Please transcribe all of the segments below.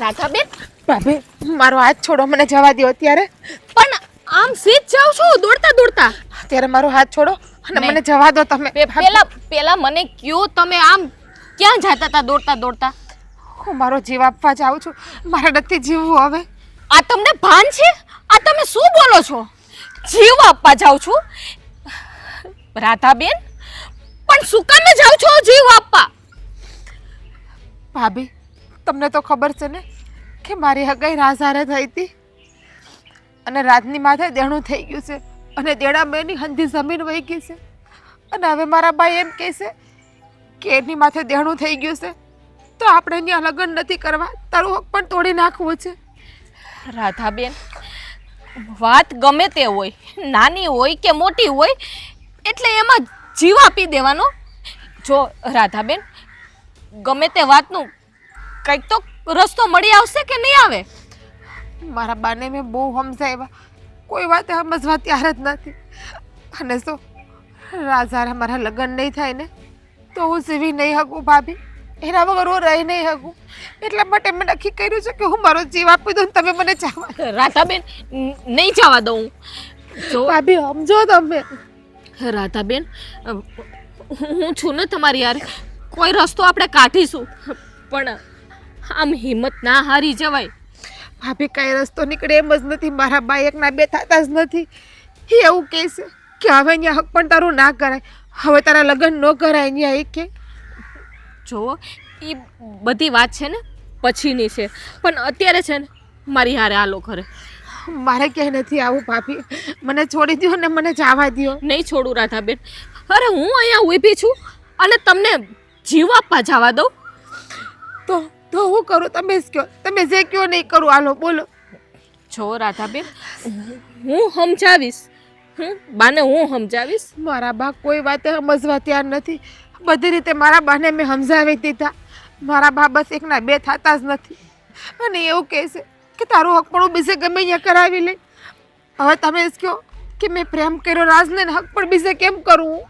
રાધાબેન, ભાભી મારો હાથ છોડો, મને જવા દો અત્યારે. પણ આમ સીધ જાવ છો દોડતા દોડતા. અત્યારે મારો હાથ છોડો અને મને જવા દો તમે. પેલા મને કયો, તમે આમ ક્યાં જતા હતા દોડતા દોડતા? હું મારો જીવ આપવા જાઉં છું, મારે નથી જીવવું હવે. આ તમને ભાન છે? આ તમે શું બોલો છો? જીવ આપવા જાવ છું? રાધાબેન, પણ શું કામે જાવ છો જીવ આપવા? ભાભી તમને તો ખબર છે ને કે મારી હગાઈ રાઝારે થઈ હતી અને રાજની માથે દેણું થઈ ગયું છે અને દેણા મેની હંધી જમીન વહી ગઈ છે અને હવે મારા ભાઈ એમ કહે છે કે એની માથે દેણું થઈ ગયું છે તો આપણે ત્યાં લગ્ન નથી કરવા, તારું હક પણ તોડી નાખવું છે. રાધાબેન, વાત ગમે તે હોય, નાની હોય કે મોટી હોય, એટલે એમાં જીવ આપી દેવાનો. જો રાધાબેન, ગમે તે વાતનું કંઈક તો રસ્તો મળી આવશે કે નહીં આવે? મારા બાને મેં બહુ સમજાવ્યા, કોઈ વાત સમજવા તૈયાર જ નથી. અને જો રાઝારે મારા લગ્ન નહીં થાય ને તો હું જીવી નહીં શકું ભાભી, એના વગર હું રહી નહીં શકું. એટલા માટે મેં નક્કી કર્યું છે કે હું મારો જીવ આપી દઉં, તમે મને જવા. રાધાબેન, નહીં જવા દઉં. જો ભાભી સમજો તમે. રાધાબેન, હું છું ને તમારી યાર, કોઈ રસ્તો આપણે કાઢીશું, પણ આમ હિંમત ના હારી જવાય. ભાભી કઈ રસ્તો નીકળે એમ જ નથી. મારા બા એકના બે થતા જ નથી. એ એવું કહે છે કે હવે અહીંયા હક પણ તારું ના કરાય, હવે તારા લગ્ન ન કરાય અહીંયા. એ કે જો એ બધી વાત છે ને પછીની છે, પણ અત્યારે છે ને મારી હારે હાલો ઘરે. મારે ક્યાંય નથી આવું ભાભી, મને છોડી દો ને મને જવા દો. નહીં છોડું રાધાબેન. અરે હું અહીંયા ઊભી છું અને તમને જીવ આપવા જવા દઉં? તો હું કરું? તમે જ કહો, તમે જે કહો નહીં કરું. હાલો બોલો. જો રાધાબેન, હું સમજાવીશ, બાને હું સમજાવીશ. મારા બા કોઈ વાતે સમજવા તૈયાર નથી. બધી રીતે મારા બાને મેં સમજાવી દીધા. મારા બા બસ એકના બે થતા જ નથી અને એવું કહે છે કે તારું હક પણ બીજે ગમે અહીંયા કરાવી લે. હવે તમે જ કહો કે મેં પ્રેમ કર્યો રાજને, હક પણ બીજે કેમ કરું?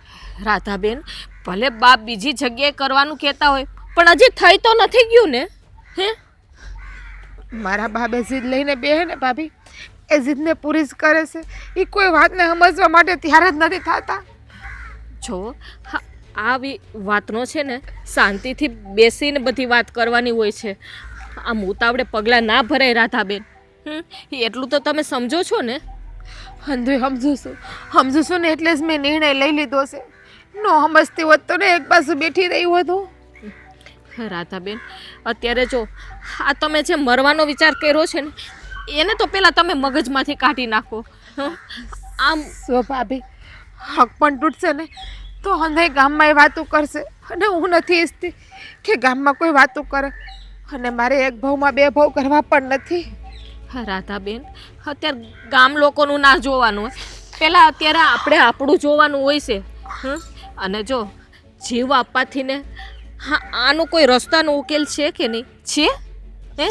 રાધાબેન, ભલે બાપ બીજી જગ્યાએ કરવાનું કહેતા હોય, પણ હજી થઈ તો નથી ગયું ને? હે, મારા બાબે જીદ લઈને બેહે ને ભાભી, એ જીદને પૂરી જ કરે છે. એ કોઈ વાતને સમજવા માટે ત્યારે જ નથી થતા. જો આવી વાતનો છે ને શાંતિથી બેસીને બધી વાત કરવાની હોય છે. આમ ઉતાવળે પગલાં ના ભરાય રાધાબેન. એટલું તો તમે સમજો છો ને? સમજુ છું ને, એટલે જ મેં નિર્ણય લઈ લીધો છે. નો સમજતી હોત તો ને એક બાજુ બેઠી રહી હોત હું. રાધાબેન, અત્યારે જો આ તમે જે મરવાનો વિચાર કર્યો છે ને, એને તો પહેલાં તમે મગજમાંથી કાઢી નાખો. આમ સો ભાભી, હક પણ તૂટશે ને તો હંધે ગામમાં એ વાતું કરશે અને હું નથી ઈચ્છતી કે ગામમાં કોઈ વાતું કરે. અને મારે એક ભાવમાં બે ભાવ કરવા પણ નથી. રાધાબેન, અત્યારે ગામ લોકોનું ના જોવાનું હોય, પહેલાં અત્યારે આપણે આપણું જોવાનું હોય છે. અને જો જીવ આપવાથી ને આનો કોઈ રસ્તાનો ઉકેલ છે કે નહીં છે?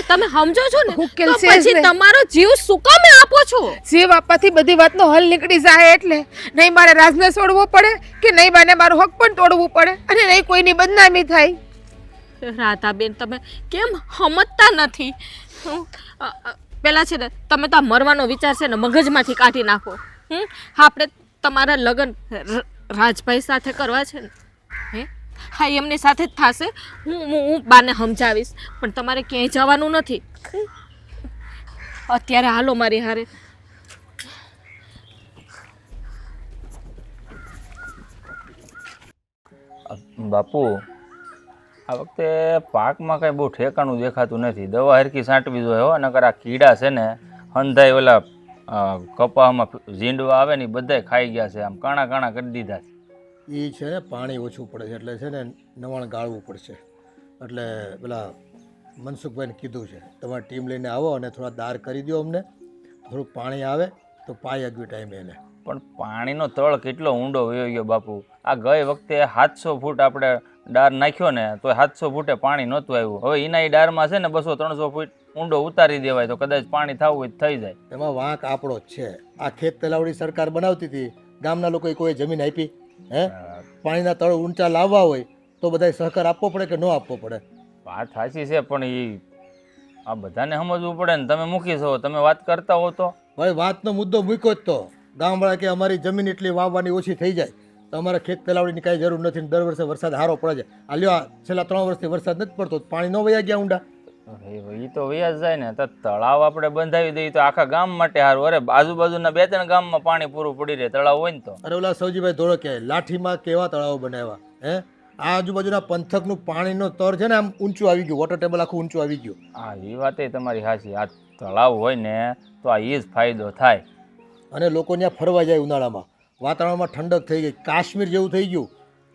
તમે સમજો છો ને? ઉકેલ તો છે જ પછી ને. તમારો જીવ શું કામે આપો છો? જીવ આપવાથી બધી વાતનો હલ નીકળી જાય. એટલે નહીં મારે રાજને છોડવો પડે કે નહીં બાને મારું હક પણ તોડવું પડે અને નહીં કોઈની બદનામી થાય. રાધાબેન, તમે કેમ સમજતા નથી? પેલા છે ને તમે તો આ મરવાનો વિચાર છે ને મગજમાંથી કાઢી નાખો. આપણે તમારા લગ્ન રાજભાઈ સાથે કરવા છે ને? હા, એમની સાથે જ થશે. હું બાને સમજાવીશ, પણ તમારે ક્યાંય જવાનું નથી. અત્યારે હાલો મારી હારે. બાપુ, આ વખતે પાકમાં કાંઈ બહુ ઠેકાણું દેખાતું નથી. દવા હરખી છાંટવી જોઈએ હો, નકર આ કીડા છે ને હંધાઈ ઓલા કપામાં ઝીંડવા આવે ને બધાય ખાઈ ગયા છે. આમ કાણા કાણા કરી દીધા છે. એ છે ને પાણી ઓછું પડે છે એટલે છે ને નવાણ ગાળવું પડશે. એટલે પેલા મનસુખભાઈને કીધું છે તમારી ટીમ લઈને આવો અને થોડા દાર કરી દો અમને. થોડુંક પાણી આવે તો પાઈ અગવી ટાઈમે એને. પણ પાણીનો તળ કેટલો ઊંડો વયો ગયો બાપુ. આ ગઈ વખતે 700 ફૂટ આપણે ડાર નાખ્યો ને તો 700 ફૂટે પાણી નહોતું આવ્યું. હવે એના એ ડારમાં છે ને 200-300 ફૂટ ઊંડો ઉતારી દેવાય તો કદાચ પાણી થવું હોય થઈ જાય. એમાં વાંક આપણો જ છે. આ ખેત તલાવડી સરકાર બનાવતી હતી, ગામના લોકોએ કોઈ જમીન આપી? પાણીના તળ ઊંચા લાવવા હોય તો બધાય સહકાર આપવો પડે કે ન આપવો પડે? વાત સાચી છે, પણ એ આ બધાને સમજવું પડે ને. તમે મૂકી છો, તમે વાત કરતા હો તો ભાઈ વાતનો મુદ્દો મૂક્યો જ તો ગામવાળા કે અમારી જમીન એટલી વાવવાની ઓછી થઈ જાય તો અમારે ખેત તલાવડીની કાંઈ જરૂર નથી ને દર વર્ષે વરસાદ સારો પડે છે. આ લ્યો આ છેલ્લા 3 વર્ષથી વરસાદ નથી પડતો પાણી ન વયા ગયા ઊંડા. એ તો વ્યાજ જાય ને. તો તળાવ આપણે બંધાવી દઈએ તો આખા ગામ માટે સારું. અરે આજુબાજુના 2-3 ગામમાં પાણી પૂરું પડી રહે તળાવ હોય ને તો. અરે ઓલા સૌજીભાઈ ધોળો કે લાઠીમાં કેવા તળાવો બનાવ્યા હે. આ આજુબાજુના પંથકનું પાણીનો સ્તર છે ને આમ ઊંચું આવી ગયું, વોટર ટેબલ આખું ઊંચું આવી ગયું. હા એ વાત તમારી સાચી. આ તળાવ હોય ને તો આ એ જ ફાયદો થાય. અને લોકો ત્યાં ફરવા જાય ઉનાળામાં, વાતાવરણમાં ઠંડક થઈ ગઈ, કાશ્મીર જેવું થઈ ગયું.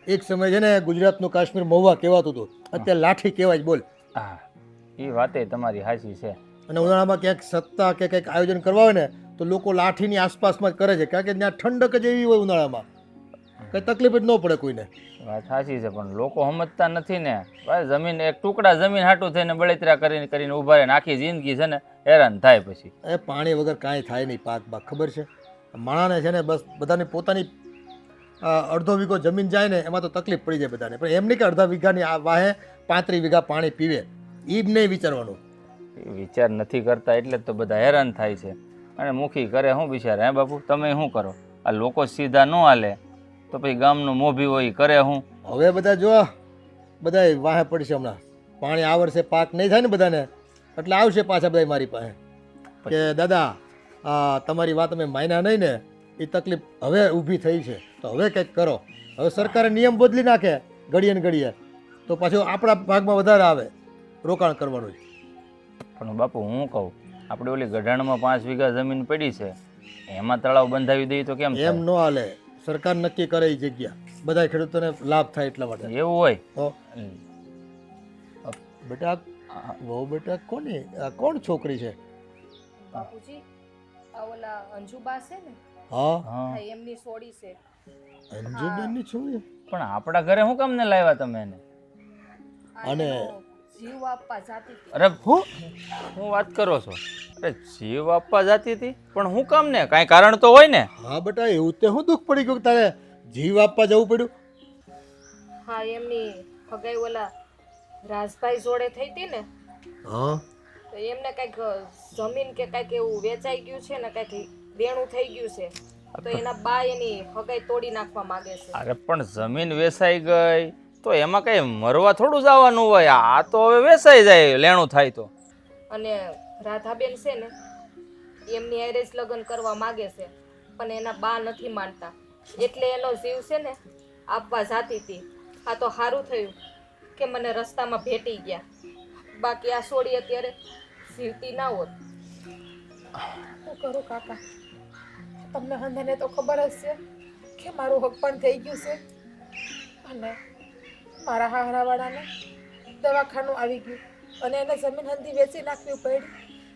એક સમય છે ને ગુજરાતનું કાશ્મીર મહુવા કહેવાતું હતું, અત્યારે લાઠી કહેવાય જ બોલ. હા એ વાતે તમારી સાચી છે. અને ઉનાળામાં ક્યાંક સત્તા કે કંઈક આયોજન કરવા હોય ને તો લોકો લાઠીની આસપાસમાં જ કરે છે, કારણ કે ત્યાં ઠંડક જ એવી હોય ઉનાળામાં, કંઈ તકલીફ જ ન પડે કોઈને. વાત સાચી છે પણ લોકો સમજતા નથી ને. ભાઈ જમીન એક ટુકડા જમીન હાટું થઈને બળતરા કરીને ઊભા રહે ને આખી જિંદગી છે ને હેરાન થાય પછી. એ પાણી વગર કાંઈ થાય નહીં પાક બાક, ખબર છે. માણાને છે ને બસ બધાની પોતાની અડધો વીઘો જમીન જાય ને એમાં તો તકલીફ પડી જાય બધાને, પણ એમ નહીં કે અડધા વીઘાની આ વાહે 35 વીઘા પાણી પીવે, એ જ નહીં વિચારવાનું. વિચાર નથી કરતા એટલે જ તો બધા હેરાન થાય છે. અને મુખી કરે શું બિચારા? હે બાપુ તમે શું કરો? આ લોકો સીધા ન હાલે તો પછી ગામનું મોભી હોય ઈ કરે શું? હવે બધા જો બધા વાહે પડશે હમણાં. પાણી આ વર્ષે પાક નહીં થાય ને બધાને એટલે આવશે પાછા બધા મારી પાસે કે દાદા તમારી વાત અમે માન્યા નહીં ને, એ તકલીફ હવે ઊભી થઈ છે તો હવે કંઈક કરો. હવે સરકારે નિયમ બદલી નાખે ઘડીએ ને ઘડીએ તો પાછું આપણા ભાગમાં વધારે આવે રોકાણ કરવાનું જ. પણ બાપુ હું કહું, આપણે ઓલી ગઢાણમાં 5 વીઘા જમીન પડી છે એમાં તળાવ બંધાવી દઈએ તો કેમ? એમ ન હાલે, સરકાર નક્કી કરે એ જગ્યા, બધા ખેડૂતોને લાભ થાય એટલા માટે. એવું હોય તો બેટા વહુ બેટા કોની કોણ છોકરી છે? બાપુજી આ ઓલા અંજુબા છે ને, હા હા એમની સોડી છે. અંજુબેનની છોકરી. પણ આપણા ઘરે શું કામ ને લાવ્યા તમે એને? અને જીવ આપવા જાતી હતી. અરે હું વાત કરો છો? અરે જીવ આપવા જતી હતી પણ હું કામ ને? કાંઈ કારણ તો હોય ને? હા બેટા એવું તે શું દુઃખ પડી ગયું કે તારે જીવ આપવા જવું પડ્યું? હા એમની હગાઈ ઓલા રાજભાઈ જોડે થઈ હતી ને, હા તો એમને કંઈક જમીન કે કંઈક એવું વેચાઈ ગયું છે ને, કંઈક દેણું થઈ ગયું છે, તો એના બા એની હગાઈ તોડી નાખવા માંગે છે. અરે પણ જમીન વેચાઈ ગઈ તો એમાં કઈ મરવા થોડું જવાનું હોય. આ તો હવે વેચાઈ જાય લેણું થાય તો. અને રાધાબેન છે ને એમની હારે જ લગ્ન કરવા માંગે છે પણ એના બા નથી માનતા, એટલે એનો જીવ છે ને આપવા જાતી હતી. આ તો સારું થયું કે મને રસ્તામાં ભેટી ગયા, બાકી આ સોડી અત્યારે જીવતી ના હોત. શું કરું કાકા, તમને હંધાને તો ખબર જ છે કે મારું હક પણ થઈ ગયું છે અને મારા હાહરાવાળાને દવાખાનું આવી ગયું અને એને જમીન હંધી વેચી નાખવી પડી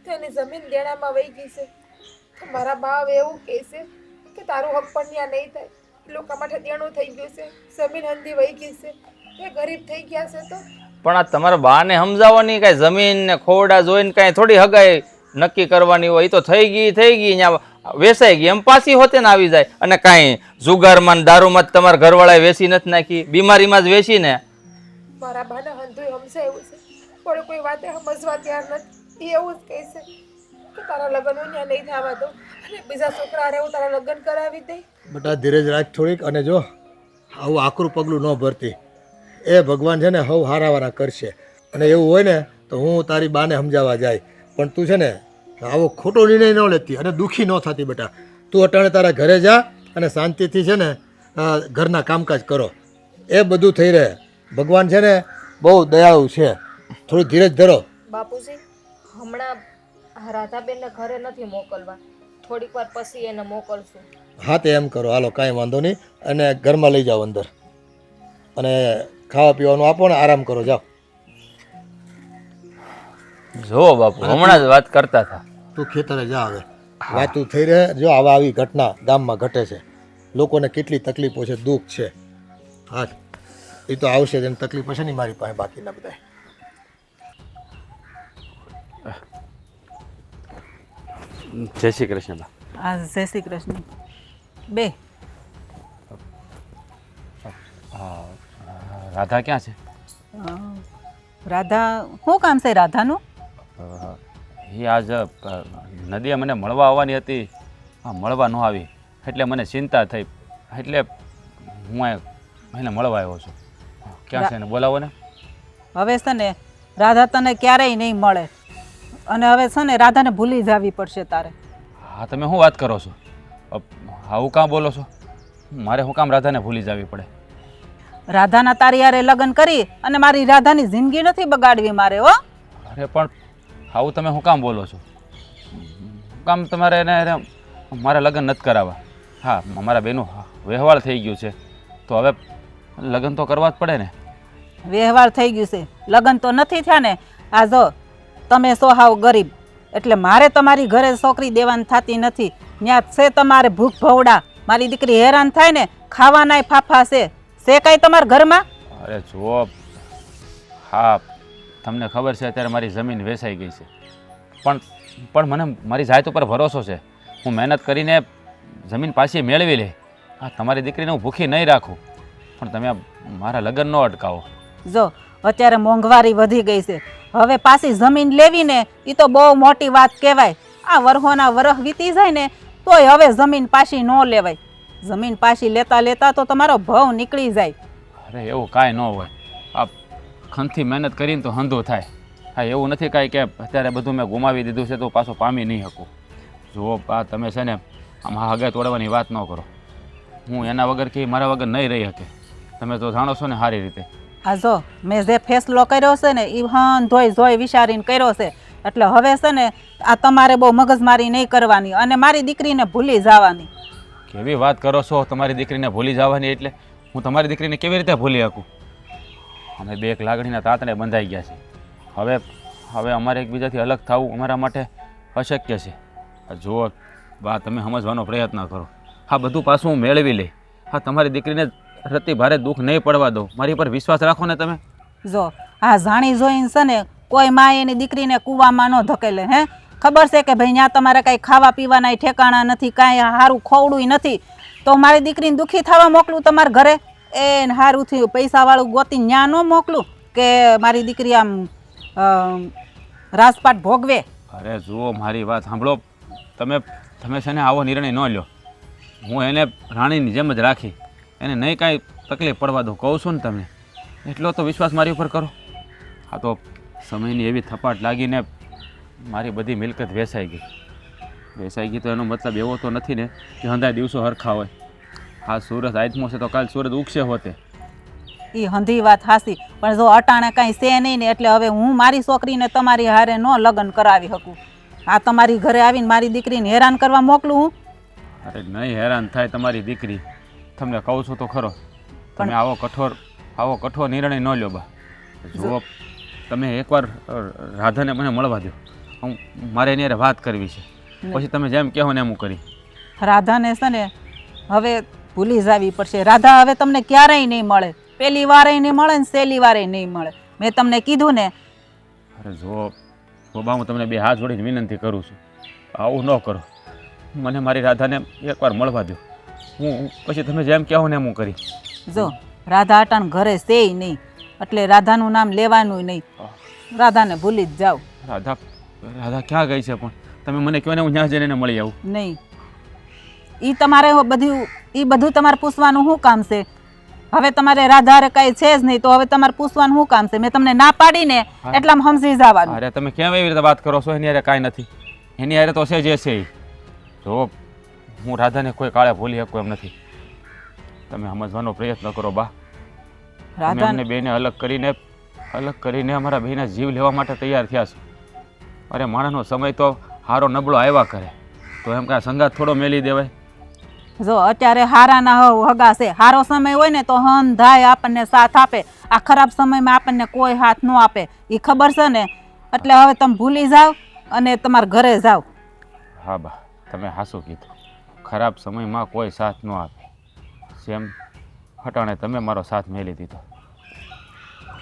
તો એની જમીન દેણામાં વહી ગઈ છે. તો મારા બાવ એવું કહે છે કે તારું હક પણ ત્યાં નહીં થાય, લોકો માટે દેણું થઈ ગયું છે, જમીન હંધી વહી ગઈ છે, એ ગરીબ થઈ ગયા છે. તો પણ આ તમારા બાને સમજાવવાની કાંઈ જમીન ને ખોરડા જોઈને કાંઈ થોડી હગાઈ નક્કી કરવાની હોય. એ તો થઈ ગઈ ત્યાં વેચાઈ ગઈ એમ પાછી હોતે ને આવી જાય. અને કાંઈ જુગારમાં દારૂમાં જ તમારા ઘરવાળાએ વેચી નથી નાખી, બીમારીમાં જ વેચી ને. મારા બાને હંધુય સમજાયું છે પણ કોઈ વાતે સમજવા તૈયાર નથી. એ એવું જ કહે છે કે તારા લગ્ન હું ત્યાં નહીં થવા દઉં અને બીજા છોકરા હારે હું તારા લગ્ન કરાવી દઈ. બેટા ધીરજ રાખ થોડીક. અને જો આવું આકરું પગલું ન ભરતી, એ ભગવાન છે ને હવ હારાવાના કરશે. અને એવું હોય ને તો હું તારી બાને સમજાવવા જાય, પણ તું છે ને આવો ખોટો નિર્ણય ન લેતી અને દુઃખી ન થતી. બેટા તું અટાણે તારા ઘરે જા અને શાંતિથી છે ને ઘરના કામકાજ કરો, એ બધું થઈ રહે. ભગવાન છે ને બહુ દયાળુ છે, થોડી ધીરજ ધરો. બાપુજી હમણાં રાધાબેનને ઘરે નથી મોકલવા, થોડીક વાર પછી એને મોકલશું. હા તે એમ કરો, હાલો કાંઈ વાંધો નહીં. અને ઘરમાં લઈ જાઓ અંદર અને ખાવા પીવાનું આપો ને આરામ કરો, જાઓ. જો બાપુ હમણાં જ વાત કરતા હતા. તું ખેતરે જા. હવે વાતું થઈ રહે. જો આવા આવી ઘટના ગામમાં ઘટે છે, લોકોને કેટલી તકલીફો છે, દુઃખ છે. હા એ તો આવશે, એની તકલીફ હશે નહીં મારી પાસે બાકીના બધા. જય શ્રી કૃષ્ણ. હા જય શ્રી કૃષ્ણ. બે રાધા ક્યાં છે? રાધા શું કામ છે રાધાનું? એ આજ નદીએ મને મળવા આવવાની હતી, મળવા ન આવી એટલે મને ચિંતા થઈ, એટલે હું એને મળવા આવ્યો છું. ક્યાં છે એને બોલાવો ને. હવે છે ને રાધા તને ક્યારેય નહીં મળે, અને હવે છે ને રાધાને ભૂલી જવી પડશે તારે. હા, તમે શું વાત કરો છો? આવું કાં બોલો છો? મારે શું કામ રાધાને ભૂલી જવી પડે? રાધાના તારી યારે લગ્ન કરી અને મારી રાધાની જિંદગી નથી બગાડવી મારે. હો, અરે પણ આવું તમે શું કામ બોલો છો? શું કામ તમારે એને મારા લગ્ન નથી કરાવવા? હા, મારા બેનું વ્યવહાર થઈ ગયું છે તો હવે લગ્ન તો કરવા જ પડે ને. વ્યવહાર થઈ ગયું છે, લગ્ન તો નથી થયા ને. આ જો તમે સો હાવ ગરીબ, એટલે મારે તમારી ઘરે છોકરી દેવાની થતી નથી. ત્યાં છે તમારે ભૂખ ભવડા, મારી દીકરી હેરાન થાય ને, ખાવાનાય ફાફા છે કાંઈ તમારા ઘરમાં? અરે જુઓ, હા તમને ખબર છે અત્યારે મારી જમીન વેચાઈ ગઈ છે, પણ મને મારી જાત ઉપર ભરોસો છે. હું મહેનત કરીને જમીન પાછી મેળવી લે. હા, તમારી દીકરીને હું ભૂખી નહીં રાખું, પણ તમે મારા લગ્ન ન અટકાવો. જો અત્યારે મોંઘવારી વધી ગઈ છે, હવે પાછી જમીન લેવી ને એ તો બહુ મોટી વાત કહેવાય. આ વરહોના વરહ વીતી જાય ને તોય હવે જમીન પાછી ન લેવાય. જમીન પાછી લેતા લેતા તો તમારો ભાવ નીકળી જાય. અરે એવું કાંઈ ન હોય, આ ખંતથી મહેનત કરીને તો હંધો થાય. હા, એવું નથી કાંઈ કે અત્યારે બધું મેં ગુમાવી દીધું છે તો પાછું પામી નહીં શકું. જુઓ આ તમે છે ને આમાં હગાઈ તોડવાની વાત ન કરો. હું એના વગર કે મારા વગર નહીં રહી શકે, તમે તો જાણો છો ને સારી રીતે. આ જો મેં જે ફેસલો કર્યો છે ને એ જોઈ વિચારીને કર્યો છે, એટલે હવે છે ને આ તમારે બહુ મગજમારી નહીં કરવાની અને મારી દીકરીને ભૂલી જવાની. કેવી વાત કરો છો? તમારી દીકરીને ભૂલી જવાની એટલે હું તમારી દીકરીને કેવી રીતે ભૂલી શકું? અમે બે એક લાગણીના તાતણે બંધાઈ ગયા છે. હવે અમારે એકબીજાથી અલગ થવું અમારા માટે અશક્ય છે. જુઓ બા, તમે સમજવાનો પ્રયત્ન કરો. હા, બધું પાછું હું મેળવી લઈ. હા, તમારી દીકરીને રતી ભારે દુઃખ નહીં પડવા દો. મારી પર વિશ્વાસ રાખો ને તમે. જો આ જાણી જોઈને છે ને કોઈ મા એની દીકરીને કૂવામાં ન ધકેલે. હે, ખબર છે કે ભાઈ ત્યાં તમારે કાંઈ ખાવા પીવાના ઠેકાણા નથી, કાંઈ સારું ખવડું નથી, તો મારી દીકરીને દુઃખી થવા મોકલું તમારા ઘરે? એ સારું થયું પૈસાવાળું ગોતી ત્યાં ન મોકલું કે મારી દીકરી આમ રાજપાટ ભોગવે. અરે જુઓ મારી વાત સાંભળો, તમે છે ને આવો નિર્ણય ન લો. હું એને રાણીની જેમ જ રાખી, એને નહીં કાંઈ તકલીફ પડવા દો. કહું છું ને તમને, એટલો તો વિશ્વાસ મારી ઉપર કરો. હા, તો સમયની એવી થપાટ લાગીને મારી બધી મિલકત વેચાઈ ગઈ તો એનો મતલબ એવો તો નથી ને કે હંધાય દિવસો હરખા હોય. હા, સુરત આત્મો છે તો કાલ સુરત ઉગશે હોતે. એ હંધી વાત હાસી, પણ જો અટાણે કાંઈ છે નહીં ને એટલે હવે હું મારી છોકરીને તમારી હારે ન લગ્ન કરાવી શકું. આ તમારી ઘરે આવીને મારી દીકરીને હેરાન કરવા મોકલું હું? અરે નહીં હેરાન થાય તમારી દીકરી, તમને કહું છું તો ખરો. તમે આવો કઠોર નિર્ણય ન લ્યો બા. જુઓ તમે એકવાર રાધાને મને મળવા દો, મારે એની હારે વાત કરવી છે. પછી તમે જેમ કહો ને એમ કરી. રાધાને છે ને હવે ભૂલી જવી પડશે. રાધા હવે તમને ક્યારેય નહીં મળે, પહેલી વારે નહીં મળે ને છેલ્લી વારે નહીં મળે. મેં તમને કીધું ને. અરે જો બાબા, હું તમને બે હાથ જોડીને વિનંતી કરું છું, આવું ન કરો. મને મારી રાધાને એકવાર મળવા દો. હું પછી તમે જેમ કહો ને એમ હું કરી. જો રાધા અટાણ ઘરે છે નહીં, એટલે રાધાનું નામ લેવાનું નહીં. રાધાને ભૂલી જ જાઓ. રાધા ક્યાં ગઈ છે? પણ તમે મને કહો ને, હું ત્યાં જઈને એને મળી આવું. નહીં, એ તમારે બધું તમારે પૂછવાનું શું કામ છે? હવે તમારે રાધારે કાંઈ છે જ નહીં તો હવે તમારે પૂછવાનું શું કામ છે? મેં તમને ના પાડી ને એટલામાં સમજી જવાનું. અરે તમે કેમ એવી રીતે વાત કરો છો? એની હારે કાંઈ નથી. એની હારે તો છે જે છે. જો હું રાધાને કોઈ કાળે ભૂલી શકું એમ નથી. તમે સમજવાનો પ્રયત્ન કરો બા. રાધા અમને બેને અલગ કરીને અમારા બેના જીવ લેવા માટે તૈયાર થયા છો. અરે માણસનો સમય તો હારો નબળો આવ્યા કરે તો એમ કાંઈ સંગાત થોડો મેલી દેવાય? જો અત્યારે હારાના હગા છે, હારો સમય હોય ને તો હંધાય આપણને સાથ આપે, આ ખરાબ સમયમાં આપણને કોઈ હાથ ન આપે. એ ખબર છે ને, એટલે હવે તમે ભૂલી જાઓ અને તમારા ઘરે જાઓ. હા બા, તમે હાસું કીધું. ખરાબ સમયમાં કોઈ સાથ ન આપે, જેમ હટાણે તમે મારો સાથ મેલી દીધો.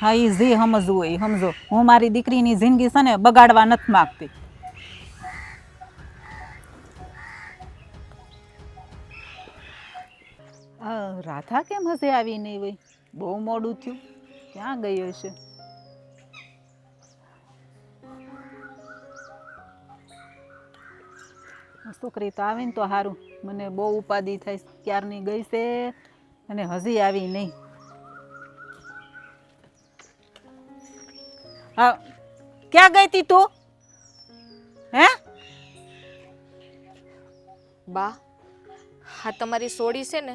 હા, એ જે સમજવું એ સમજો. હું મારી દીકરીની જિંદગી છે ને બગાડવા નથી માગતી. રાધા કેમ હશે આવી નહીં હોય? બહુ મોડું થયું, ક્યાં ગઈ હશે? છોકરી તો આવે ને તો સારું. મને બહુ ઉપાધિ થાય, ક્યારની ગઈ છે અને હજી આવી નહીં. હા, ક્યાં ગઈ તી તું? હે બા, હા તમારી સોડી છે ને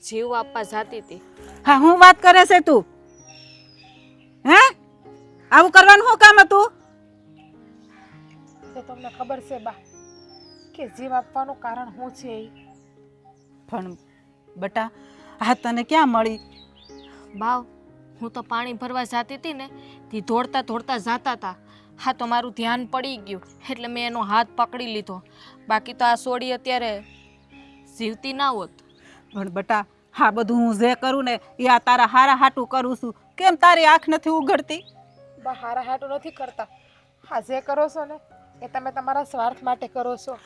જીવ આપવા જાતી હતી. હા, હું વાત કરે છે તું? હે આવું કરવાનું શું કામ હતું? તો તમને ખબર છે બા કે જીવ આપવાનું કારણ શું છે એ? પણ બટા, હા તને ક્યાં મળી? બાવ, હું તો પાણી ભરવા જાતી હતી ને તે દોડતા દોડતા જાતા હતા. હા તો મારું ધ્યાન પડી ગયું એટલે મેં એનો હાથ પકડી લીધો. બાકી તો આ સોડી અત્યારે જીવતી ના હોત. પણ બટા, હા બધું હું જે કરું ને એ આ તારા હારા હાટું કરું છું. કેમ તારી આંખ નથી ઉઘડતી? બા હારા હાટું નથી કરતા. હા જે કરો છો ને એ તમે તમારા સ્વાર્થ માટે કરો છો.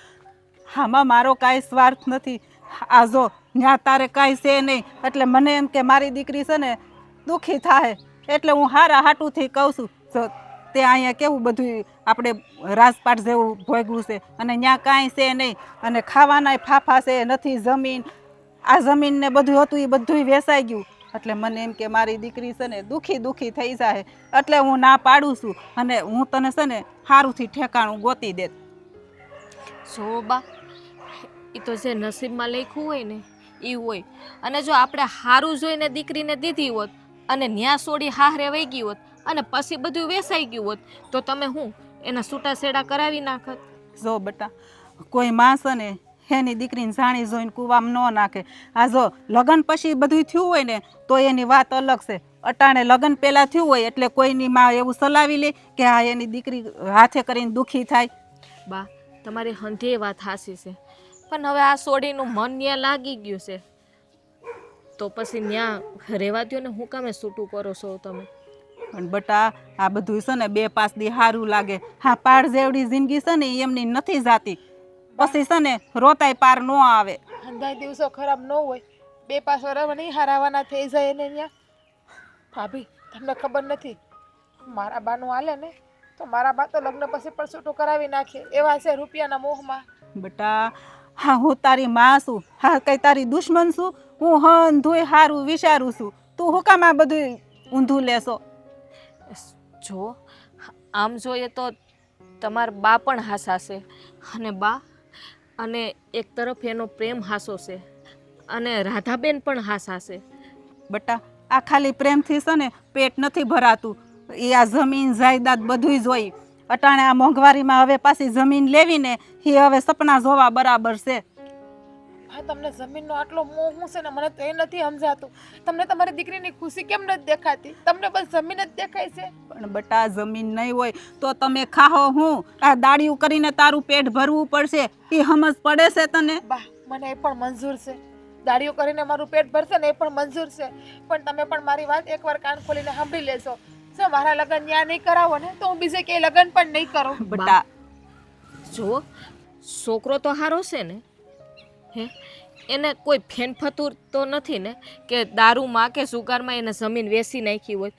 આમાં મારો કાંઈ સ્વાર્થ નથી. આ જો ત્યાં તારે કાંઈ છે નહીં એટલે મને એમ કે મારી દીકરી છે ને દુઃખી થાય એટલે હું હારા હાટુંથી કહું છું. જો તે અહીંયા કેવું બધું આપણે રાજપાટ જેવું ભોગવું છે અને ત્યાં કાંઈ છે નહીં અને ખાવાનાય ફાફા છે નથી. જમીન આ જમીનને બધું હતું એ બધું વેચાઈ ગયું એટલે મને એમ કે મારી દીકરી છે ને દુઃખી થઈ જાય એટલે હું ના પાડું છું અને હું તને છે ને સારુંથી ઠેકાણું ગોતી દેત. જો બા, એ તો જે નસીબમાં લખ્યું હોય ને એ હોય. અને જો આપણે સારું જોઈને દીકરીને દીધી હોત અને ન્યા સોડી હારે વહી ગઈ હોત અને પછી બધું વેસાઈ ગયું હોત તો તમે હું એના છૂટા છેડા કરાવી નાખત. જો બેટા, કોઈ માણસ ને એની દીકરીને જાણી જોઈને કૂવામાં ન નાખે. આ જો લગ્ન પછી બધું થયું હોય ને તો એની વાત અલગ છે. અટાણે લગ્ન પહેલાં થયું હોય એટલે કોઈની માં એવું સલાવી લે કે હા એની દીકરી હાથે કરીને દુઃખી થાય. બા, તમારી હંધે વાત હાસી છે પણ હવે આ સોડીનું મન ન્યા લાગી ગયું છે તો પછી ન્યા રહેવા દ્યો ને હું કામે છૂટું કરો છો તમે? પણ બટા, આ બધું છે ને 2-5 દી સારું લાગે. હા, પાડ જેવડી જિંદગી છે ને એમની નથી જાતી. પછી છે ને રોતાય પાર ન આવે. અંધાય દિવસો ખરાબ ન હોય. 2-5 વર્ષ નહીં હારાવાના થઈ જાય એને ત્યાં. ભાભી તમને ખબર નથી, મારા બાનું હાલે ને તો મારા બા તો લગ્ન પછી પણ છૂટું કરાવી નાખે એવા છે રૂપિયાના મોહમાં. બેટા, હા હું તારી માં છું. હા કઈ તારી દુશ્મન છું? હું હંધુય સારું વિચારું છું. તું હું કામ આ બધું ઊંધું લેશો? જો આમ જોઈએ તો તમારા બા પણ હાસા છે અને બા અને એક તરફ એનો પ્રેમ હાસો છે અને રાધાબેન પણ હાસા છે. બેટા, આ ખાલી પ્રેમથી છે ને પેટ નથી ભરાતું. એ આ જમીન જાયદાદ બધુંય જોઈ. અટાણે આ મોંઘવારીમાં હવે પાછી જમીન લેવીને એ હવે સપના જોવા બરાબર છે. હા તમને જમીનનો આટલો મોહ શું છે ને મને તો એ નથી સમજાતું. તમને તમારી દીકરીની ખુશી કેમ નથી દેખાતી? તમને બસ જમીન જ દેખાય છે. પણ બેટા, જમીન નહીં હોય તો તમે ખાઓ હું? આ દાડિયું કરીને તારું પેટ ભરવું પડશે. એ સમજ પડે છે તને? બા મને એ પણ મંજૂર છે. દાડીઓ કરીને મારું પેટ ભરશે ને એ પણ મંજૂર છે. પણ તમે પણ મારી વાત એકવાર કાન ખોલીને સાંભળી લેશો. જો મારા લગ્ન ન્યા નહીં કરાવો ને તો હું બીજે ક્યાંય લગ્ન પણ નહીં કરું. બેટા, જો છોકરો તો હારો છે ને, હે એને કોઈ ફેનફતુર તો નથી ને કે દારૂમાં કે સુગારમાં એને જમીન વેચી નાખી હોય.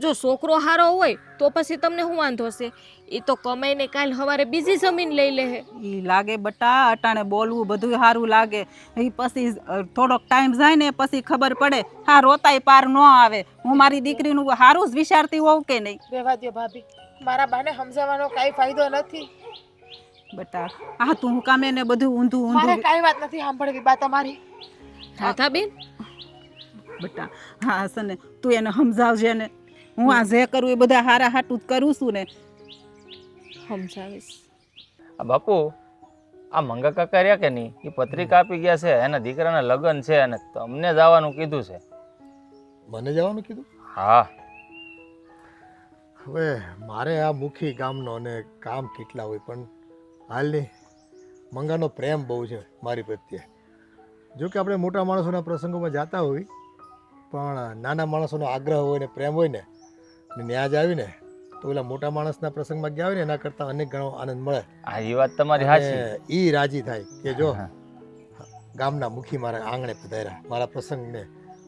જો છોકરો હારો હોય તો પછી તમને શું વાંધો છે? એ તો કમાઈને કાલ સવારે બીજી જમીન લઈ લે. ઈ લાગે બટા, અટાણે બોલવું બધું સારું લાગે. એ પછી થોડોક ટાઈમ જાય ને પછી ખબર પડે. હા, રોતાય પાર ન આવે. હું મારી દીકરીનું સારું જ વિચારતી હોઉં કે નહીં? રહેવા દ્યો ભાભી, મારા બાને સમજાવવાનો કાંઈ ફાયદો નથી. બેટા, હા તું હું કામે ને બધું ઊંધું મારે ઊંધું. કાંઈ વાત નથી સાંભળવી બા તમારી. રાધાબેન, બેટા, હા હશે ને તું એને સમજાવજે ને. હું આ જે કરું એ બધા હારા હાટું જ કરું છું ને. સમજાવીશ. આ બાપુ, આ મંગા કાકા રહ્યા કે નહીં, એ પત્રિકા આપી ગયા છે. એના દીકરાના લગ્ન છે અને તમને જવાનું કીધું છે. મને જવાનું કીધું? હા. હવે મારે આ મુખી ગામનો અને કામ કેટલા હોય પણ હાલની મંગાનો પ્રેમ બહુ છે મારી પ્રત્યે. જો કે આપણે મોટા માણસોના પ્રસંગોમાં જતા હોય પણ નાના માણસોનો આગ્રહ હોય ને પ્રેમ હોય ને ન્યાજ આવીને તો પેલા મોટા માણસના પ્રસંગમાં ગયા હોય ને એના કરતાં અનેક ગણો આનંદ મળે. હા, એ વાત તમારી સાચી. એ રાજી થાય કે જો ગામના મુખી મારા આંગણે પધાર્યા, મારા પ્રસંગને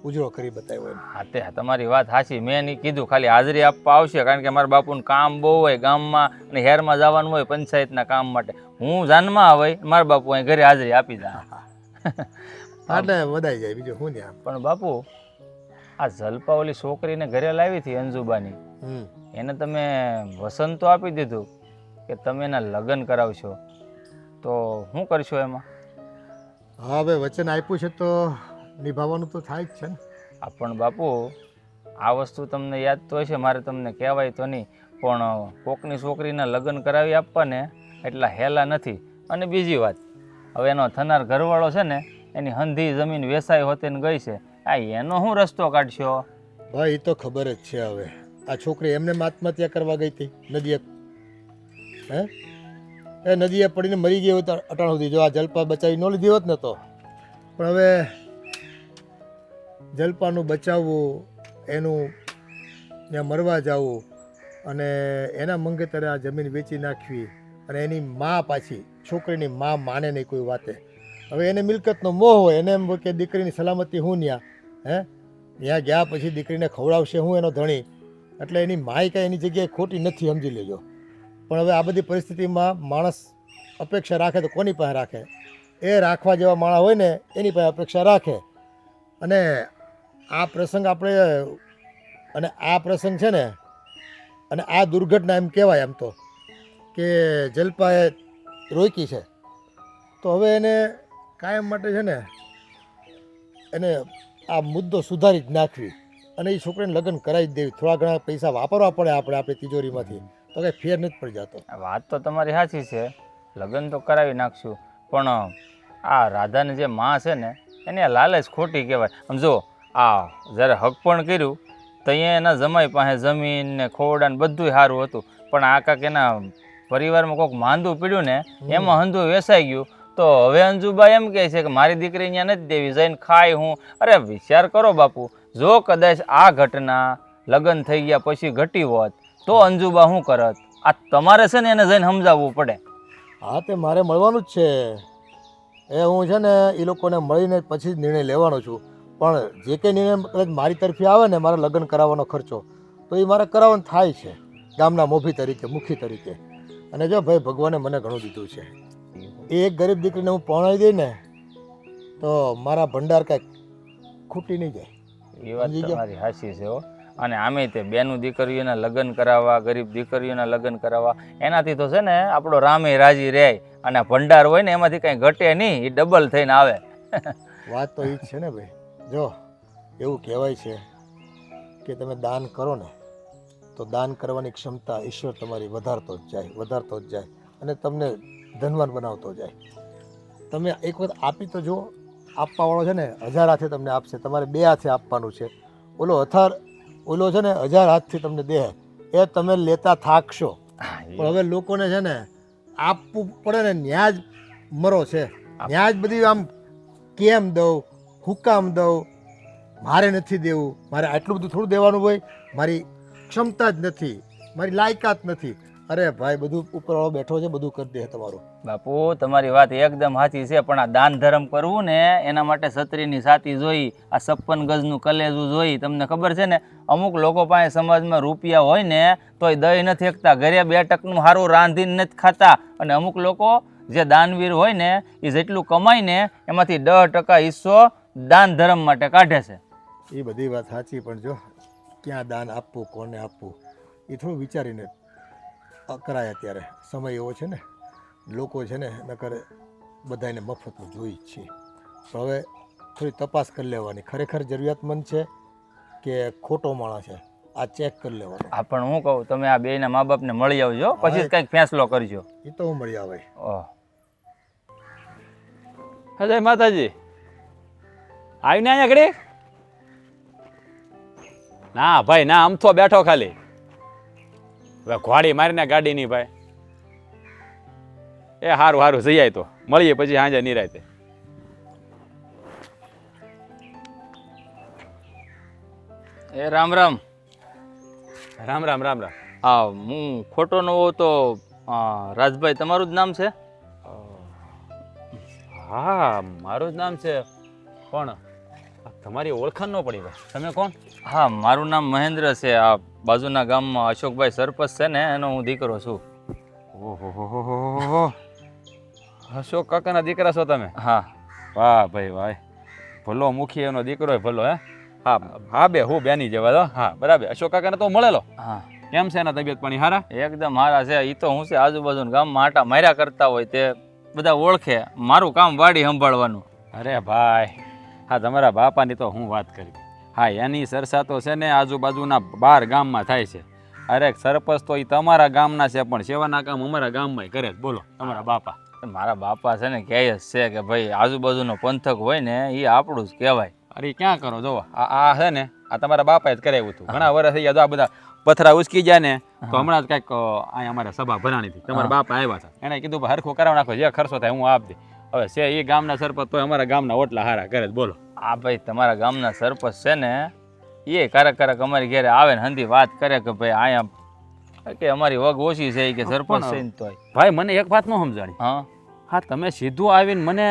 ઉજળો કરી બતાવ્યો એમ. હા તે તમારી વાત સાચી. મેં નહીં કીધું ખાલી હાજરી આપવા આવશે, કારણ કે મારા બાપુનું કામ બહુ હોય ગામમાં અને શહેરમાં જવાનું હોય પંચાયતના કામ માટે. હું જાનમાં આવે મારા બાપુ અહીં ઘરે હાજરી આપી દે. એટલે વધાઈ જાય બીજું શું ને આમ. પણ બાપુ આ જલપા ઓલી છોકરીને ઘરે લાવી હતી અંજુબાની, એને તમે વસન તો આપી દીધું કે તમે એના લગ્ન કરાવશો, તો શું કરશો એમાં? હા હવે વચન આપ્યું છે તો નિભાવવાનું તો થાય જ છે ને. આ પણ બાપુ આ વસ્તુ તમને યાદ તો હશે, મારે તમને કહેવાય તો નહીં, પણ કોકની છોકરીના લગ્ન કરાવી આપવા ને એટલા હેલા નથી. અને બીજી વાત, હવે એનો થનાર ઘરવાળો છે ને એની હંધી જમીન વેસાઈ હોતે ને ગઈ છે, આ એનો શું રસ્તો કાઢશો? ભાઈ એ તો ખબર જ છે. હવે આ છોકરી એમને આત્મહત્યા કરવા ગઈ હતી નદીએ, હે એ નદીએ પડીને મરી ગઈ હોય તો અટાણ સુધી જો આ જલપા બચાવી ન લીધી હોત ને તો. પણ હવે જલપાનું બચાવવું, એનું ત્યાં મરવા જવું અને એના મંગેતરે આ જમીન વેચી નાખવી અને એની મા પાછી છોકરીની મા માને નહીં કોઈ વાતે. હવે એને મિલકતનો મોહ હોય, એને એમ કે દીકરીની સલામતી હું ત્યાં, હે ત્યાં ગયા પછી દીકરીને ખવડાવશે હું એનો ધણી, એટલે એની માય કાંઈ એની જગ્યાએ ખોટી નથી, સમજી લેજો. પણ હવે આ બધી પરિસ્થિતિમાં માણસ અપેક્ષા રાખે તો કોની પાસે રાખે? એ રાખવા જેવા માણસ હોય ને એની પાસે અપેક્ષા રાખે. અને આ પ્રસંગ આપણે અને આ પ્રસંગ છે ને અને આ દુર્ઘટના એમ કહેવાય આમ તો કે જલપાએ રોકી છે, તો હવે એને કાયમ માટે છે ને એને આ મુદ્દો સુધારી જ નાખવી અને એ છોકરીને લગ્ન કરાવી જ દેવી. થોડા ઘણા પૈસા વાપરવા પડે આપણી તિજોરીમાંથી, તો કંઈ ફેર નથી પડી જતો. વાત તો તમારી સાચી છે, લગ્ન તો કરાવી નાખશું, પણ આ રાધાની જે માં છે ને એને લાલચ ખોટી કહેવાય. સમજો આ જ્યારે હક પણ કર્યું તો અહીંયા એના જમાઈ પાસે જમીન ને ખોરડા ને બધું સારું હતું, પણ આ કાંક એના પરિવારમાં કોઈક માંદું પીડ્યું ને એમાં હંધું વેસાઈ ગયું. તો હવે અંજુબા એમ કહે છે કે મારી દીકરી અહીંયા નથી દેવી, જઈને ખાય હું. અરે વિચાર કરો બાપુ, જો કદાચ આ ઘટના લગ્ન થઈ ગયા પછી ઘટી હોત તો અંજુબા શું કરત? આ તમારે છે ને એને જઈને સમજાવવું પડે. હા તે મારે મળવાનું જ છે, એ હું છે ને એ લોકોને મળીને પછી જ નિર્ણય લેવાનો છું. પણ જે કંઈ નિર્ણય કદાચ મારી તરફી આવે ને મારા લગ્ન કરાવવાનો ખર્ચો, તો એ મારે કરાવવાનો થાય છે ગામના મોભી તરીકે, મુખી તરીકે. અને જો ભાઈ ભગવાને મને ઘણું દીધું છે, એ એક ગરીબ દીકરીને હું પરણાવી દઈ ને તો મારા ભંડાર કાંઈક ખૂટી નહીં જાય. એ વાત તમારી સાચી છે હો. અને આમે તે બેનું દીકરીઓના લગ્ન કરાવવા, ગરીબ દીકરીઓના લગ્ન કરાવવા, એનાથી તો છે ને આપણો રામે રાજી રહે અને ભંડાર હોય ને એમાંથી કાંઈ ઘટે નહીં, એ ડબલ થઈને આવે. વાત તો એ જ છે ને ભાઈ. જો એવું કહેવાય છે કે તમે દાન કરો ને તો દાન કરવાની ક્ષમતા ઈશ્વર તમારી વધારતો જ જાય અને તમને ધનવાન બનાવતો જાય. તમે એક વખત આપી તો જુઓ, આપવાવાળો છે ને 1000 હાથે તમને આપશે, તમારે 2 હાથે આપવાનું છે. ઓલો છે ને 1000 હાથથી તમને દે, એ તમે લેતા થાકશો. પણ હવે લોકોને છે ને આપવું પડે ને ન્યા જ મરો છે, ન્યા જ બધી આમ કેમ દઉં, હુકામ દઉં, મારે નથી દેવું, મારે આટલું બધું થોડું દેવાનું હોય, મારી ક્ષમતા જ નથી, મારી લાયકાત નથી. અરે ભાઈ બધું ઉપરવાળો બેઠો છે, બધું કરી દે તમારું. બાપુ તમારી વાત એકદમ સાચી છે, પણ આ દાન ધર્મ કરવું ને એના માટે છત્રીની સાતી જોઈ, આ 56 ગજનું કલેજું જોઈ. તમને ખબર છે ને અમુક લોકો પાસે સમાજમાં રૂપિયા હોય ને તોય દહીં નથી એકતા, ઘરે 2 ટકનું સારું રાંધીને નથી ખાતા. અને અમુક લોકો જે દાનવીર હોય ને એ જેટલું કમાય ને એમાંથી 10% હિસ્સો દાન ધર્મ માટે કાઢે છે. એ બધી વાત સાચી, પણ જો ક્યાં દાન આપવું, કોને આપવું એ થોડું વિચારીને કરાય. અત્યારે સમય એવો છે ને, લોકો છે ને નકર બધાને મફતનું જોઈ જ છે. તો હવે થોડી તપાસ કરી લેવાની, ખરેખર જરૂરિયાતમંદ છે કે ખોટો માણસ છે, આ ચેક કરી લેવાનું. હા પણ હું કહું, તમે આ બેયના મા બાપને મળી આવજો, પછી જ કંઈક ફેંસલો કરજો. એ તો હું મળી આવે. જય માતાજી. આવીને અહીંયા ઘડી? ના ભાઈ ના, અમથો બેઠો ખાલી. હવે ઘોડી મારીને ગાડી નહીં ભાઈ. એ સારું સારું જઈ આય, તો મળીએ પછી સાંજે નિરાતે. એ રામ રામ. રામ રામ રામ રામ. હા હું ખોટો ન હોઉં તો રાજભાઈ તમારું જ નામ છે? હા મારું જ નામ છે, પણ તમારી ઓળખાણ ન પડી ભાઈ, તમે કોણ? હા, મારું નામ મહેન્દ્ર છે. આ બાજુના ગામમાં અશોકભાઈ સરપંચ છે ને, એનો હું દીકરો છું. ઓહો, અશોક કાકાના દીકરા છો તમે? હા. વાહ ભાઈ વાહ, ભલો મુખી એનો દીકરો ભલો. હા હા બે હું બેની જેવા તો. હા બરાબર, અશોક કાકાને તો મળેલો. હા, કેમ છે એના તબિયત પાણી હારા? એકદમ હારા છે. એ તો હું છે આજુબાજુના ગામમાં આટા માર્યા કરતા હોય તે બધા ઓળખે. મારું કામ વાડી સંભાળવાનું. અરે ભાઈ, હા તમારા બાપાની તો હું વાત કરી. હા, એની ચર્ચા તો છે ને આજુબાજુના 12 ગામમાં થાય છે. અરે સરપંચ તો એ તમારા ગામના છે, પણ સેવાના કામ અમારા ગામમાં કરે જ. બોલો તમારા બાપા. મારા બાપા છે ને કહે જ છે કે ભાઈ આજુબાજુનો પંથક હોય ને એ આપણું જ કહેવાય. અરે ક્યાં કરો જોવો, આ છે ને આ તમારા બાપાએ જ કરાવ્યું હતું. ઘણા વર્ષ થઈ ગયા તો આ બધા પથરા ઉચકી જાય ને, તો હમણાં જ કાંઈક અહીંયા અમારે સભા ભરાણી હતી, તમારા બાપા આવ્યા હતા. એણે કીધું ભાઈ હરખું કરાવ નાખો, જે ખર્ચો થાય હું આપ દે. હવે છે એ ગામના સરપંચ તો અમારા ગામના ઓટલા હારા કરે જ. બોલો. આ ભાઈ તમારા ગામના સરપંચ છે ને એ ક્યારેક અમારી ઘરે આવે ને હંધી વાત કરે કે ભાઈ અહીંયા કે અમારી વગ ઓછી છે કે સરપંચ છે ને તોય. ભાઈ મને એક વાત ન સમજાણી. હા હા, તમે સીધું આવીને મને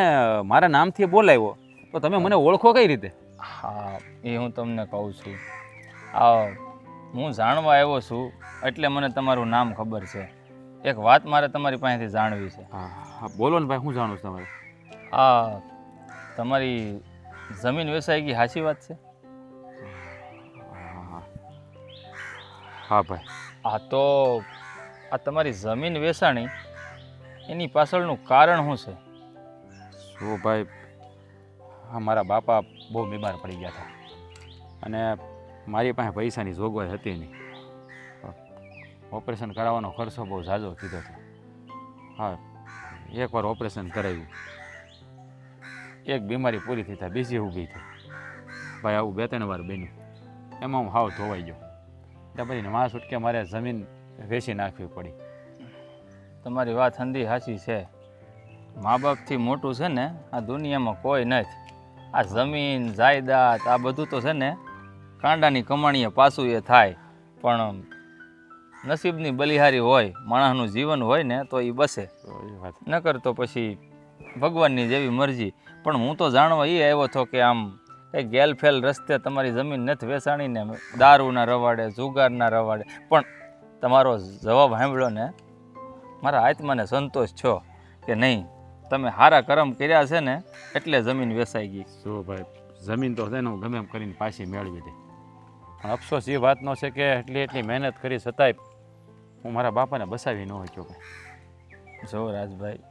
મારા નામથી બોલાવ્યો, તો તમે મને ઓળખો કઈ રીતે? હા, એ હું તમને કહું છું. આ હું જાણવા આવ્યો છું એટલે મને તમારું નામ ખબર છે. એક વાત મારે તમારી પાસેથી જાણવી છે. હા હા બોલો ને ભાઈ, હું જાણું છું તમારે. આ તમારી જમીન વેચાઈ ગઈ, સાચી વાત છે? હા ભાઈ. હા, તો આ તમારી જમીન વેચાણી એની પાછળનું કારણ શું છે? શું ભાઈ, હા મારા બાપા બહુ બીમાર પડી ગયા હતા અને મારી પાસે પૈસાની જોગવાઈ હતી નહીં. ઓપરેશન કરાવવાનો ખર્ચો બહુ ઝાઝો કીધો હતો. હા, એકવાર ઓપરેશન કરાવ્યું, એક બીમારી પૂરી થઈ થાય બીજી ઊભી થઈ. ભાઈ આવું 2-3 વાર બન્યું. એમાં હું હાવ ધોવાઈ ગયો. એટલે પછી મારા છૂટકે મારે જમીન વેચી નાખવી પડી. તમારી વાત હંધી સાચી છે. મા બાપથી મોટું છે ને આ દુનિયામાં કોઈ નથી. આ જમીન જાયદાદ આ બધું તો છે ને કાંડાની કમાણીએ પાછું એ થાય, પણ નસીબની બલિહારી હોય, માણસનું જીવન હોય ને તો એ બસે, નકર તો પછી ભગવાનની જેવી મરજી. પણ હું તો જાણવા એ આવ્યો હતો કે આમ કંઈ ગેલફેલ રસ્તે તમારી જમીન નથી વેચાણીને દારૂના રવાડે જુગારના રવાડે. પણ તમારો જવાબ સાંભળ્યો ને મારા આત્માને સંતોષ છો કે નહીં, તમે સારા કર્મ કર્યા છે ને એટલે જમીન વેચાઈ ગઈ. શું ભાઈ, જમીન તો છે ને હું ગમે એમ કરીને પાછી મેળવી દે. પણ અફસોસ એ વાતનો છે કે એટલી મહેનત કરી છતાંય હું મારા બાપાને બસાવી ન શક્યો. જો રાજભાઈ,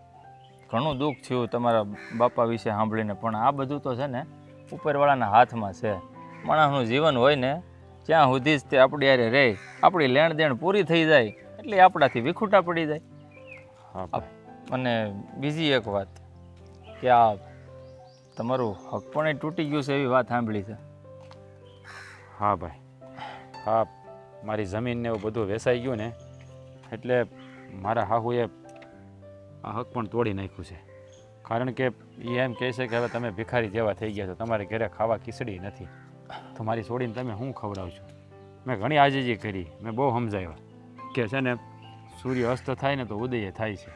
ઘણું દુઃખ થયું તમારા બાપા વિશે સાંભળીને, પણ આ બધું તો છે ને ઉપરવાળાના હાથમાં છે. માણસનું જીવન હોય ને જ્યાં સુધી જ તે આપણી હારે રહે, આપણી લેણ દેણ પૂરી થઈ જાય એટલે આપણાથી વિખૂટા પડી જાય. અને બીજી એક વાત કે આ તમારું હક પણ તૂટી ગયું છે એવી વાત સાંભળી છે. હા ભાઈ, હા મારી જમીનને એવું બધું વેચાઈ ગયું ને એટલે મારા હાહુએ આ હક પણ તોડી નાખ્યું છે. કારણ કે એ એમ કહે છે કે હવે તમે ભિખારી જેવા થઈ ગયા છો, તમારે ઘરે ખાવા ખીચડી નથી, તો મારી છોડીને તમે હું ખવડાવશો? મેં ઘણી આજીજી કરી, મેં બહુ સમજાવ્યા કે છે ને સૂર્ય અસ્ત થાય ને તો ઉદય થાય છે,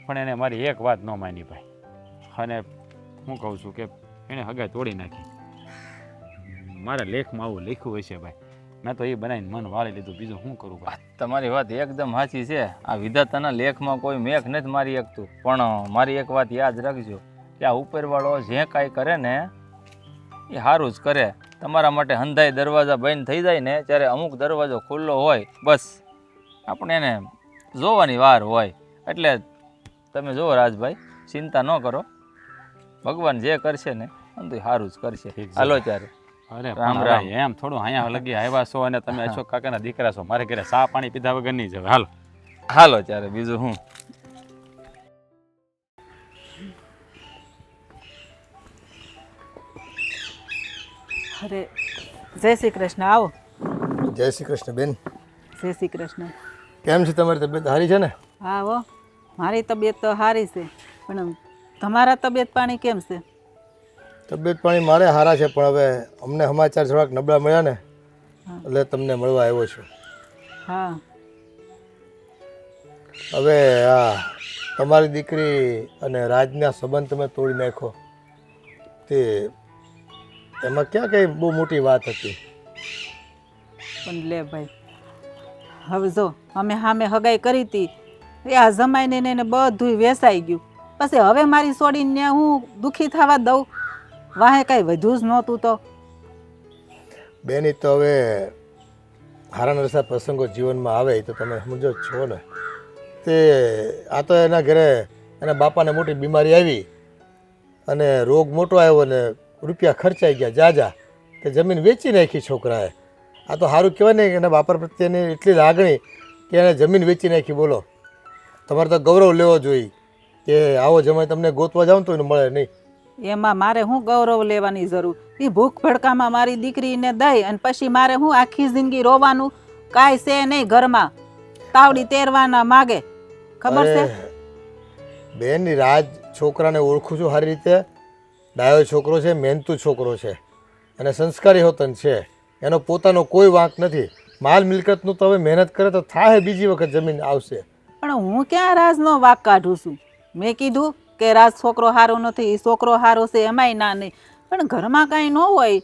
પણ એને મારી એક વાત ન માની ભાઈ. અને હું કહું છું કે એણે હગાઈ તોડી નાખી. મારા લેખમાં આવું લખ્યું હોય છે ભાઈ, મેં તો એ બનાવીને મન વાળી લીધું, બીજું શું કરું ભાઈ? તમારી વાત એકદમ સાચી છે. આ વિધાતાના લેખમાં કોઈ મેઘ નથી મારી શકતું, પણ મારી એક વાત યાદ રાખજો કે આ ઉપરવાળો જે કાંઈ કરે ને એ સારું જ કરે. તમારા માટે હંધાઈ દરવાજા બંધ થઈ જાય ને ત્યારે અમુક દરવાજો ખુલ્લો હોય, બસ આપણે એને જોવાની વાર હોય. એટલે તમે જુઓ રાજભાઈ, ચિંતા ન કરો, ભગવાન જે કરશે ને બધું સારું જ કરશે. હાલો ત્યારે. અરે રામ રામ. એમ થોડું અહીંયા લગી આવ્યા છો અને તમે અશોક કાકાના દીકરા છો, મારે ઘરે ચા પાણી પીધા વગર નહીં જવાય. હાલો હાલો ત્યારે, બીજું હું. અરે જય શ્રી કૃષ્ણ. આવો. જય શ્રી કૃષ્ણ બેન. જય શ્રી કૃષ્ણ. કેમ છે તમારી તબિયત સારી છે ને? હા હો, મારી તબિયત તો સારી છે, પણ તમારા તબિયત પાણી કેમ છે? તબિયત પાણી મારે સારા છે, પણ હવે અમને સમાચાર થોડાક નબળા મળ્યા ને એટલે તમને મળવા આવ્યો છું. હા. હવે આ તમારી દીકરી અને રાજના સંબંધ તમે તોડી નાખો તે એમાં ક્યાં કંઈ બહુ મોટી વાત હતી. પણ લે ભાઈ, હવે જો અમે સામે હગાઈ કરી હતી એ આ જમાઈને ને એને બધુંય વેસાઈ ગયું. પછી હવે મારી છોડીને હું દુઃખી થવા દઉં? વાહે કાંઈ વધ્યું જ નહોતું તો. બેની તો હવે હારા નરસા પ્રસંગો જીવનમાં આવે એ તો તમે સમજો જ છો ને. તે આ તો એના ઘરે એના બાપાને મોટી બીમારી આવી અને રોગ મોટો આવ્યો ને રૂપિયા ખર્ચાઈ ગયા જાજા, તે જમીન વેચી નાખી છોકરાએ. આ તો સારું કહેવાય ને કે એના બાપા પ્રત્યેની એટલી લાગણી કે એણે જમીન વેચી નાખી. બોલો, તમારે તો ગૌરવ લેવો જોઈએ કે આવો જમાઈ તમને ગોતવા જાવ તો એને મળે નહીં. એમાં મારે શું ગૌરવ લેવાની જરૂર? એ ભૂખ ભડકામાં મારી દીકરીને દઈ અને પછી મારે હું આખી જિંદગી રોવાનું? કાંઈ છે નહીં ઘરમાં, તાવડી તેરવાના માગે. ખબર છે બેન, રાજ છોકરાને ઓળખું છું સારી રીતે. ડાયો છોકરો છે, મહેનતુ છોકરો છે અને સંસ્કારી હોતન છે. એનો પોતાનો કોઈ વાંક નથી. માલ મિલકતનું તો હવે મહેનત કરે તો થાય, બીજી વખત જમીન આવશે. પણ હું ક્યાં રાજનો વાક કાઢું છું? મેં કીધું કે રાજ છોકરો સારો નથી, એ છોકરો સારો છે એમાંય ના નહીં. પણ ઘરમાં કાંઈ ન હોય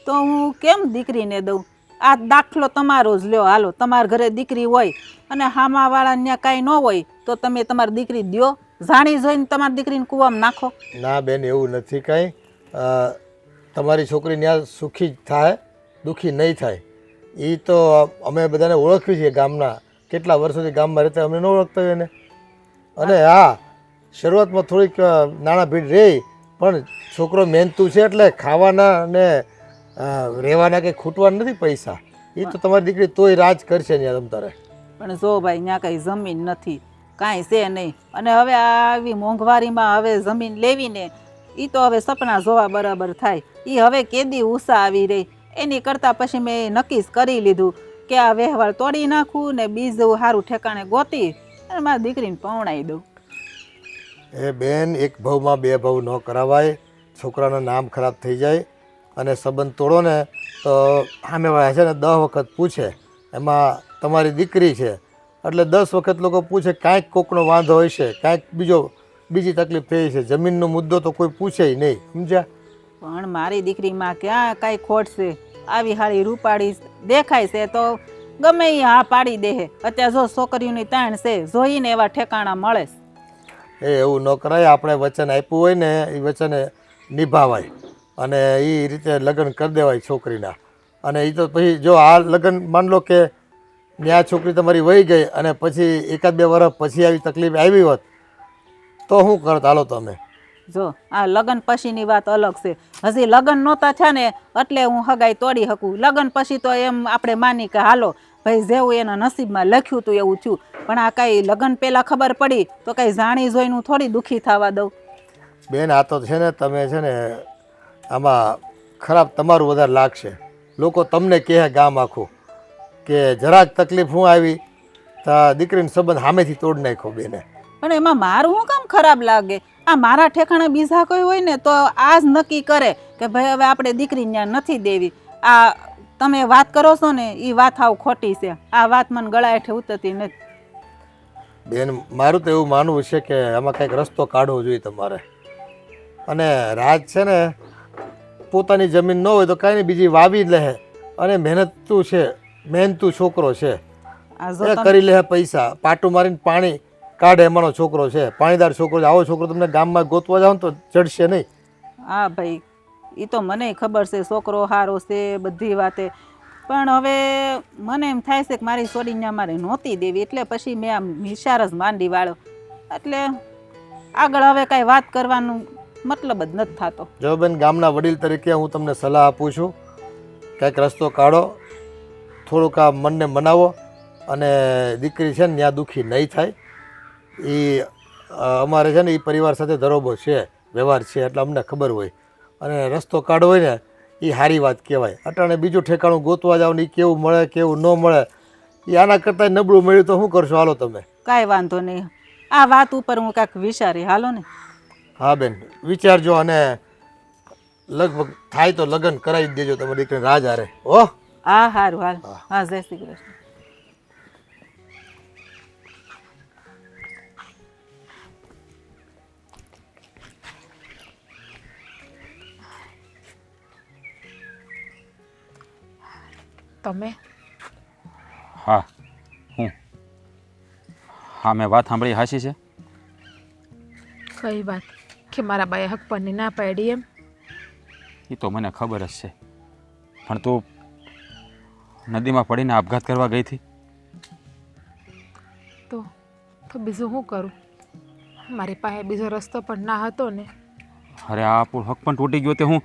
તો હું કેમ દીકરીને દઉં? આ દાખલો તમારો જ લ્યો, હાલો તમારા ઘરે દીકરી હોય અને હામાવાળાને ત્યાં કાંઈ ન હોય તો તમે તમારી દીકરી દ્યો? જાણી જોઈને તમારી દીકરીને કૂવામાં નાખો? ના બેન, એવું નથી કાંઈ. તમારી છોકરી ત્યાં સુખી જ થાય, દુઃખી નહીં થાય. એ તો અમે બધાને ઓળખવી છીએ ગામના. કેટલા વર્ષોથી ગામમાં રહેતા અમને ન ઓળખતા હોય એને. અને હા, શરૂઆતમાં થોડીક નાણાં ભીડ રહી, પણ છોકરો મહેનતુ છે એટલે ખાવાના અને રહેવાના કંઈ ખૂટવાના નથી પૈસા. એ તો તમારી દીકરી તોય રાજ કરશે ત્યાં તમ તારે. પણ જો ભાઈ, ત્યાં કાંઈ જમીન નથી, કાંઈ છે નહીં. અને હવે આવી મોંઘવારીમાં હવે જમીન લેવીને એ તો હવે સપના જોવા બરાબર થાય. એ હવે કેદી ઉષા આવી રહી. એની કરતાં પછી મેં નક્કી જ કરી લીધું કે આ વ્યવહાર તોડી નાખું ને બીજું સારું ઠેકાણે ગોતી અને મારી દીકરીને પૌણાઈ દઉં. એ બેન, એક ભાવમાં બે ભાવ ન કરાવાય. છોકરાનું નામ ખરાબ થઈ જાય. અને સંબંધ તોડો ને તો સામેવાળા છે ને 10 વખત પૂછે. એમાં તમારી દીકરી છે એટલે 10 વખત લોકો પૂછે, કાંઈક કોકનો વાંધો હોય છે, કાંઈક બીજી તકલીફ થઈ છે. જમીનનો મુદ્દો તો કોઈ પૂછે નહીં, સમજ્યા? પણ મારી દીકરીમાં ક્યાં કાંઈ ખોટ છે? આવી હાળી રૂપાળી દેખાય છે તો ગમે એ હા પાડી દે. અત્યારે જો છોકરીઓની તાણ છે, જોઈને એવા ઠેકાણા મળે. એવું ન કરાય. આપણે વચન આપ્યું હોય ને એ વચન નિભાવાય અને એ રીતે લગ્ન કરી દેવાય છોકરીના. અને એ તો પછી જો આ લગ્ન માન લો કે આ છોકરી તમારી વહી ગઈ અને પછી 1-2 વર્ષ પછી આવી તકલીફ આવી હોત તો શું કરત? હાલો તમે જો આ લગ્ન પછીની વાત અલગ છે. હજી લગ્ન નહોતા છે ને એટલે હું હગાઈ તોડી શકું. લગ્ન પછી તો એમ આપણે માની કે હાલો ભાઈ, જેવું એના નસીબમાં લખ્યું હતું એવું થયું. પણ આ કાંઈ લગ્ન પહેલાં ખબર પડી તો કાંઈ જાણી જોઈને હું થોડી દુઃખી થવા દઉં? બેન, આ તો છે ને તમે છે ને આમાં ખરાબ તમારું વધારે લાગશે. લોકો તમને કહે ગામ આખું કે જરાક તકલીફ હું આવી તો દીકરીનો સંબંધ સામેથી તોડી નાખ્યો બેને. પણ એમાં મારું શું કામ ખરાબ લાગે? આ મારા ઠેકાણે બીજા કોઈ હોય ને તો આ જ નક્કી કરે કે ભાઈ હવે આપણે દીકરી ત્યાં નથી દેવી. આ તમે વાત કરો છો ને એ વાત હાવ ખોટી છે. આ વાત મને ગળા હેઠે ઉતરતી નથી. બેન, મારું તો એવું માનવું છે કે આમાં કંઈક રસ્તો કાઢવો જોઈએ તમારે. અને રાજ છે ને પોતાની જમીન ન હોય તો કાંઈ નહીં, બીજી વાવી જ લે. અને મહેનતુ છોકરો છે, આ જો એ કરી લે પૈસા. પાટું મારીને પાણી કાઢે એમાંનો છોકરો છે, પાણીદાર છોકરો છે. આવો છોકરો તમને ગામમાં ગોતવા જાવ તો ચડશે નહીં. હા ભાઈ, એ તો મને ખબર છે છોકરો સારો છે બધી વાતે. પણ હવે મને એમ થાય છે કે મારી છોડીને મારે નહોતી દેવી એટલે પછી મેં આમ વિચાર જ માંડી વાળ્યો. એટલે આગળ હવે કાંઈ વાત કરવાનું મતલબ જ નથી થતો. જો બેન, ગામના વડીલ તરીકે હું તમને સલાહ આપું છું, કંઈક રસ્તો કાઢો, થોડુંક આ મનને મનાવો અને દીકરી છે ને ત્યાં દુઃખી નહીં થાય. એ અમારે છે ને એ પરિવાર સાથે ધરોબો છે, વ્યવહાર છે એટલે અમને ખબર હોય. અને રસ્તો કાઢવો હોય ને એ સારી વાત કહેવાય. અટાણે બીજું ઠેકાણું ગોતવા જાવ ને એ કેવું મળે કેવું ન મળે, એ આના કરતાં નબળું મળ્યું તો શું કરશો? હાલો તમે. કાંઈ વાંધો નહીં, આ વાત ઉપર હું કાંઈક વિચારી. હાલો ને. હા બેન, વિચારજો અને લગભગ થાય તો લગ્ન કરાવી જ દેજો તમારી દીકરી રાજ હારે. હો, હા સારું, હાલ. હા, જય શ્રી કૃષ્ણ. તમે હા હું હા મેં વાત સાંભળી હાચી છે. કઈ વાત કે મારા બાએ હક પરની ના પાડી એમ? એ તો મને ખબર જ છે, પણ તું નદીમાં પડીને આપઘાત કરવા ગઈ હતી. તો બીજું શું કરું? મારી પાસે બીજો રસ્તો પણ ના હતો ને. અરે આ આપણું હક પણ તૂટી ગયો તે હું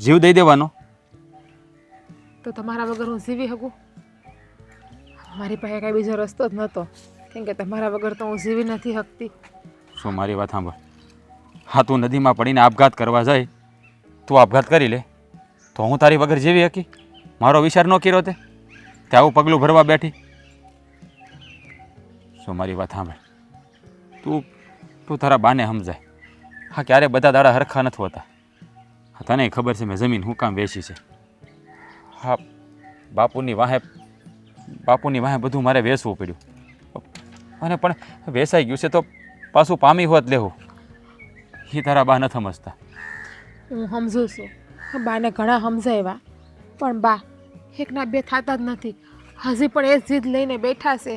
જીવ દઈ દેવાનો? તો તમારા વગર હું જીવી શકું? મારી પાસે કાંઈ બીજો રસ્તો જ નહોતો, કેમ કે તમારા વગર તો હું જીવી નથી શકતી. શું મારી વાત સાંભળ, હા તું નદીમાં પડીને આપઘાત કરવા જાય, તું આપઘાત કરી લે તો હું તારી વગર જીવી શકી? મારો વિચાર ન કર્યો તે આવું પગલું ભરવા બેઠી? શું મારી વાત સાંભળ, તું તારા બાને સમજાય. હા ક્યારે બધા દાડા હરખા નથી હોતા. હા તને ખબર છે મેં જમીન હું કામ વેચી છે. હા બાપુની વાહે બધું મારે વેચવું પડ્યું, અને પણ વેચાઈ ગયું છે તો પાછું પામી હોત લેવું. એ તારા બા નથી સમજતા. હું સમજું છું, બાને ઘણા સમજાવ્યા, પણ બા એકના બે થતા જ નથી. હજી પણ એ જીદ લઈને બેઠા છે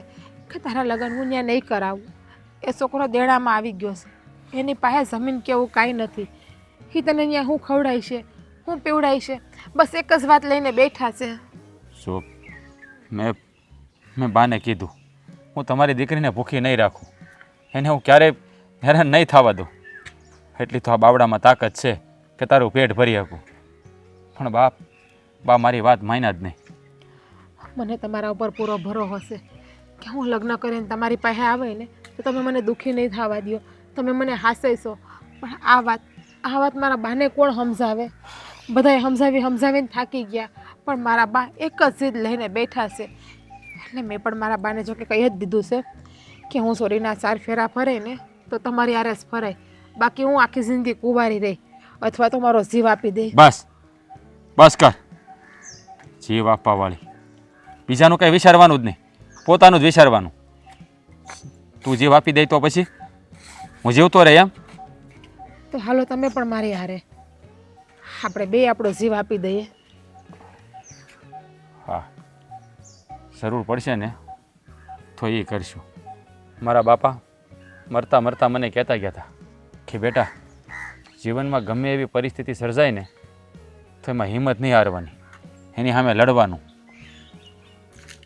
કે તારા લગ્ન હું ત્યાં નહીં કરાવું. એ છોકરો દેણામાં આવી ગયો છે, એની પાસે જમીન કેવું કાંઈ નથી. એ તને ત્યાં હું ખવડાય છે, હું પીવડાય છે, બસ એક જ વાત લઈને બેઠા છે. શું મેં બાને કીધું હું તમારી દીકરીને ભૂખી નહીં રાખું, એને હું ક્યારેય હેરાન નહીં થવા દઉં. એટલી તો આ બાવડામાં તાકાત છે કે તારું પેટ ભરી શકું. પણ બા મારી વાત માન્યા જ નહીં. મને તમારા ઉપર પૂરો ભરોસો છે કે હું લગ્ન કરીને તમારી પાસે આવે ને તો તમે મને દુઃખી નહીં થવા દો, તમે મને હાસઈશો. પણ આ વાત મારા બાને કોણ સમજાવે? બધાએ સમજાવીને થાકી ગયા, પણ મારા બા એક જ જીદ લઈને બેઠા છે. એટલે મેં પણ મારા બાને જો કે કહી જ દીધું છે કે હું સોરીના 4 ફેરા ફરે ને તો તમારી આરે જ ફરાય, બાકી હું આખી જિંદગી કુંવારી રહી અથવા તો મારો જીવ આપી દઈ. બસ કર. જીવ આપવાવાળી બીજાનું કંઈ વિચારવાનું જ નહીં, પોતાનું જ વિચારવાનું. તું જીવ આપી દઈ તો પછી હું જીવતો રહે એમ? તો હાલો તમે પણ મારી હારે, આપણે બે આપણો જીવ આપી દઈએ. હા જરૂર પડશે ને તો એ કરશું. મારા બાપા મરતા મરતા મને કહેતા ગયા હતા કે બેટા જીવનમાં ગમે એવી પરિસ્થિતિ સર્જાય ને તો એમાં હિંમત નહીં હારવાની, એની સામે લડવાનું.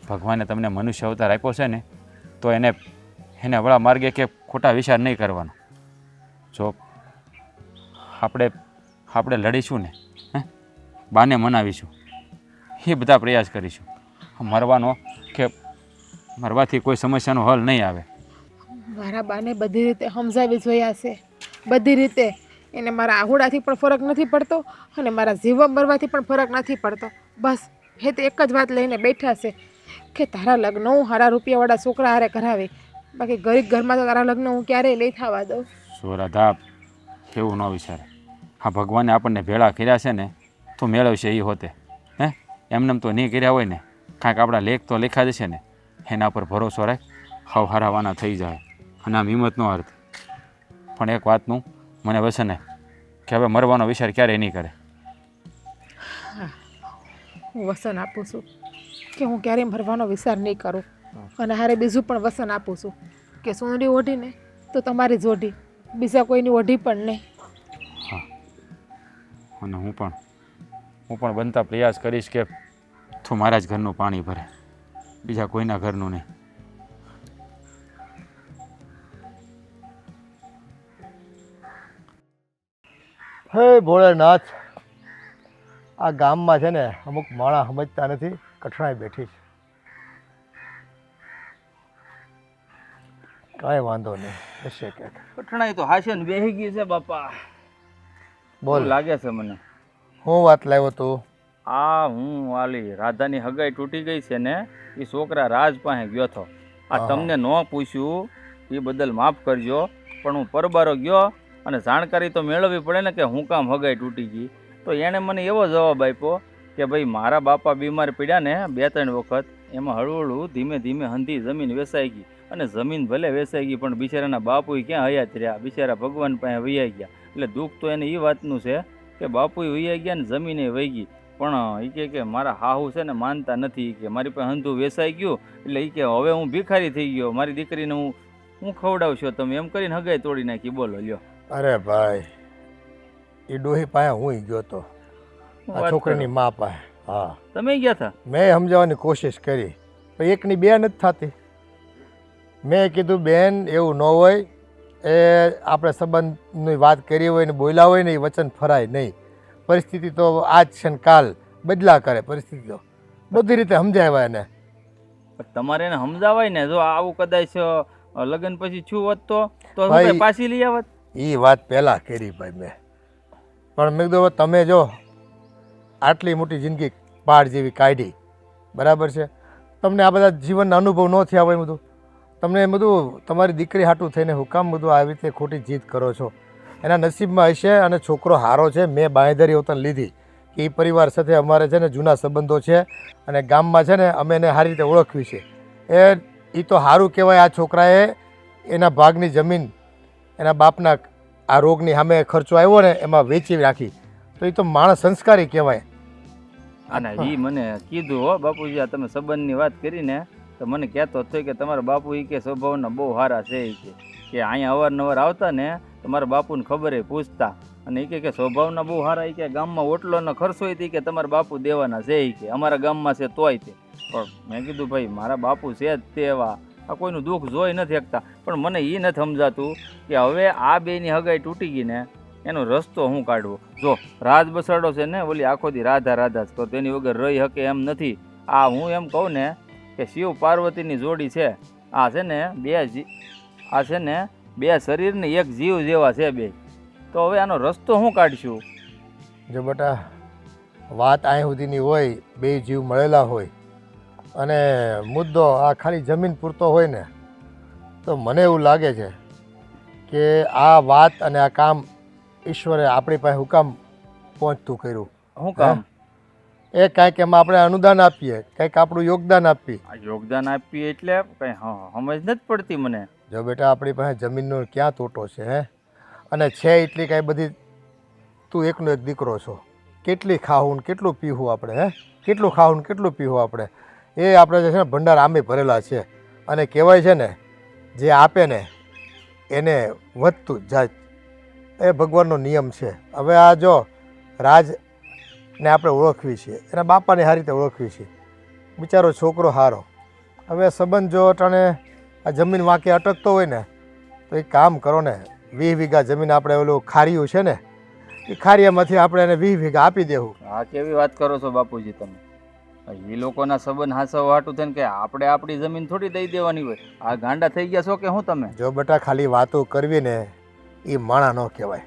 ભગવાને તમને મનુષ્ય અવતાર આપ્યો છે ને તો એને વળા માર્ગે કે ખોટા વિચાર નહીં કરવાનો. જો આપણે લડીશું ને બાને મનાવીશું, એ બધા પ્રયાસ કરીશું. મરવાનો કે મરવાથી કોઈ સમસ્યાનો હલ નહીં આવે. મારા બાને બધી રીતે સમજાવી જોયા છે, બધી રીતે. એને મારા આહુડાથી પણ ફરક નથી પડતો અને મારા જીવન મરવાથી પણ ફરક નથી પડતો. બસ એ તો એક જ વાત લઈને બેઠા છે કે તારા લગ્ન હું સારા રૂપિયાવાળા છોકરા હારે કરાવી, બાકી ગરીબ ઘરમાં તો તારા લગ્ન હું ક્યારેય નહીં થવા દઉં. શું રાધા એવું ન વિચારે. હા ભગવાને આપણને ભેળા કર્યા છે ને તો મેળવશે એ હોતે. એમને તો નહીં કર્યા હોય ને કાંઈક આપણા લેખ તો લેખા જશે ને, એના પર ભરોસો રાખ, હાવ હારાવાના થઈ જાય. અને આમ હિંમતનો અર્થ. પણ એક વાતનું મને વસન કે હવે મરવાનો વિચાર ક્યારેય નહીં કરે. હું વસન આપું છું કે હું ક્યારેય મરવાનો વિચાર નહીં કરું, અને હારે બીજું પણ વસન આપું છું કે સોનરી ઓઢીને તો તમારી જ ઓઢી, બીજા કોઈની ઓઢી પણ નહીં. હા અને હું પણ બનતા પ્રયાસ કરીશ કે તું મારા જ ઘરનું પાણી ભરે, બીજા કોઈના ઘરનું નહીં. હે ભોળેનાથ, આ ગામમાં છે ને અમુક માણસ સમજતા નથી, કઠણાઈ બેઠી છે. કાંઈ વાંધો નહીં, હશે ક્યાંક. કઠણાઈ તો હાશે ને બેહી ગઈ છે બાપા. બોલ, લાગે છે મને. હું વાત લાવ્યો તું? હું વાલી રાધાની હગાઈ તૂટી ગઈ છે ને, એ છોકરા રાજ પાસે ગયો હતો. આ તમને ન પૂછ્યું એ બદલ માફ કરજો, પણ હું પરબારો ગયો અને જાણકારી તો મેળવવી પડે ને કે હું કામ હગાઈ તૂટી ગઈ. તો એણે મને એવો જવાબ આપ્યો કે ભાઈ મારા બાપા બીમાર પડ્યા ને 2-3 વખત, એમાં હળવું ધીમે ધીમે હંધી જમીન વેચાઈ ગઈ. અને જમીન ભલે વેચાઈ ગઈ પણ બિચારાના બાપુએ ક્યાં હયાત રહ્યા, બિચારા ભગવાન પાસે વૈયા ગયા. એટલે દુઃખ તો એને એ વાતનું છે કે બાપુએ વૈયા ગયા ને જમીને વહી ગઈ. પણ એ કે મારા હાહુ છે ને માનતા નથી, કે મારી પાસે હંધું વેસાઈ ગયું એટલે એ કે હવે હું ભિખારી થઈ ગયો, મારી દીકરીને હું ખવડાવશો તમે, એમ કરીને હગાઈ તોડી નાખી. બોલો લ્યો. અરે ભાઈ એ ડોહી પાસે હું ગયો તો, આ વાત છોકરીની કરો. મા પાસે. હા, તમે ગયા હતા? મેં સમજાવવાની કોશિશ કરી પણ એકની બે નથી થતી. મેં કીધું બેન એવું ન હોય, એ આપણે સંબંધની વાત કરી હોય ને બોલ્યા હોય ને એ વચન ફરાય નહીં. પરિસ્થિતિ તો આજ છે ને કાલ બદલા કરે, પરિસ્થિતિ તો બધી રીતે સમજાવ્યા એને. પણ તમારે એને સમજાવાય ને, જો આવું કદાચ લગ્ન પછી છું હોત તો હું ભાઈ, કાંઈ પાછી લઈ આવત. એ વાત પહેલાં કરી ભાઈ મેં, પણ મેં કીધું હવે તમે જો આટલી મોટી જિંદગી પહાડ જેવી કાઢી, બરાબર છે, તમને આ બધા જીવનના અનુભવ ન થયા હોય બધું, તમને એમ બધું તમારી દીકરી હાટું થઈને હું કામ બધું આવી રીતે ખોટી જીદ કરો છો? એના નસીબમાં હશે અને છોકરો હારો છે. મેં બાંયધરી વતન લીધી કે એ પરિવાર સાથે અમારે છે ને જૂના સંબંધો છે અને ગામમાં છે ને અમે એને સારી રીતે ઓળખવી છે. એ તો સારું કહેવાય. આ છોકરાએ એના ભાગની જમીન એના બાપના આ રોગની સામે ખર્ચો આવ્યો ને એમાં વેચી રાખી, તો એ તો માણસ સંસ્કારી કહેવાય. અને એ મને કીધું, હો બાપુજી, આ તમે સંબંધની વાત કરીને તો મને કહેતો હતો કે તમારા બાપુ એ કે સ્વભાવના બહુ સારા છે. એ કે અહીંયા અવારનવાર આવતા ને તમારા બાપુને ખબર એ પૂછતા, અને એ કે સ્વભાવના બહુ સારા. એ કે ગામમાં ઓટલોનો ખર્ચો હોય કે તમારા બાપુ દેવાના છે. એ કે અમારા ગામમાં છે તોય તે. પણ મેં કીધું ભાઈ મારા બાપુ છે જ તે એવા, આ કોઈનું દુઃખ જોઈ નથી શકતા. પણ મને એ નથી સમજાતું કે હવે આ બેની હગાઈ તૂટી ગઈ ને એનો રસ્તો હું કાઢવો. જો રાજ બસાડો છે ને ઓલી આખો દી રાધા રાધા જ કરો, તેની વગર રહી શકે એમ નથી. આ હું એમ કહું ને કે શિવ પાર્વતીની જોડી છે. આ છે ને આ છે ને બે શરીરને એક જીવ જેવા છે બે. તો હવે આનો રસ્તો હું કાઢશું? જો બેટા વાત અહીં સુધીની હોય, બે જીવ મળેલા હોય અને મુદ્દો આ ખાલી જમીન પૂરતો હોય ને, તો મને એવું લાગે છે કે આ વાત અને આ કામ ઈશ્વરે આપણી પાસે હું કામ પહોંચતું કર્યું. શું કામ? એ કાંઈક એમાં આપણે અનુદાન આપીએ, કંઈક આપણું યોગદાન આપીએ. આ યોગદાન આપીએ એટલે કંઈ સમજ નથી પડતી મને. જો બેટા આપણી પાસે જમીનનો ક્યાં તોટો છે હે? અને છે એટલી કાંઈ બધી, તું એકનો એક દીકરો છો, કેટલી ખાવું ને કેટલું પીવું આપણે, હે કેટલું ખાવું ને કેટલું પીવું આપણે, એ આપણે જે છે ને ભંડાર આમે ભરેલા છે. અને કહેવાય છે ને જે આપે ને એને વધતું જ જાય, એ ભગવાનનો નિયમ છે. હવે આ જો રાજને આપણે ઓળખવી છે, એના બાપાને સારી રીતે ઓળખવી છે, બિચારો છોકરો સારો. હવે સંબંધ જો અટાણે આ જમીન વાંકે અટકતો હોય ને તો એ કામ કરો ને, 20 વીઘા જમીન આપણે ઓલું ખારીયું છે ને એ ખારીયામાંથી આપણે એને 20 વીઘા આપી દેવું. આ કેવી વાત કરો છો બાપુજી તમે? એ લોકોના સંબંધ હાસવા હાટું થઈને કે આપણે આપણી જમીન થોડી દઈ દેવાની હોય? આ ગાંડા થઈ ગયા છો કે હું તમે? જો બેટા ખાલી વાતો કરવી ને એ માણા ન કહેવાય.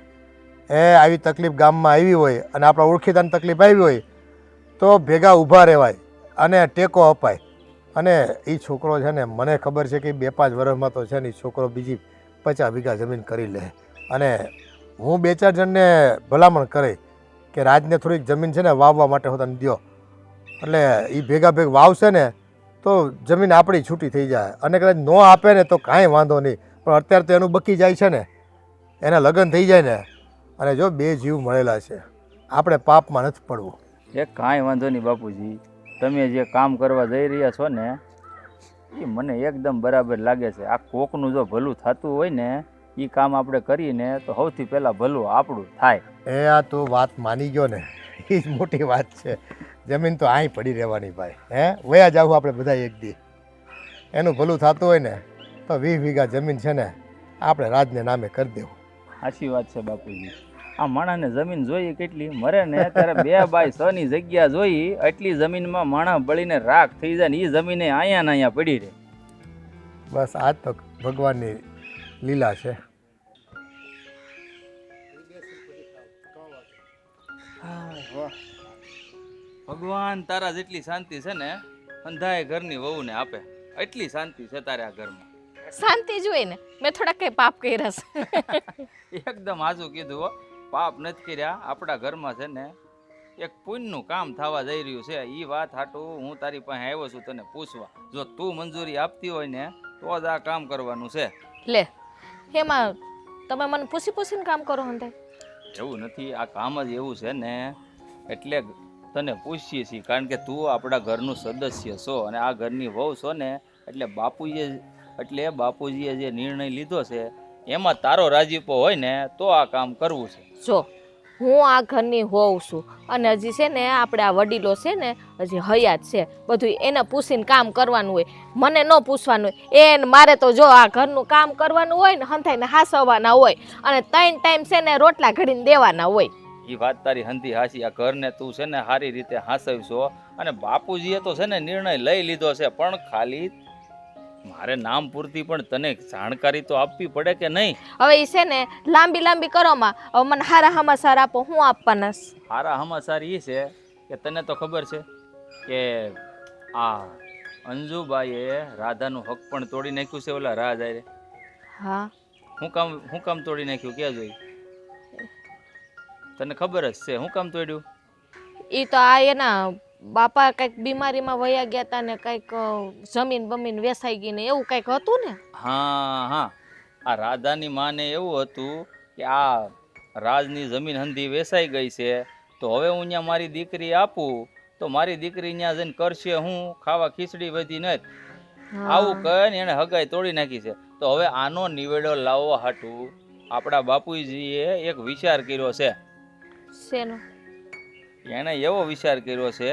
આવી તકલીફ ગામમાં આવી હોય અને આપણા ઓળખીતાની તકલીફ આવી હોય તો ભેગા ઊભા રહેવાય અને ટેકો અપાય. અને એ છોકરો છે ને મને ખબર છે કે 2-5 વર્ષમાં તો છે ને એ છોકરો બીજી 50 વીઘા જમીન કરી લે. અને હું 2-4 જણને ભલામણ કરે કે રાજને થોડીક જમીન છે ને વાવવા માટે હોતાને દો, એટલે એ ભેગા વાવશે ને તો જમીન આપણી છૂટી થઈ જાય. અને કદાચ ન આપે ને તો કાંઈ વાંધો નહીં, પણ અત્યારે તો એનું બકી જાય છે ને, એના લગ્ન થઈ જાય ને, અને જો 2 જીવ મળેલા છે, આપણે પાપમાં નથી પડવું. એ કાંઈ વાંધો નહીં બાપુજી, તમે જે કામ કરવા જઈ રહ્યા છો ને એ મને એકદમ બરાબર લાગે છે. આ કોકનું જો ભલું થતું હોય ને એ કામ આપણે કરીને તો સૌથી પહેલાં ભલું આપણું થાય. આ તો વાત માની ગયો ને, એ જ મોટી વાત છે. જમીન તો અહીં પડી રહેવાની ભાઈ, વયા જાવું આપણે બધા એક દી. એનું ભલું થતું હોય ને તો 20 વીઘા જમીન છે ને આપણે રાજને નામે કરી દેવું. સાચી વાત છે બાપુજી. આ માણસને જમીન જોઈએ કેટલી, મરે ને ત્યારે 2x6 ની જગ્યા જોઈ, એટલી જમીનમાં માણસ બળીને રાખ થઈ જાય ને એ જમીને અહીંયા ને અહીંયા પડી રહે. બસ આજ તો ભગવાનની લીલા છે. ભગવાન તારા જેટલી શાંતિ છે ને અંધાએ ઘરની વહુને આપે, એટલી શાંતિ છે તારે આ ઘરમાં. શાંતિ જોઈએ ને, મેં થોડા કઈ પાપ કર્યા છે? એકદમ હાજુ કીધું હો, પાપ નથી કર્યા. આપણા ઘરમાં છે ને એક પુણ્યનું કામ થવા જઈ રહ્યું છે. એ વાત હાટું હું તારી પાસે આવ્યો છું તને પૂછવા. જો તું મંજૂરી આપતી હોય ને તો જ આ કામ કરવાનું છે. લે, એમાં તમે મને પૂછીને કામ કરો હંતે? એવું નથી, આ કામ જ એવું છે ને, એટલે તને પૂછીએ છીએ કારણ કે તું આપણા ઘરનું સદસ્ય છો અને આ ઘરની વહુ છો ને એટલે બાપુજીએ જે નિર્ણય લીધો છે એમાં તારો રાજીપો હોય ને તો આ કામ કરવું છે. જો હું આ ઘરની હોઉં છું અને હજી છે ને આપણે આ વડીલો છે ને હજી હયાત છે, બધું એને પૂછીને કામ કરવાનું હોય, મને ન પૂછવાનું હોય. એને મારે તો જો આ ઘરનું કામ કરવાનું હોય ને હંથાઈને હાસવવાના હોય અને 3 ટાઈમ છે ને રોટલા ઘડીને દેવાના હોય. એ વાત તારી હંધી હાસી. આ ઘરને તું છે ને સારી રીતે હાસવશો અને બાપુજીએ તો છે ને નિર્ણય લઈ લીધો છે, પણ ખાલી મારે નામ પૂરતી પણ તને જાણકારી તો આપવી પડે કે નહીં? હવે એ છે ને લાંબી કરોમાં હવે મને હારા સમાચાર આપો, હું આપવાના? સારા સમાચાર એ છે કે તને તો ખબર છે કે આ અંજુબાઈએ રાધાનું હક પણ તોડી નાખ્યું છે ઓલા રાજ આરે. હા, હું કામ તોડી નાખ્યું કે જોઈ? તને ખબર જ છે હું કામ તોડ્યું? એ તો આ એના બાપા કંઈક બીમારીમાં વયા ગયા હતા ને કંઈક જમીન બમીન વેસાઈ ગઈ ને એવું કંઈક હતું ને. હા, આ રાધાની માને એવું હતું કે આ રાજની જમીન હંધી વેસાઈ ગઈ છે તો હવે હું ત્યાં મારી દીકરી આપું તો મારી દીકરી ત્યાં જઈને કરશે હું ખાવા ખીચડી વધી નથી. આવું કહીને એને હગાઈ તોડી નાખી છે. તો હવે આનો નિવેડો લાવવા હાટું આપણા બાપુજીએ એક વિચાર કર્યો છે. શેનો? એણે એવો વિચાર કર્યો છે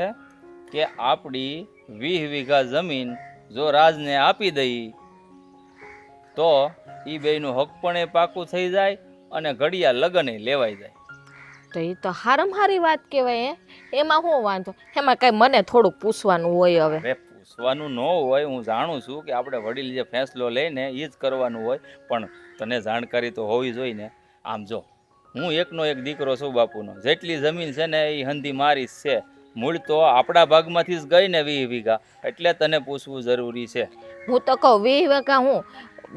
કે આપણી 20 વીઘા જમીન જો રાજને આપી દઈ તો એ બેયનું હક પણ એ પાકું થઈ જાય અને ઘડિયા લગન લેવાઈ જાય. તો એ તો હારી વાત કહેવાય. એમાં શું વાંધો? એમાં કઈ મને થોડુંક પૂછવાનું હોય. હવે અરે પૂછવાનું ન હોય, હું જાણું છું કે આપણે વડીલ જે ફેંસલો લઈને એ જ કરવાનું હોય, પણ તને જાણકારી તો હોવી જોઈએ ને. આમ જો હું એકનો એક દીકરો છું બાપુનો, જેટલી જમીન છે ને એ હંધી મારી જ છે. મૂળ તો આપણા ભાગમાંથી જ ગઈ ને 20 વીઘા, એટલે તને પૂછવું જરૂરી છે. હું તો કહું 20 વીઘા હું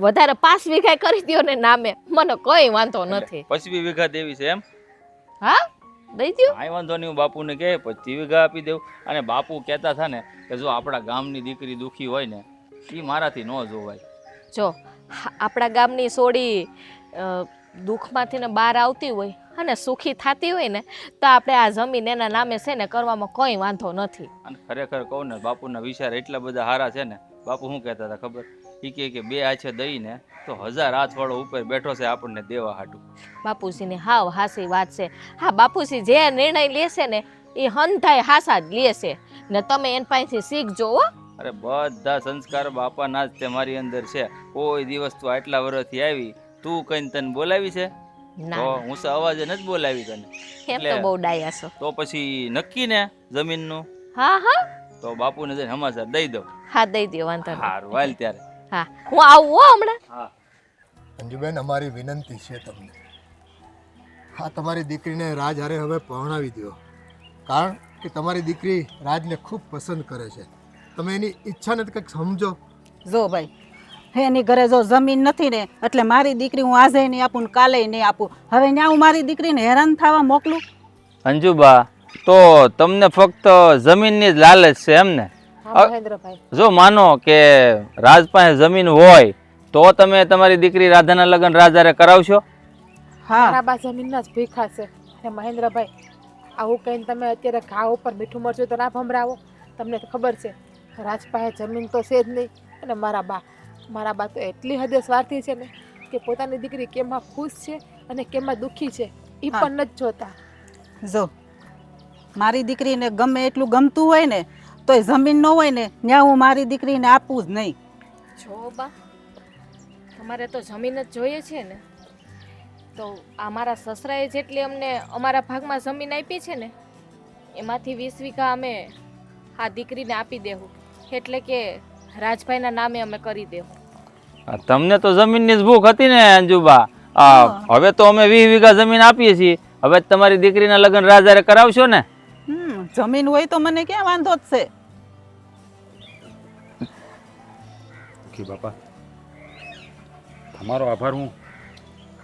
વધારે 5 વીઘા કરી દો ને નામે, મને કોઈ વાંધો નથી. 25 વીઘા દેવી છે એમ? હા, દઈ દો. કાંઈ વાંધો નહીં, હું બાપુને કહે 25 વીઘા આપી દઉં. અને બાપુ કહેતા હતા ને કે જો આપણા ગામની દીકરી દુઃખી હોય ને એ મારાથી ન જોવાય. જો આપણા ગામની સોડી દુઃખમાંથી ને બહાર આવતી હોય અને સુખી થતી હોય ને તો આપણે આ જમીન એના નામે છે ને કરવામાં કોઈ વાંધો નથી. અને ખરેખર કહું ને બાપુના વિચાર એટલા બધા સારા છે ને. બાપુ શું કહેતા હતા ખબર? એ કે 2 હાથે દઈને તો 1000 હાથવાળો ઉપર બેઠો છે આપણને દેવા હાટું. બાપુજીની હાવ હાસી વાત છે. હા, બાપુજી જે નિર્ણય લેશે ને એ હંધાય હાસા જ લેશે ને તમે એન પાસેથી શીખજો હો. અરે બધા સંસ્કાર બાપાના જ તે મારી અંદર છે. કોઈ દિવસ તું આટલા વર્ષથી આવી તું કઈ તને બોલાવી છે? તો હું અવાજે નથી બોલાવી તને. એમ તો બહુ ડાયા છો. તો પછી નક્કી ને જમીનનું? હા, તો બાપુને જઈને સમાચાર દઈ દઉં. હા, દઈ દો, વાંધો નહીં. સારું, હાલ ત્યારે. હા, હું આવું હો હમણાં. હા અંજુબેન, અમારી વિનંતી છે તમને, હા તમારી દીકરીને રાજ હારે હવે પરણાવી દો, કારણ કે તમારી દીકરી રાજને ખૂબ પસંદ કરે છે. તમે એની ઈચ્છાને કંઈક સમજો. જો ભાઈ, એની ઘરે જો જમીન નથી ને એટલે મારી દીકરી હું આજે નહીં આપું ને કાલે નહીં આપું. હવે ત્યાં હું મારી દીકરીને હેરાન થવા મોકલું? અંજુબા, તો તમને ફક્ત જમીનની જ લાલચ છે એમ ને? મહેન્દ્રભાઈ, જો માનો કે રાજ પાસે જમીન હોય તો તમે તમારી દીકરી રાધાના લગ્ન રાજારે કરાવશો? હા, મારા બા જમીનના જ ભીખા છે. અને મહેન્દ્રભાઈ, આવું કહીને તમે અત્યારે ઘા ઉપર મીઠું મરચું તો ના ભમરાવો. તમને તો ખબર છે રાજ પાસે જમીન તો છે જ નહીં. અને મારા બા તો એટલી હદે સ્વાર્થી છે ને કે પોતાની દીકરી કેમાં ખુશ છે અને કેમાં દુઃખી છે એ પણ નથી જોતા. જો મારી દીકરીને ગમે એટલું ગમતું હોય ને તોય જમીન ન હોય ને ત્યાં હું મારી દીકરીને આપું જ નહીં. જો બા, તમારે તો જમીન જ જોઈએ છે ને, તો અમારા સસરાએ જેટલી અમને અમારા ભાગમાં જમીન આપી છે ને એમાંથી 20 વીઘા અમે આ દીકરીને આપી દેવું, એટલે કે રાજભાઈના નામે અમે કરી દેવું. તમને તો જમીનની જ ભૂખ હતી ને અંજુબા. હવે તો અમે 20 વીઘા જમીન આપીએ છીએ. હવે તમારી દીકરીના લગ્ન રાજારે કરાવશો ને? જમીન હોય તો મને ક્યાં વાંધો જ છે. કે બાપા, તમારો આભાર હું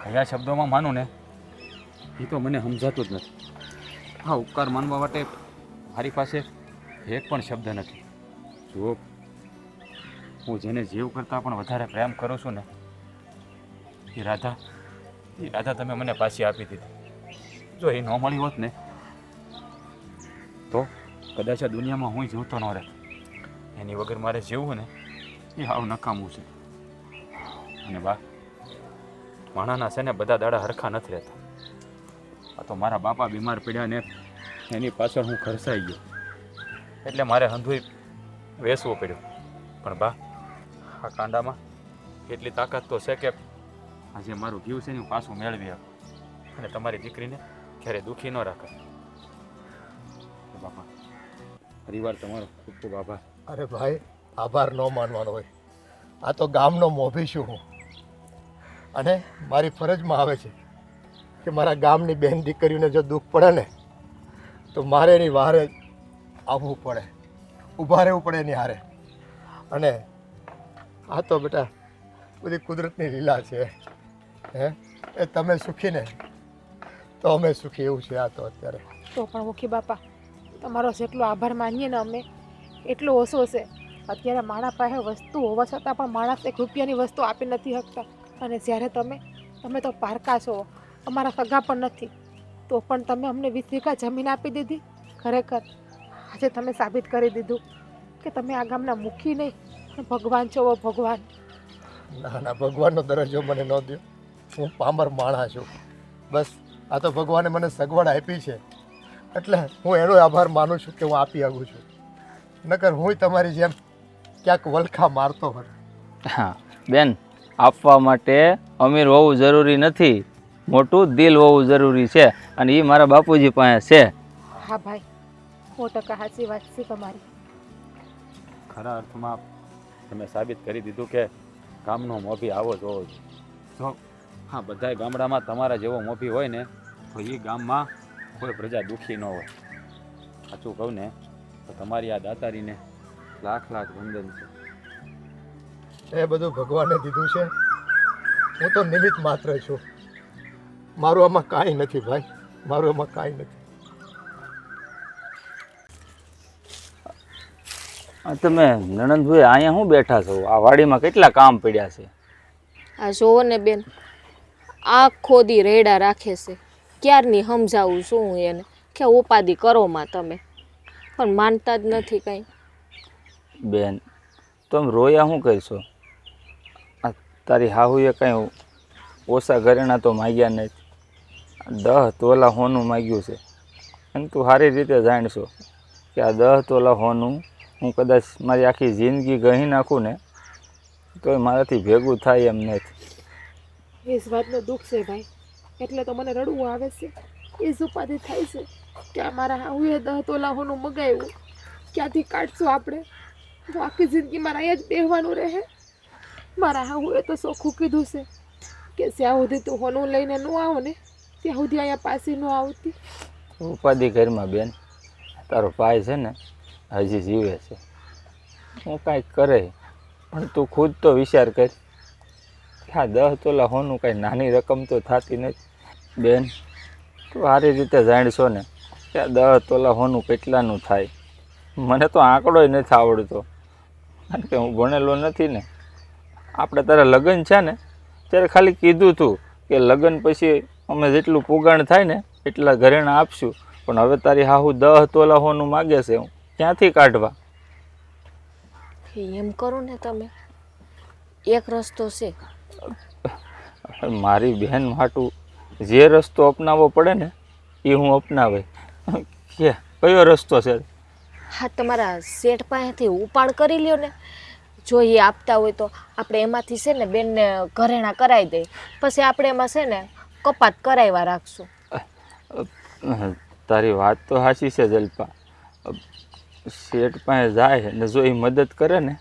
કયા શબ્દોમાં માનું ને એ તો મને સમજાતું જ નથી. હા, ઉપકાર માનવા માટે મારી પાસે એક પણ શબ્દ નથી. જો હું જેને જીવ કરતાં પણ વધારે પ્રેમ કરું છું ને એ રાધા તમે મને પાછી આપી દીધી. જો એ ન મળી હોત ને તો કદાચ આ દુનિયામાં હું જીવતો ન રહે. એની વગર મારે જીવવું ને એ હાવ નકામું છે. અને બા, માણાના છે ને બધા દાડા હરખા નથી રહેતા. આ તો મારા બાપા બીમાર પડ્યા ને એની પાછળ હું ખર્ચાઈ ગયો, એટલે મારે હંધુય વેસવો પડ્યો. પણ બા, આ કાંડામાં એટલી તાકાત તો છે કે આજે મારું જીવ છે ને હું પાછું મેળવી શકું અને તમારી દીકરીને ક્યારે દુઃખી ન રાખે. બાપા, ફરીવાર તમારો ખૂબ ખૂબ આભાર. અરે ભાઈ, આભાર ન માનવાનો હોય. આ તો ગામનો મોભી છું હું, અને મારી ફરજમાં આવે છે કે મારા ગામની બહેન દીકરીઓને જો દુઃખ પડે ને તો મારે એની વારે આવવું પડે, ઊભા રહેવું પડે એની હારે. અને આ તો બેટા બધી કુદરતની લીલા છે. હે, એ તમે સુખી ને તો અમે સુખી, એવું છે આ તો અત્યારે. તો પણ મુખી બાપા, તમારો જેટલો આભાર માનીએ ને અમે એટલો ઓછો છે. અત્યારે મારા પાસે વસ્તુ હોવા છતાં પણ માણસ 1 રૂપિયાની વસ્તુ આપી નથી શકતા. અને જ્યારે તમે તો પારકા છો, અમારા સગા પણ નથી, તો પણ તમે અમને 20 વીઘા જમીન આપી દીધી. ખરેખર આજે તમે સાબિત કરી દીધું કે તમે આ ગામના મુખી નહીં પણ ભગવાન છો. ભગવાન. ના ના, ભગવાનનો દરજ્જો મને ન દો. હું પામર માણસ છું. બસ આ તો ભગવાને મને સગવડ આપી છે એટલે હું એનો આભાર માનું છું કે હું આપી શકું છું. નકર હું તમારી જેમ ક્યાંક વલખા મારતો હોત. હા બેન, આપવા માટે અમીર હોવું જરૂરી નથી, મોટું દિલ હોવું જરૂરી છે, અને એ મારા બાપુજી પાસે છે. હા ભાઈ, 100% સાચી વાત છે તમારી. ખરા અર્થમાં તમે સાબિત કરી દીધું કે ગામનો મોભી આવો જ હોવો જોઈએ. જો હા, બધાય ગામડામાં તમારા જેવો મોભી હોય ને તો એ ગામમાં કોઈ પ્રજા દુઃખી ન હોય. સાચું કહું ને તો તમારી આ દાતારીને લાખ લાખ વંદન છે. એ બધું ભગવાને દીધું છે, હું તો નિમિત્ત માત્ર છું. મારું આમાં કાંઈ નથી ભાઈ, મારું આમાં કાંઈ નથી. તમે નણંદભાઈ અહીંયા શું બેઠા છો? આ વાડીમાં કેટલા કામ પડ્યા છે. આ જોવો ને બેન, આખો દી રેડા રાખે છે. ક્યારની સમજાવું શું એને કે ઉપાધિ કરો માં તમે, પણ માનતા જ નથી કંઈ. બેન, તમે રોયા શું કરશો? આ તારી હાહુએ કંઈ ઓછા ઘરેણા તો માગ્યા નથી, 10 તોલા હોનું માગ્યું છે. અને તું સારી રીતે જાણશો કે આ 10 તોલા હોનું હું કદાચ મારી આખી જિંદગી ગહી નાખું ને તોય મારાથી ભેગું થાય એમ નથી. એ જ વાતનું દુઃખ છે ભાઈ, એટલે તો મને રડવું આવે છે. એ જ ઉપાધિ થાય છે કે આ મારા હાઉએ 10 તોલા હોનું મગાવ્યું, ક્યાંથી કાઢશું આપણે? તો આખી જિંદગી મારા અહીંયા જ બેહવાનું રહે. મારા હાઉએ તો ચોખ્ખું કીધું છે કે જ્યાં સુધી તું હોનું લઈને ન આવો ને ત્યાં સુધી અહીંયા પાછી ન આવતી. ઉપાધિ ઘરમાં બેન, તારો ભાઈ છે ને હજી જીવે છે, હું કાંઈક કરે, પણ તું ખુદ તો વિચાર કર. હા, 10 તોલા હોનું કાંઈ નાની રકમ તો થતી નથી બેન. તું સારી રીતે જાણશો ને કે 10 તોલા હોનું કેટલાનું થાય. મને તો આંકડોય નથી આવડતો, કારણ કે હું ભણેલો નથી ને. આપણે તારા લગ્ન છે ને ત્યારે ખાલી કીધું હતું કે લગ્ન પછી અમે જેટલું પુગાણ થાય ને એટલા ઘરેણાં આપશું, પણ હવે તારી હાહુ 10 તોલા હોનું માગે છે, હું ક્યાંથી કાઢવા? એમ કરો ને તમે, એક રસ્તો છે. મારી બહેન માટું જે રસ્તો અપનાવવો પડે ને એ હું અપનાવે. કે કયો રસ્તો છે? હા, તમારા શેઠ પાસેથી ઉપાડ કરી લ્યો ને. જો એ આપતા હોય તો આપણે એમાંથી છે ને બેનને ઘરેણા કરાવી દઈએ, પછી આપણે એમાં છે ને કપાત કરાવ્યા રાખશું. તારી વાત તો સાચી છે જલ્પા. શેઠ પાસે જાય ને જો એ મદદ કરે ને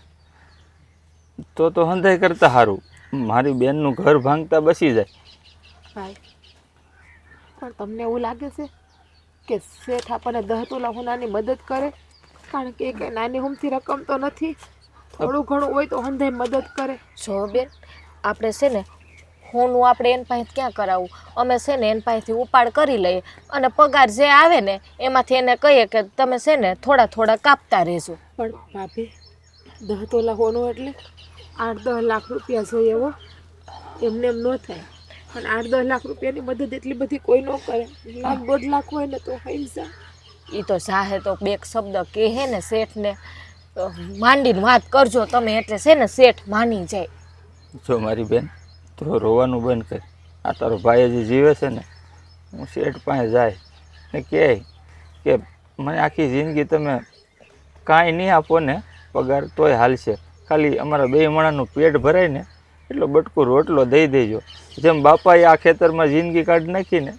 તો હંધાઈ કરતા સારું. મારી બેનનું ઘર ભાંગતા બસી જાય. ભાઈ, પણ તમને એવું લાગે છે કે શેઠ આપણને 10 તોલા હોનાની મદદ કરે? કારણ કે એ કંઈ નાની ઉંમથી રકમ તો નથી, થોડું ઘણું હોય તો હંધાઈ મદદ કરે. જો બેન, આપણે છે ને હોનું આપણે એન પાસે ક્યાં કરાવવું, અમે છે ને એન પાસેથી ઉપાડ કરી લઈએ અને પગાર જે આવે ને એમાંથી એને કહીએ કે તમે છે ને થોડા થોડા કાપતા રહેજો. પણ ભાભી, 10 તોલા હોનું એટલે 8-10 લાખ રૂપિયા જોઈએ હો. એમને એમ ન થાય. અને 8-10 લાખ રૂપિયાની મદદ એટલી બધી કોઈ ન કરે. 1-1.5 લાખ હોય ને તો હૈસા. એ તો જાહે તો બે શબ્દ કહે ને શેઠને માંડીને વાત કરજો તમે, એટલે છે ને શેઠ માની જાય. જો મારી બેન તો રોવાનું બંધ કર. આ તારો ભાઈ હજી જીવે છે ને, હું શેઠ પાસે જાય ને કહે કે મને આખી જિંદગી તમે કાંઈ નહીં આપો ને પગાર તોય હાલશે, ખાલી અમારા બે માણાનું પેટ ભરાય ને એટલો બટકું રોટલો દઈ દેજો. જેમ બાપાએ આ ખેતરમાં જિંદગી કાઢી નાખી ને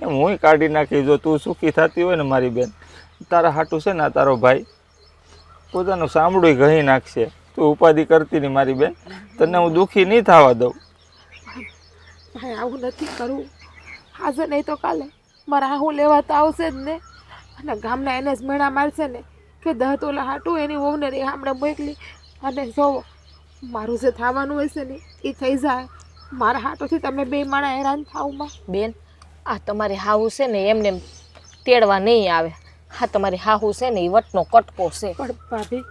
એમ હુંય કાઢી નાખી. જો તું સુખી થતી હોય ને મારી બેન, તારા હાટું છે ને આ તારો ભાઈ પોતાનું સાંભળું ઘહી નાખશે. તું ઉપાધિ કરતી નહીં મારી બેન, તને હું દુઃખી નહીં થવા દઉં. ભાઈ આવું નથી કરવું. આજે નહીં તો કાલે મારા હું લેવા તો આવશે જ ને. અને ગામના એને જ મેળા મારશે ને કે 10 તોલા હાટું એની વહુને રેહામણે મોકલી. અને જોવો મારું જે થવાનું હશે ને એ થઈ જાય. મારા હાટોથી તમે બે માણા હેરાન થાવમાં. બેન આ તમારી હાહુ છે ને એમને એમ તેડવા નહીં આવે. હા તમારી હાહુ છે ને એ વટનો કટકો છે. પણ ભાભી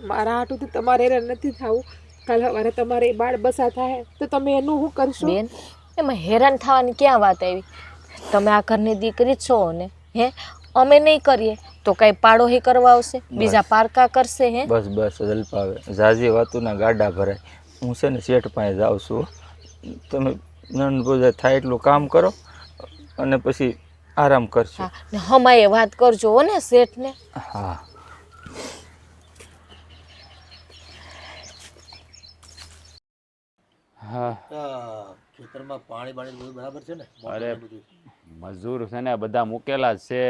મારા હાટુથી તમારે હેરાન નથી થવું. કાલ સવારે તમારે એ બાળ બસા થાય તો તમે એનું શું કરશો? બેન એમાં હેરાન થવાની ક્યાં વાત આવી? તમે આ ઘરની દીકરી જ છો ને, હે અમે નહીં કરીએ તો કઈ પાડોહી કરવા આવશે, બીજા પારકા કરશે. હે બસ બસ જલપાવે, ઝાઝી વાતુના ગાડા ભરાય. હું છે ને શેઠ પાસે જાઉં છું. તમે નંદ થાય એટલું કામ કરો અને પછી આરામ કરશો. હા ને હમાએ વાત કરજો હો ને શેઠને. હા હા ખેતરમાં પાણી બધું બરાબર છે ને? અરે મજૂર છે ને બધા મૂકેલા જ છે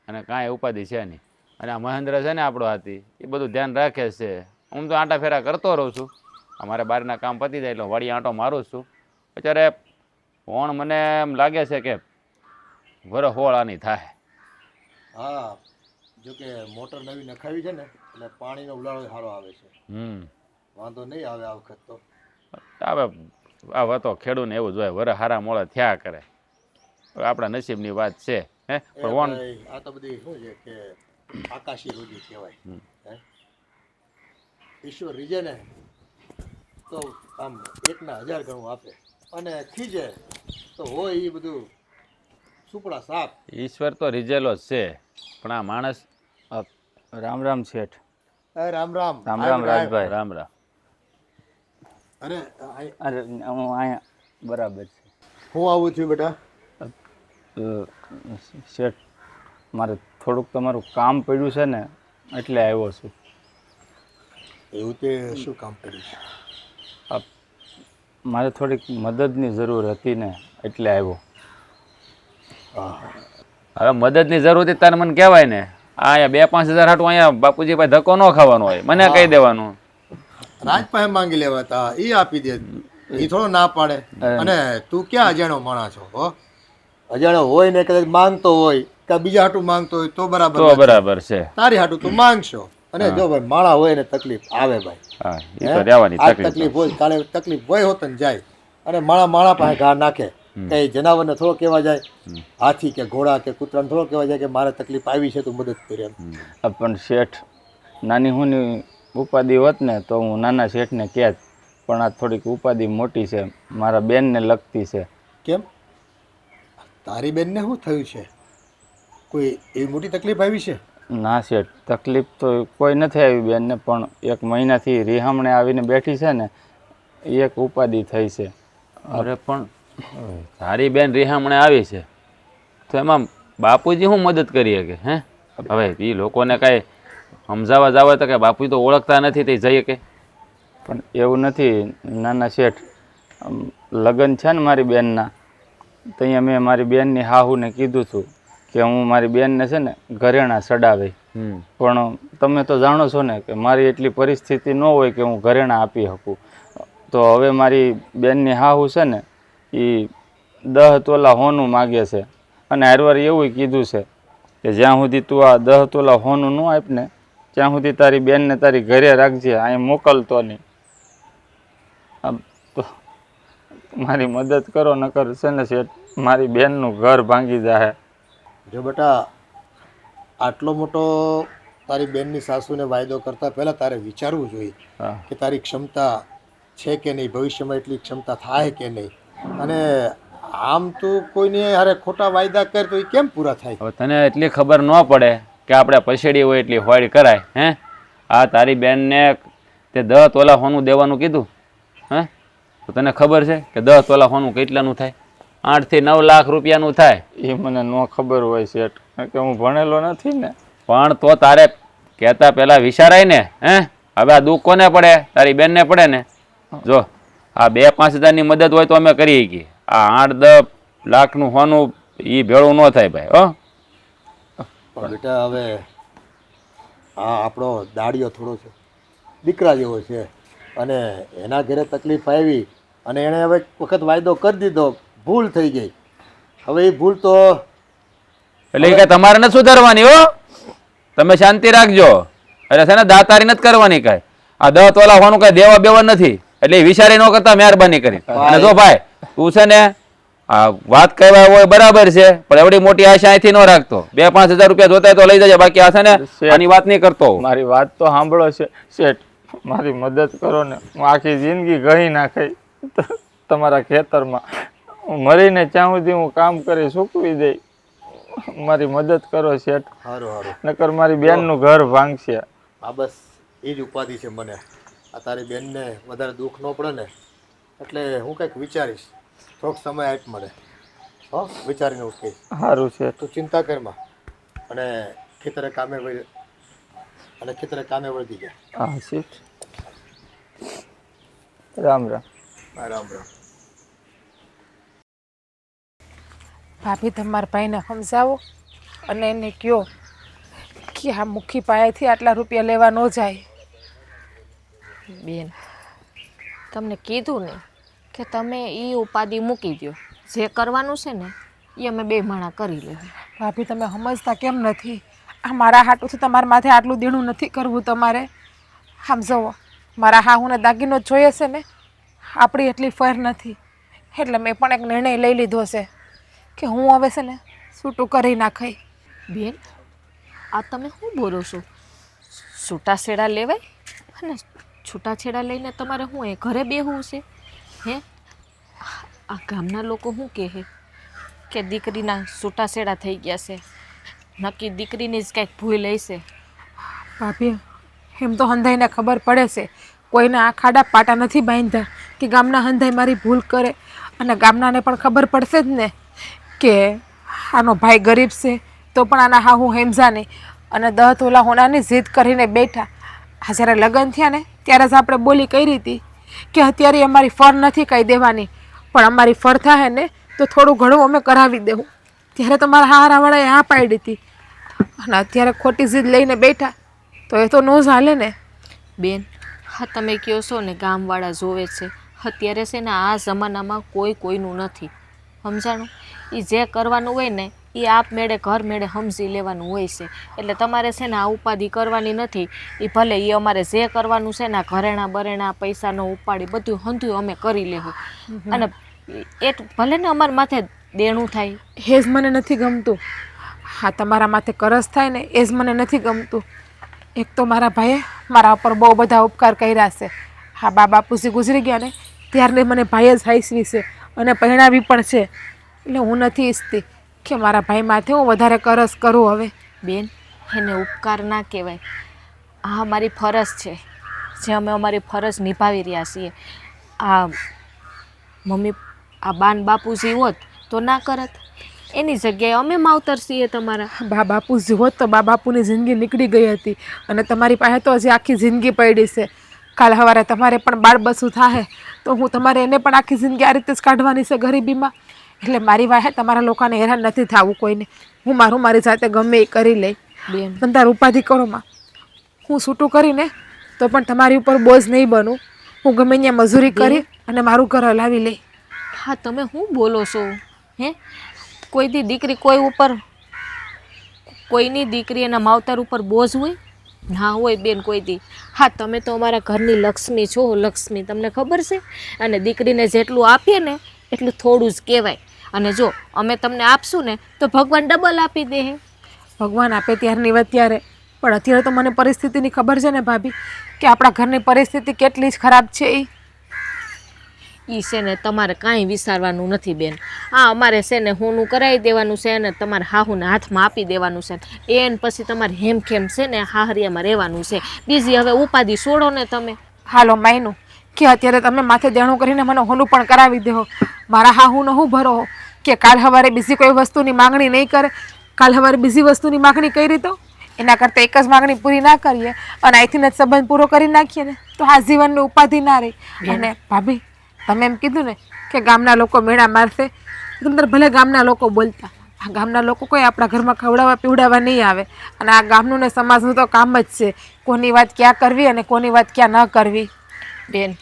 અને કાંઈ ઉપાધિ છે નહીં. અને આ મહેન્દ્ર છે ને આપણો હાથી એ બધું ધ્યાન રાખે છે. હું તો આંટા ફેરા કરતો રહું છું. અમારે બહારના કામ પતી જાય એટલે વાડી આંટો મારું છું. અત્યારે પણ મને એમ લાગે છે કે વરસ હોળાની થાય. હા, જો કે મોટર નવી નખાવી છે ને એટલે પાણીનો ઉલાળો સારો આવે છે. વાંધો નહીં આવે આ વખત તો. હવે આ તો ખેડૂને એવું જ હોય, વરસ હારા મોડા થયા કરે. આપણા નસીબની વાત છે. હે પણ આ તો બધી શું છે કે આકાશી રોજી કહેવાય. ઈશ્વર રીજે ને તો આમ 1,000 ગણું આપે અને ખીજે તો હોય એ બધું સુપડા સાપ. ઈશ્વર તો રીજેલો જ છે, પણ આ માણસ. રામ રામ શેઠ. રામ રામ. રામ રામ રાજભાઈ. રામ રામ. અરે અરે હું અહીંયા બરાબર છે. હું આવું છું બેટા? શેઠ મારે થોડુંક તમારું કામ પડ્યું છે ને એટલે આવ્યો છું. એવું તે શું કામ કર્યું છે? મારે થોડીક મદદની જરૂર હતી ને એટલે આવ્યો. હવે મદદની જરૂર હતી તારે મને કહેવાય ને. અહીંયા 2-5 હજાર હાટું અહીંયા બાપુજી પાસે ધક્કો ન ખાવાનો હોય, મને કહી દેવાનું. રાજ પાસે માંગી લેવાતા એ આપી દે. એ થોડો ના પાડે. અને તું ક્યાં અજાણો માણસ છો? હો અજાણો હોય ને કદાચ માંગતો હોય કે બીજા હાટું માંગતો હોય તો બરાબર. તો બરાબર છે. તારી હાટું તું માંગશો. અને જો ભાઈ માણા હોય ને તકલીફ આવે ભાઈ. હા એ તો રહેવાની આજ તકલીફ. તકલીફ હોય કાલે તકલીફ હોય હોત ને જાય. અને માણા પાસે ઘા નાખે. કઈ જનાવરને થોડો કહેવા જાય, હાથી કે ઘોડા કે કૂતરાને થોડો કહેવા જાય કે મારે તકલીફ આવી છે તું મદદ કરે એમ. પણ શેઠ નાની હુંની ઉપાધિ હોત ને તો હું નાના શેઠને કહેત, પણ આ થોડીક ઉપાધિ મોટી છે, મારા બેનને લગતી છે. કેમ તારી બેનને શું થયું છે? કોઈ એવી મોટી તકલીફ આવી છે? ના શેઠ, તકલીફ તો કોઈ નથી આવી બેનને, પણ 1 મહિનાથી રિહામણે આવીને બેઠી છે ને એક ઉપાધિ થઈ છે. અરે પણ તારી બેન રિહામણે આવી છે તો એમાં બાપુજી શું મદદ કરી શકે? હે હવે એ લોકોને કાંઈ સમજાવવા જાવ તો કે બાપુજી તો ઓળખતા નથી તે જઈએ કે? પણ એવું નથી નાના શેઠ, લગ્ન છે ને મારી બેનના, તો અહીંયા મેં મારી બેનની હાહુને કીધું હતું કે હું મારી બેનને છે ને ઘરેણાં ચડાવે. પણ તમે તો જાણો છો ને કે મારી એટલી પરિસ્થિતિ ન હોય કે હું ઘરેણાં આપી શકું. તો હવે મારી બેનની હાહુ છે ને એ 10 તોલા હોનું માગે છે. અને હારવાર એવું કીધું છે કે જ્યાં સુધી તું આ 10 તોલા હોનું ન આપ ને ત્યાં સુધી તારી બેનને તારી ઘરે રાખજે, અહીં મોકલતો નહીં. તો મારી મદદ કરો, નકર છે ને શેઠ મારી બેનનું ઘર ભાંગી જાય. જો બેટા આટલો મોટો તારી બેનની સાસુને વાયદો કરતા પહેલા તારે વિચારવું જોઈએ કે તારી ક્ષમતા છે કે નહીં, ભવિષ્યમાં એટલી ક્ષમતા થાય કે નહીં. અને આમ તું કોઈને હારે ખોટા વાયદા કર તો એ કેમ પૂરા થાય? હવે તને એટલી ખબર ન પડે કે આપણે પછેડી હોય એટલી હોડ કરાય? હે, આ તારી બેનને તે 10 તોલા સોનું દેવાનું કીધું. હે, તો તને ખબર છે કે 10 તોલા સોનું કેટલાનું થાય? 8 થી 9 લાખ રૂપિયાનું થાય. એ મને ન ખબર હોય શેઠ, કારણ કે હું ભણેલો નથી ને. પણ તો તારે કહેતા પહેલાં વિચારાય ને. હે, હવે આ દુઃખ કોને પડે? તારી બેનને પડે ને. જો આ 2-5 હજારની મદદ હોય તો અમે કરીએ કે આ 8-10 લાખનું સોનું એ ભેળું ન થાય ભાઈ. હો, પણ બેટા હવે આ આપણો દાડિયો થોડો છે, દીકરા જેવો છે, અને એના ઘરે તકલીફ આવી અને એણે હવે એક વખત વાયદો કરી દીધો, ભૂલ થઈ ગઈ. હવે એ ભૂલ તો એટલે એ કે તમારે નથી સુધારવાની. હો, તમે શાંતિ રાખજો. એટલે છે ને દાતારી નથી કરવાની કાંઈ. આ 10 તોલા સોનું કાંઈ દેવા બેવા નથી. એટલે એ વિચારી ન કરતા મહેરબાની કરી. અને જો ભાઈ તું છે ને આ વાત કહેવાય હોય બરાબર છે, પણ એવડી મોટી આશા અહીંથી ન રાખતો. 2-5 હજાર રૂપિયા જોતા હોય તો લઈ જજે, બાકી આ છે ને આની વાત નહીં કરતો. મારી વાત તો સાંભળો છે શેઠ, મારી મદદ કરો ને. હું આખી જિંદગી ગઈ નાખી તમારા ખેતરમાં. હું મરીને ત્યાં સુધી હું કામ કરી સૂકવી દઈ. મારી મદદ કરો શેઠ, સારું સારું. નકર મારી બેનનું ઘર ભાંગશે. આ બસ એ જ ઉપાધિ છે મને. આ તારી બેનને વધારે દુઃખ ન પડે ને, એટલે હું કંઈક વિચારીશ. થોડોક સમય આપ મને. હો, વિચારીને હું કહીશ. સારું શેઠ. તું ચિંતા કરમાં અને ખેતરે કામે વળગી જાય. હા શેઠ, રામ રામ. રામ રામ. ભાભી તમારા ભાઈને સમજાવો અને એને કહો કે આ મુખી પાસેથી આટલા રૂપિયા લેવા ન જાય. બેન, તમને કીધું ને કે તમે એ ઉપાધિ મૂકી દો. જે કરવાનું છે ને એ અમે 2 માણા કરી લેવું. ભાભી તમે સમજતા કેમ નથી? આ મારા હાટુથી તમારા માથે આટલું દેણું નથી કરવું તમારે. આમ જુઓ, મારા હાહુને દાગીનો જોઈએ છે ને, આપણી એટલી ફર નથી. એટલે મેં પણ એક નિર્ણય લઈ લીધો છે કે હું હવે છે ને છૂટું કરી નાખાય. બેન, આ તમે શું બોલો છો? છૂટાછેડા લેવાય? અને છૂટાછેડા લઈને તમારે શું એ ઘરે બેહવું છે? હે, આ ગામના લોકો શું કહે કે દીકરીના છૂટાછેડા થઈ ગયા છે, નક્કી દીકરીની જ કાંઈક ભૂલ હશે. ભાભી, એમ તો હંધાઈને ખબર પડે છે, કોઈને આ ખાડા પાટા નથી બાંધ્યા કે ગામના હંધાઈ મારી ભૂલ કરે. અને ગામનાને પણ ખબર પડશે જ ને કે આનો ભાઈ ગરીબ છે તો પણ આના હા હું હેમઝા નહીં. અને 10 તોલા હોનાની જીદ કરીને બેઠા. આ જ્યારે લગ્ન થયા ને ત્યારે જ આપણે બોલી કરી હતી કે અત્યારે અમારી ફર નથી કહી દેવાની, પણ અમારી ફર થાય ને તો થોડું ઘણું અમે કરાવી દેવું. ત્યારે તો મારા હારાવાળાએ હા પાડી હતી અને અત્યારે ખોટી જીદ લઈને બેઠા તો એ તો ન ચાલે ને. બેન, હા તમે કહો છો ને ગામવાળા જોવે છે. અત્યારે છે ને આ જમાનામાં કોઈ કોઈનું નથી, સમજાણું? એ જે કરવાનું હોય ને એ આપમેળે ઘર મેળે સમજી લેવાનું હોય છે. એટલે તમારે છે ને આ ઉપાધિ કરવાની નથી. એ ભલે એ અમારે જે કરવાનું છે ને આ ઘરેણા બરેણા પૈસાનો ઉપાડી બધું હંધું અમે કરી લેવું. અને એ ભલે ને અમારા માથે દેણું થાય. એ જ મને નથી ગમતું. હા, તમારા માથે કરસ થાય ને એ જ મને નથી ગમતું. એક તો મારા ભાઈએ મારા ઉપર બહુ બધા ઉપકાર કર્યા છે. હા, બાપુજી ગુજરી ગયા ને ત્યારને મને ભાઈએ જ હાઈસવી છે અને પહેણાવી પણ છે. એટલે હું નથી ઈચ્છતી કે મારા ભાઈ માથે હું વધારે કરસ કરું. હવે બેન, એને ઉપકાર ના કહેવાય. આ અમારી ફરજ છે, જે અમે અમારી ફરજ નિભાવી રહ્યા છીએ. આ મમ્મી આ બાન બાપુજી હોત તો ના કરત, એની જગ્યાએ અમે માવતર છીએ તમારા. બાપુજી હોત તો બાપુની જિંદગી નીકળી ગઈ હતી અને તમારી પાસે તો હજી આખી જિંદગી પડી છે. કાલ સવારે તમારે પણ બાળ બસું થાય તો હું તમારે એને પણ આખી જિંદગી આ રીતે જ કાઢવાની છે ગરીબીમાં. એટલે મારી વાહે તમારા લોકોને હેરાન નથી થવું કોઈને. હું મારી જાતે ગમે એ કરી લઈ. બેન, પણ તાર ઉપાધિ કરો માં. હું છૂટું કરીને તો પણ તમારી ઉપર બોજ નહીં બનું. હું ગમે ત્યાં મજૂરી કરી અને મારું ઘર હલાવી લઈ. હા, તમે શું બોલો છો? હે, કોઈની દીકરી કોઈ ઉપર, કોઈની દીકરી એના માવતર ઉપર બોજ હોય? ના હોય બેન, કોઈ દી. હા, તમે તો અમારા ઘરની લક્ષ્મી છો, લક્ષ્મી, તમને ખબર છે. અને દીકરીને જેટલું આપીએ ને એટલું થોડું જ કહેવાય. અને જો અમે તમને આપશું ને તો ભગવાન ડબલ આપી દે. ભગવાન આપે ત્યારની વાત ત્યારે, પણ અત્યારે તો મને પરિસ્થિતિની ખબર છે ને ભાભી કે આપણા ઘરની પરિસ્થિતિ કેટલી જ ખરાબ છે. એ છે ને તમારે કાંઈ વિચારવાનું નથી બેન. આ અમારે છે ને હોનું કરાવી દેવાનું છે ને તમારે હાહુને હાથમાં આપી દેવાનું છે. એને પછી તમારે હેમખેમ છે ને હાહરિયામાં રહેવાનું છે. બીજી હવે ઉપાધિ છોડો ને તમે. હાલો માયનું કે અત્યારે તમે માથે દેણું કરીને મને હોનું પણ કરાવી દો. મારા હાહુનો હું ભરો કે કાલ સવારે બીજી કોઈ વસ્તુની માંગણી નહીં કરે. કાલ સવારે બીજી વસ્તુની માંગણી કરી તો એના કરતાં એક જ માંગણી પૂરી ના કરીએ અને અહીંથી જ સંબંધ પૂરો કરી નાખીએ ને તો આ જીવનની ઉપાધિ ના રહી. અને ભાભી તમે એમ કીધું ને કે ગામના લોકો મેળા મારશે, તમને ભલે ગામના લોકો બોલતા, આ ગામના લોકો કોઈ આપણા ઘરમાં ખવડાવવા પીવડાવવા નહીં આવે. અને આ ગામનું ને સમાજનું તો કામ જ છે કોની વાત ક્યાં કરવી અને કોની વાત ક્યાં ન કરવી. બેન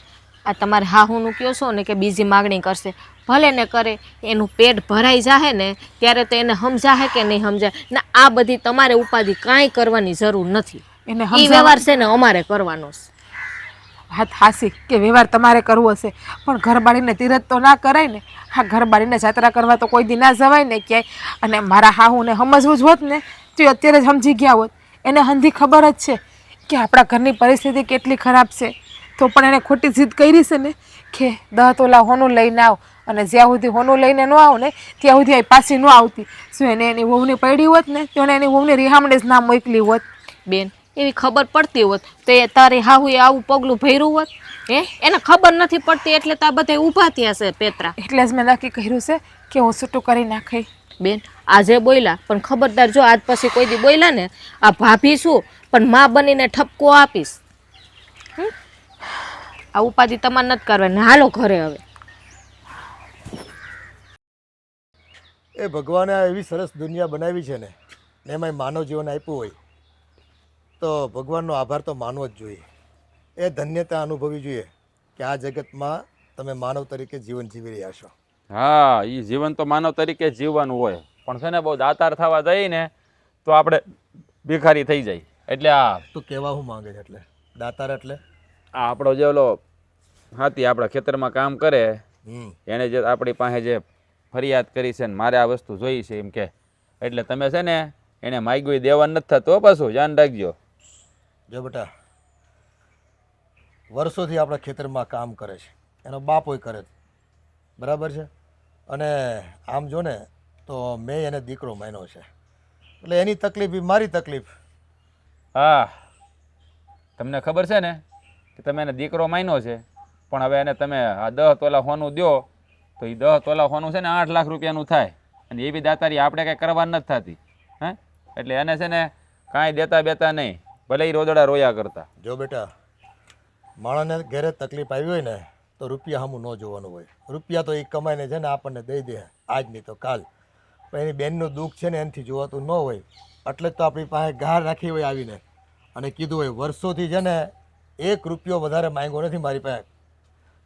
આ તમારે હાહુનું કહો છો ને કે બીજી માગણી કરશે, ભલે ને કરે, એનું પેટ ભરાઈ જાહે ને ત્યારે તો એને સમજાહે કે નહીં સમજાય ને. આ બધી તમારે ઉપાધિ કાંઈ કરવાની જરૂર નથી. એને એ વ્યવહાર છે ને અમારે કરવાનો છે. વાત હાસી કે વ્યવહાર તમારે કરવો હશે પણ ઘર બાળીને તીરથ તો ના કરાય ને. હા ઘર બાળીને જાત્રા કરવા તો કોઈ દી ના જવાય ને ક્યાંય. અને મારા હાહુને સમજવું જ હોત ને તો અત્યારે જ સમજી ગયા હોત. એને હંધી ખબર જ છે કે આપણા ઘરની પરિસ્થિતિ કેટલી ખરાબ છે તો પણ એને ખોટી જીદ કરી છે ને કે 10 તોલા હોનું લઈને આવ. અને જ્યાં સુધી હોનું લઈને ન આવ ને ત્યાં સુધી પાછી ન આવતી. શું એને એની વહુને પડી હોત ને તો એને એની વહુને રિહામણે જ ના મોકલી હોત. બેન એવી ખબર પડતી હોત તો એ તારે હાહુએ આવું પગલું ભર્યું હોત? એને ખબર નથી પડતી એટલે તો આ બધા ઊભા થયા છે પેતરા. એટલે જ મેં નક્કી કર્યું છે કે હું છૂટું કરી નાખી. બેન આજે બોલ્યા પણ ખબરદાર જો આજ પછી કોઈ દી બોલ્યા ને આ ભાભી શું પણ માં બનીને ઠપકો આપીશ. આ ઉપાધિ તમારે નથી કરવાની. હાલો ઘરે હવે. એ ભગવાને આ એવી સરસ દુનિયા બનાવી છે ને એમાંય માનવ જીવન આપ્યું હોય તો ભગવાનનો આભાર તો માનવો જ જોઈએ. એ ધન્યતા અનુભવવી જોઈએ કે આ જગતમાં તમે માનવ તરીકે જીવન જીવી રહ્યા છો. હા, એ જીવન તો માનવ તરીકે જીવવાનું હોય પણ છે ને બહુ દાતાર થવા જઈએ ને તો આપણે ભિખારી થઈ જાય. એટલે આ તું કહેવા શું માંગે છે? એટલે દાતાર એટલે આ આપણો જે ઓલો હાથી આપણા ખેતરમાં કામ કરે એને જે આપણી પાસે જે ફરિયાદ કરી છે ને મારે આ વસ્તુ જોઈ છે એમ કે એટલે તમે છે ને એને માગ્યું દેવાનું નથી થતું પાછું ધ્યાન રાખજો. જો બેટા વર્ષોથી આપણા ખેતરમાં કામ કરે છે, એનો બાપોય કરે છે, બરાબર છે. અને આમ જો ને તો મેં એને દીકરો માન્યો છે એટલે એની તકલીફ એ મારી તકલીફ. હા, તમને ખબર છે ને કે તમે એને દીકરો માન્યો છે પણ હવે એને તમે આ 10 તોલા હોનું દો તો એ 10 તોલા હોનું છે ને 8 લાખ રૂપિયાનું થાય અને એવી દાતારી આપણે કંઈ કરવાની નથી થતી. હે એટલે એને છે ને કાંઈ દેતા બેતા નહીં, ભલે એ રોદડા રોયા કરતા. જો બેટા માણસને ઘરે તકલીફ આવી હોય ને તો રૂપિયા સામું ન જોવાનું હોય. રૂપિયા તો એ કમાઈને છે ને આપણને દઈ દે આજ નહીં તો કાલ, પણ એની બેનનું દુઃખ છે ને એનાથી જોવાતું ન હોય. એટલે જ તો આપણી પાસે ગાર રાખી હોય આવીને અને કીધું હોય વર્ષોથી છે ને 1 રૂપિયો વધારે માંગ્યો નથી મારી પાસે.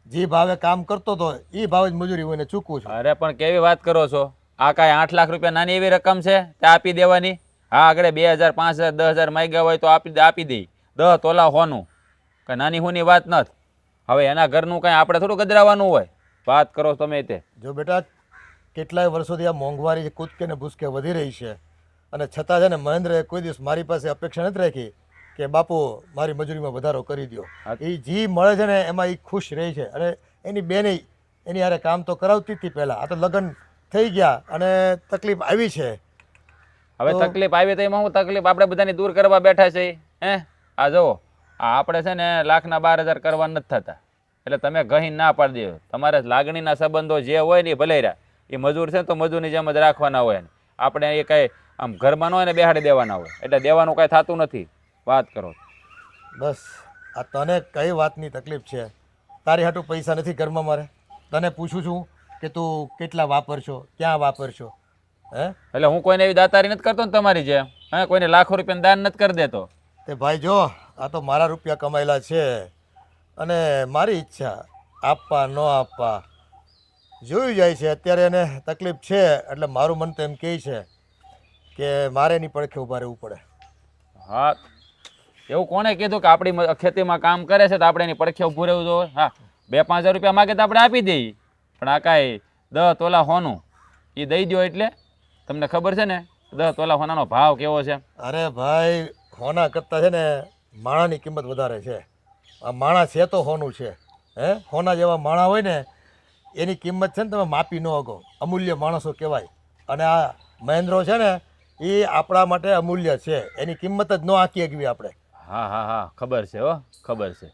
જે ભાવે કામ કરતો હતો એ ભાવે જ મજૂરી હોય ને ચૂકવું છું. અરે પણ કેવી વાત કરો છો? આ કાંઈ 8 લાખ રૂપિયા નાની એવી રકમ છે તે આપી દેવાની? હા, આગળ 2000 5000 10,000 માંગ્યા હોય તો આપી દઈ. 10 તોલા હોનું કાંઈ નાની હોની વાત નથી. હવે એના ઘરનું કાંઈ આપણે થોડું ગજરાવાનું હોય. વાત કરો તમે તે. જો બેટા કેટલાય વર્ષોથી આ મોંઘવારી કૂદકે ને ભૂસકે વધી રહી છે અને છતાં છે ને મહેન્દ્રએ કોઈ દિવસ મારી પાસે અપેક્ષા નથી રાખી કે બાપુ મારી મજૂરીમાં વધારો કરી દો. એ જે મળે છે ને એમાં એ ખુશ રહે છે. અને એની બેને એની હારે કામ તો કરાવતી હતી પહેલાં. આ તો લગ્ન થઈ ગયા અને તકલીફ આવી છે. હવે તકલીફ આવી તો એમાં હું તકલીફ આપણે બધાની દૂર કરવા બેઠા છે. આ જુઓ આ આપણે છે ને 1,12,000 કરવા નથી થતા એટલે તમે ગહીને ના પાડી દો. તમારે લાગણીના સંબંધો જે હોય ને એ ભલે રહ્યા, એ મજૂર છે ને તો મજૂરની જેમ જ રાખવાના હોય ને આપણે એ કાંઈ આમ ઘરમાં ન હોય ને બેહાડી દેવાના હોય એટલે દેવાનું કાંઈ થતું નથી. વાત કરો બસ. આ તને કઈ વાતની તકલીફ છે? તારી હાટું પૈસા નથી ઘરમાં મારે? તને પૂછું છું કે તું કેટલા વાપરશો, ક્યાં વાપરશો? એટલે હું કોઈને એવી દાતારી નથી કરતો ને તમારી જેમ. કોઈને લાખો રૂપિયાનું દાન નથી કરી દેતો. તે ભાઈ જો આ તો મારા રૂપિયા કમાયેલા છે અને મારી ઈચ્છા આપવા ન આપવા જોયું જાય છે. અત્યારે એને તકલીફ છે એટલે મારું મન તો એમ કહે છે કે મારે એની પડખે ઊભા રહેવું પડે. હા, એવું કોણે કીધું કે આપણી ખેતીમાં કામ કરે છે તો આપણે એની પડખે ઊભું રહેવું જોઈએ? હા, 2-5 હજાર રૂપિયા માગે તો આપણે આપી દઈએ પણ આ કાંઈ 10 તોલા હોનું એ દઈ દો એટલે તમને ખબર છે ને 10 તોલા હોનાનો ભાવ કેવો છે? અરે ભાઈ હોના કરતાં છે ને માણાની કિંમત વધારે છે. આ માણા છે તો હોનું છે. હોના જેવા માણા હોય ને એની કિંમત છે ને તમે માપી ન શકો. અમૂલ્ય માણસો કહેવાય. અને આ મહેન્દ્રો છે ને એ આપણા માટે અમૂલ્ય છે. એની કિંમત જ ન આંકી શકવી આપણે. હા હા હા ખબર છે હો, ખબર છે.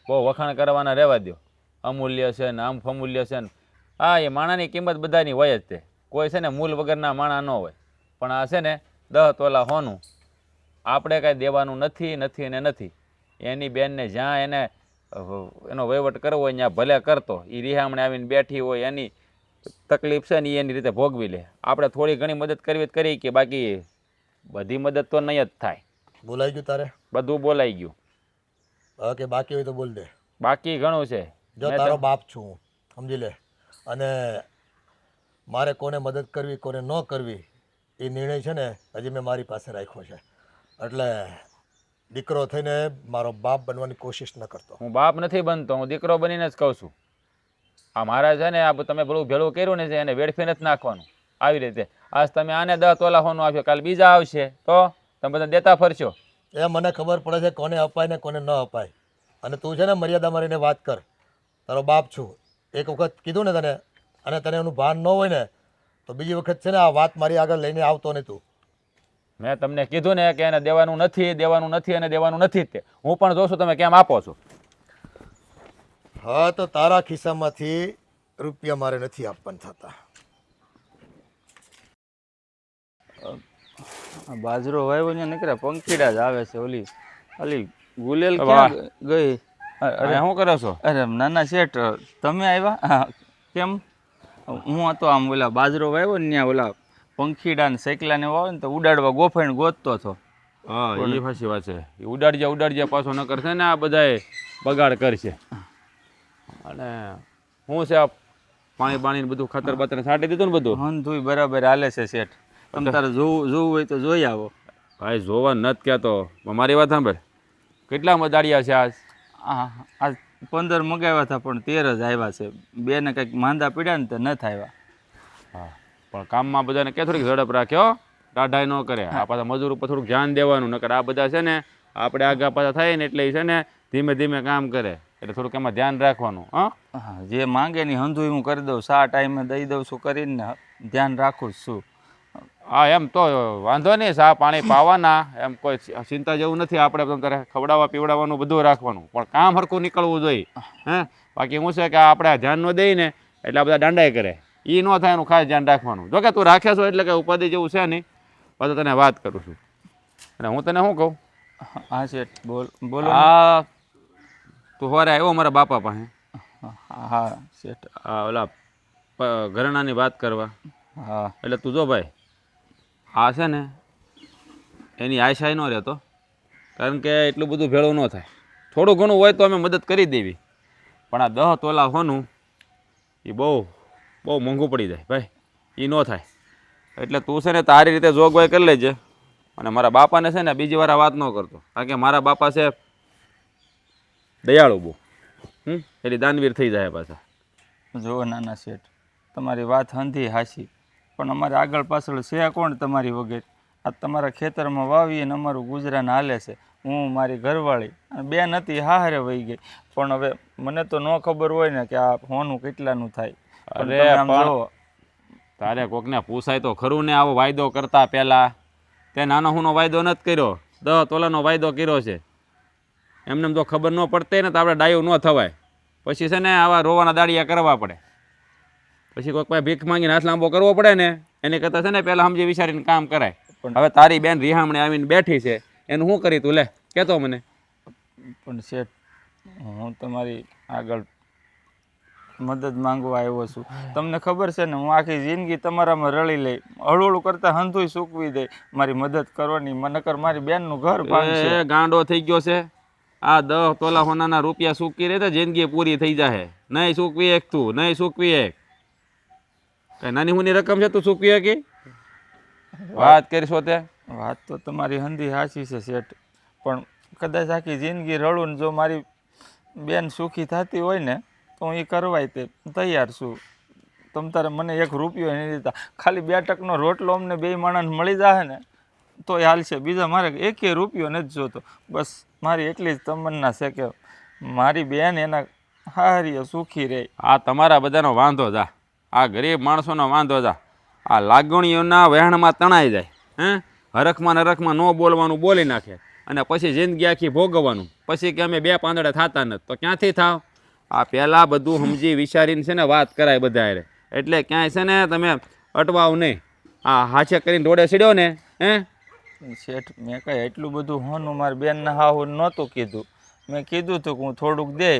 બહુ વખાણ કરવાના રહેવા દો. અમૂલ્ય છે ને આમ ફમૂલ્ય છે ને. હા એ માણાની કિંમત બધાની હોય જ તે. કોઈ છે ને મૂલ વગરના માણા ન હોય. પણ આ છે ને 10 તોલા હોનું આપણે કાંઈ દેવાનું નથી નથી ને નથી. એની બેનને જ્યાં એને એનો વહીવટ કરવો હોય ત્યાં ભલે કરતો. એ રિહામણે આવીને બેઠી હોય એની તકલીફ છે ને એ એની રીતે ભોગવી લે. આપણે થોડી ઘણી મદદ કરવી જ કરી કે બાકી બધી મદદ તો નહીં જ થાય. બોલાઈ ગયું તારે? બધું બોલાઈ ગયું. હા કે બાકી હોય તો બોલ દે. બાકી ઘણું છે. જો તારો બાપ છું હું, સમજી લે. અને મારે કોને મદદ કરવી કોને ન કરવી એ નિર્ણય છે ને હજી મેં મારી પાસે રાખ્યો છે. એટલે દીકરો થઈને મારો બાપ બનવાની કોશિશ ન કરતો. હું બાપ નથી બનતો, હું દીકરો બનીને જ કહું છું. આ મારા છે ને આ તમે પેલું ભેળું કર્યું ને એને વેડફી નથી નાખવાનું. આવી રીતે આજ તમે આને 10 તોલા હોનું આપ્યો, કાલ બીજા આવશે તો તમે બધા દેતા ફરશો. એ મને ખબર પડે છે કોને અપાય ને કોને ન અપાય. અને તું છે ને મર્યાદા મારીને વાત કર. તારો બાપ છું, એક વખત કીધું ને તને અને તને એનું ભાન ન હોય ને તો બીજી વખત છે ને આ વાત મારી આગળ લઈને આવતો નહીં તું. મેં તમને કીધું ને કે એને દેવાનું નથી દેવાનું નથી અને દેવાનું નથી જ તે. હું પણ જોઉં છું તમે કેમ આપો છો. હા તો તારા ખિસ્સામાંથી રૂપિયા મારે નથી આપવાના થતા. બાજરો વાવ્યો ને નીકળ્યા પંખીડા જ આવે છે. ઓલી ઓલી ગુલેલ વાહ. ક્યાં ગઈ? અરે શું કરો છો? અરે નાના શેઠ તમે આવ્યા? કેમ? હું હતો આમ ઓલા બાજરો વાવ્યો ને ત્યાં ઓલા પંખીડા ને સેકલા ને વાવે ને તો ઉડાડવા ગોફાઈને ગોતતો હતો. હા એ સાચી વાત છે. એ ઉડાડજે પાછો ન કરશે ને આ બધાએ બગાડ કરશે. અને શું છે આ પાણી બધું ખાતર બાતર છાંટી દીધું ને બધું? હંધુય બરાબર હાલે છે શેઠ. તમે તારે જોવું હોય તો જોઈ આવો. ભાઈ જોવા નથી કહેતો. મારી વાત સાંભળ, કેટલા મદાડિયા છે આજ? આજ 15 મગાવ્યા હતા પણ 13 જ આવ્યા છે. 2 ને કંઈક માંદા પીડ્યા ને તો નથી આવ્યા. હા પણ કામમાં બધાને કે થોડીક ઝડપ રાખ્યો, ટાઢાઈ ન કરે. આ પાછા મજૂર ઉપર થોડુંક ધ્યાન દેવાનું. નકર આ બધા છે ને આપણે આગા પાછા થાય ને એટલે છે ને ધીમે ધીમે કામ કરે. એટલે થોડુંક એમાં ધ્યાન રાખવાનું. હા જે માંગે ની હંધુય હું કરી દઉં, શા ટાઈમે દઈ દઉં છું કરીને ધ્યાન રાખું જ છું. હા એમ તો વાંધો નહીં, ચા પાણી પાવાના, એમ કોઈ ચિંતા જેવું નથી. આપણે તારે ખવડાવવા પીવડાવવાનું બધું રાખવાનું, પણ કામ હરખું નીકળવું જોઈએ. હે બાકી શું છે કે આપણે ધ્યાન ન દઈએ ને એટલે આ બધા દાંડાઈ કરે. એ ન થાય એનું ખાસ ધ્યાન રાખવાનું. જો કે તું રાખે છો એટલે કે ઉપાધિ જેવું છે નહીં. પાછું તને વાત કરું છું. અને હું તને શું કહું? હા શેઠ બોલો. હા તું સવારે આવ્યો મારા બાપા પાસે? હા શેઠ. ઓલા ઘરેણાની વાત કરવા. હા એટલે તું જો ભાઈ, આ છે ને એની આશાય ન રહેતો. કારણ કે એટલું બધું ભેળું ન થાય. થોડું ઘણું હોય તો અમે મદદ કરી દેવી, પણ આ 10 તોલા હોનું એ બહુ મોંઘું પડી જાય ભાઈ. એ ન થાય. એટલે તું છે ને તારી રીતે જોગવાઈ કરી લેજે. અને મારા બાપાને છે ને બીજી વાર આ વાત ન કરતો. કારણ કે મારા બાપા છે દયાળુ બહુ. એટલે દાનવીર થઈ જાય પાછા. જુઓ નાના શેઠ, તમારી વાત હંધી હાચી, પણ અમારે આગળ પાછળ છે કોણ તમારી વગર? આ તમારા ખેતરમાં વાવીએ ને અમારું ગુજરાન હાલે છે. હું મારી ઘરવાળી અને બેન હતી હારે વહી ગઈ. પણ હવે મને તો ન ખબર હોય ને કે આ હોનું કેટલાનું થાય. પણ તમે આમ જુઓ, તારે કોકને પૂછાય તો ખરું ને. આવો વાયદો કરતા પહેલા તે નાનો હુંનો વાયદો નથી કર્યો, 10 તોલાનો વાયદો કર્યો છે. એમને તો ખબર ન પડતે ને તો આપણે ડાયું ન થવાય. પછી છે ને આવા રોવાના દાડિયા કરવા પડે. પછી કોઈક પાસે ભીખ માંગીને હાથ લાંબો કરવો પડે ને એની કરતાં છે ને પહેલાં સમજી વિચારીને કામ કરાય. પણ હવે તારી બેન રિહામણે આવીને બેઠી છે, એનું શું કરી તું લે કહેતો મને? પણ શેઠ હું તમારી આગળ મદદ માંગવા આવ્યો છું. તમને ખબર છે ને હું આખી જિંદગી તમારામાં રળી લઈ, હળુહળું કરતાં હંધુય સૂકવી દે મારી મદદ કરવાની. નકર મારી બેનનું ઘર ભાંગશે. ગાંડો થઈ ગયો છે. આ 10 તોલા હોનાના રૂપિયા સૂકવી રહે તો જિંદગી પૂરી થઈ જાય. નહીં સૂકવી એક તું, નહીં સૂકવી એક. કઈ નાની હુની રકમ છે તું સૂકવી એક? વાત કરીશો તે? વાત તો તમારી હંધી હાચી છે શેઠ, પણ કદાચ આખી જિંદગી રડું ને જો મારી બેન સુખી થતી હોય ને તો હું એ કરવાય તે તૈયાર છું. તમ તારે મને 1 રૂપિયો નહીં દેતા, ખાલી 2 ટકનો રોટલો અમને 2 માણસને મળી જાય ને તો એ હાલશે. બીજા મારે 1 રૂપિયો નથી જોતો. બસ મારી એટલી જ તમન્ના છે કે મારી બેન એના હારી સુખી રહે. આ તમારા બધાનો વાંધો જા, આ ગરીબ માણસોનો વાંધો જા. આ લાગણીઓના વહેણમાં તણાઈ જાય, હરખમાં ને હરખમાં ન બોલવાનું બોલી નાખે, અને પછી જિંદગી આખી ભોગવવાનું. પછી કે અમે બે પાંદડા થતા નથી, તો ક્યાંથી થાવ? આ પહેલાં બધું સમજી વિચારીને છે ને વાત કરાય બધા હારે. એટલે ક્યાંય છે ને તમે અટવાવ નહીં. આ હાથે કરીને રોડે સીડ્યો ને શેઠ મેં કાંઈ એટલું બધું હોનું મારી બેનના હાહુ નહોતું કીધું. મેં કીધું હતું કે હું થોડુંક દે,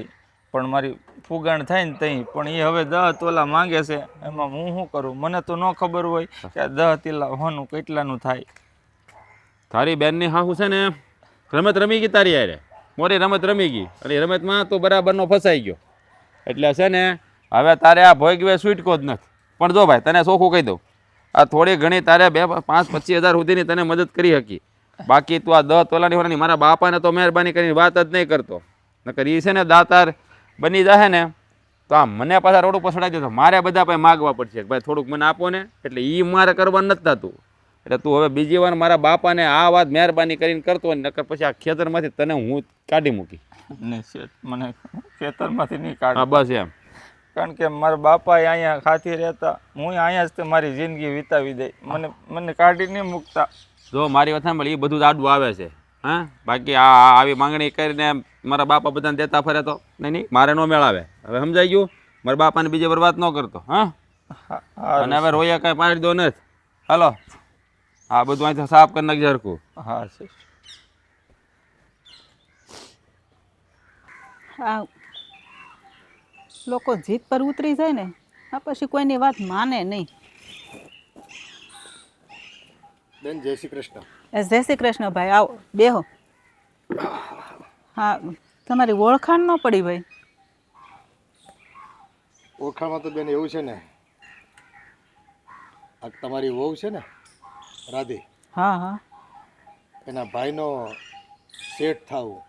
પણ મારી ફુગાણ થાય ને તઈ પણ એ હવે 10 તોલા માંગે છે. એમાં હું શું કરું? મને તો ન ખબર હોય કે 10 તોલા હોનું કેટલાનું થાય. તારી બેનની હાહુ છે ને રમત રમી ગઈ તારી યારે, મોરી રમત રમી ગઈ, અને એ રમતમાં તો બરાબરનો ફસાઈ ગયો. એટલે છે ને હવે તારે આ ભોગવે છૂટકો જ નથી. પણ જો ભાઈ તને ચોખ્ખું કહી દઉં, આ થોડી ઘણી તારે 5-25 હજાર સુધીની તને મદદ કરી શકી. બાકી તું આ 10 તોલાની હોવાની મારા બાપાને તો મહેરબાની કરીને વાત જ નહીં કરતો. નકર એ છે ને દાતાર બની જાય ને તો આ મને પાછા રોડ ઉપર ચડાવી દેતો. મારે બધા પાસે માગવા પડશે ભાઈ થોડુંક મને આપો ને. એટલે એ મારે કરવાનું નથી થતું. એટલે તું હવે બીજી વાર મારા બાપાને આ વાત મહેરબાની કરીને કરતો હોય, નકર પછી આ ખેતરમાંથી તને હું કાઢી મૂકી. ને શેઠ મને ખેતરમાંથી નહીં કાઢ. હા બસ એમ. કારણ કે મારા બાપાએ અહીંયા ખાતી રહેતા, હું અહીંયા જ તે મારી જિંદગી વિતાવી દઈ. મને કાઢી નહીં મૂકતા. જો મારી વાત સાંભળ, એ બધું જ આડું આવે છે. હા બાકી આ આવી માંગણી કરીને મારા બાપા બધાને દેતા ફરે તો નહીં, મારે ન મેળાવે. હવે સમજાઈ ગયું? મારા બાપાને બીજી વાર વાત ન કરતો. હા અને હવે રોયા કાંઈ પાડી દો નથી. હાલો આ બધું અહીંથી સાફ કરી નાખજે હરખું. હા શેઠ. આ લોકો જીત પર ઉતરી જાય ને આ પછી કોઈની વાત માને નહીં. બેન જય શ્રી કૃષ્ણ. જય શ્રી કૃષ્ણ ભાઈ, આવો બેહો. હા તમારી ઓળખાણ ન પડી ભાઈ? ઓળખાણમાં તો બેન એવું છે ને, આ તમારી વહુ છે ને રાધી, હા હા એના ભાઈનો શેઠ થાવું,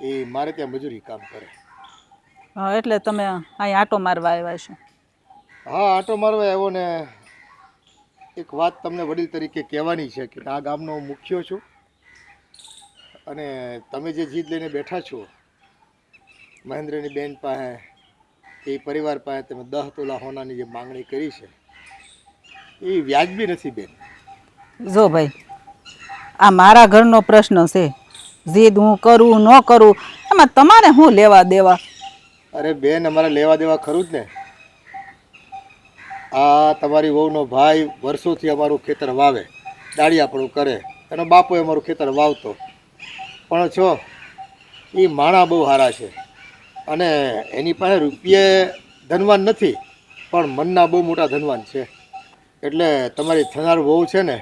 એ મારે ત્યાં મજૂરી કામ કરે. હા એટલે તમે અહીં આટો મારવા આવ્યા છો? હા આટો મારવા આવ્યો ને એક વાત તમને વડીલ તરીકે કહેવાની છે કે આ ગામનો હું મુખ્ય છું, અને તમે જે જીદ લઈને બેઠા છો મહેન્દ્રની બેન પાસે એ પરિવાર પાસે તમે 10 તોલા હોનાની જે માંગણી કરી છે એ વ્યાજબી નથી બેન. જો ભાઈ આ મારા ઘરનો પ્રશ્ન છે, જીદ હું કરું ન કરું એમાં તમારે શું લેવા દેવા? અરે બેન અમારે લેવા દેવા ખરું જ ને. આ તમારી વહુનો ભાઈ વર્ષોથી અમારું ખેતર વાવે, દાળિયાપણું કરે, એનો બાપો અમારું ખેતર વાવતો. પણ છો એ માણા બહુ સારા છે, અને એની પાસે રૂપિયે ધનવાન નથી પણ મનના બહુ મોટા ધનવાન છે. એટલે તમારી થનાર વહુ છે ને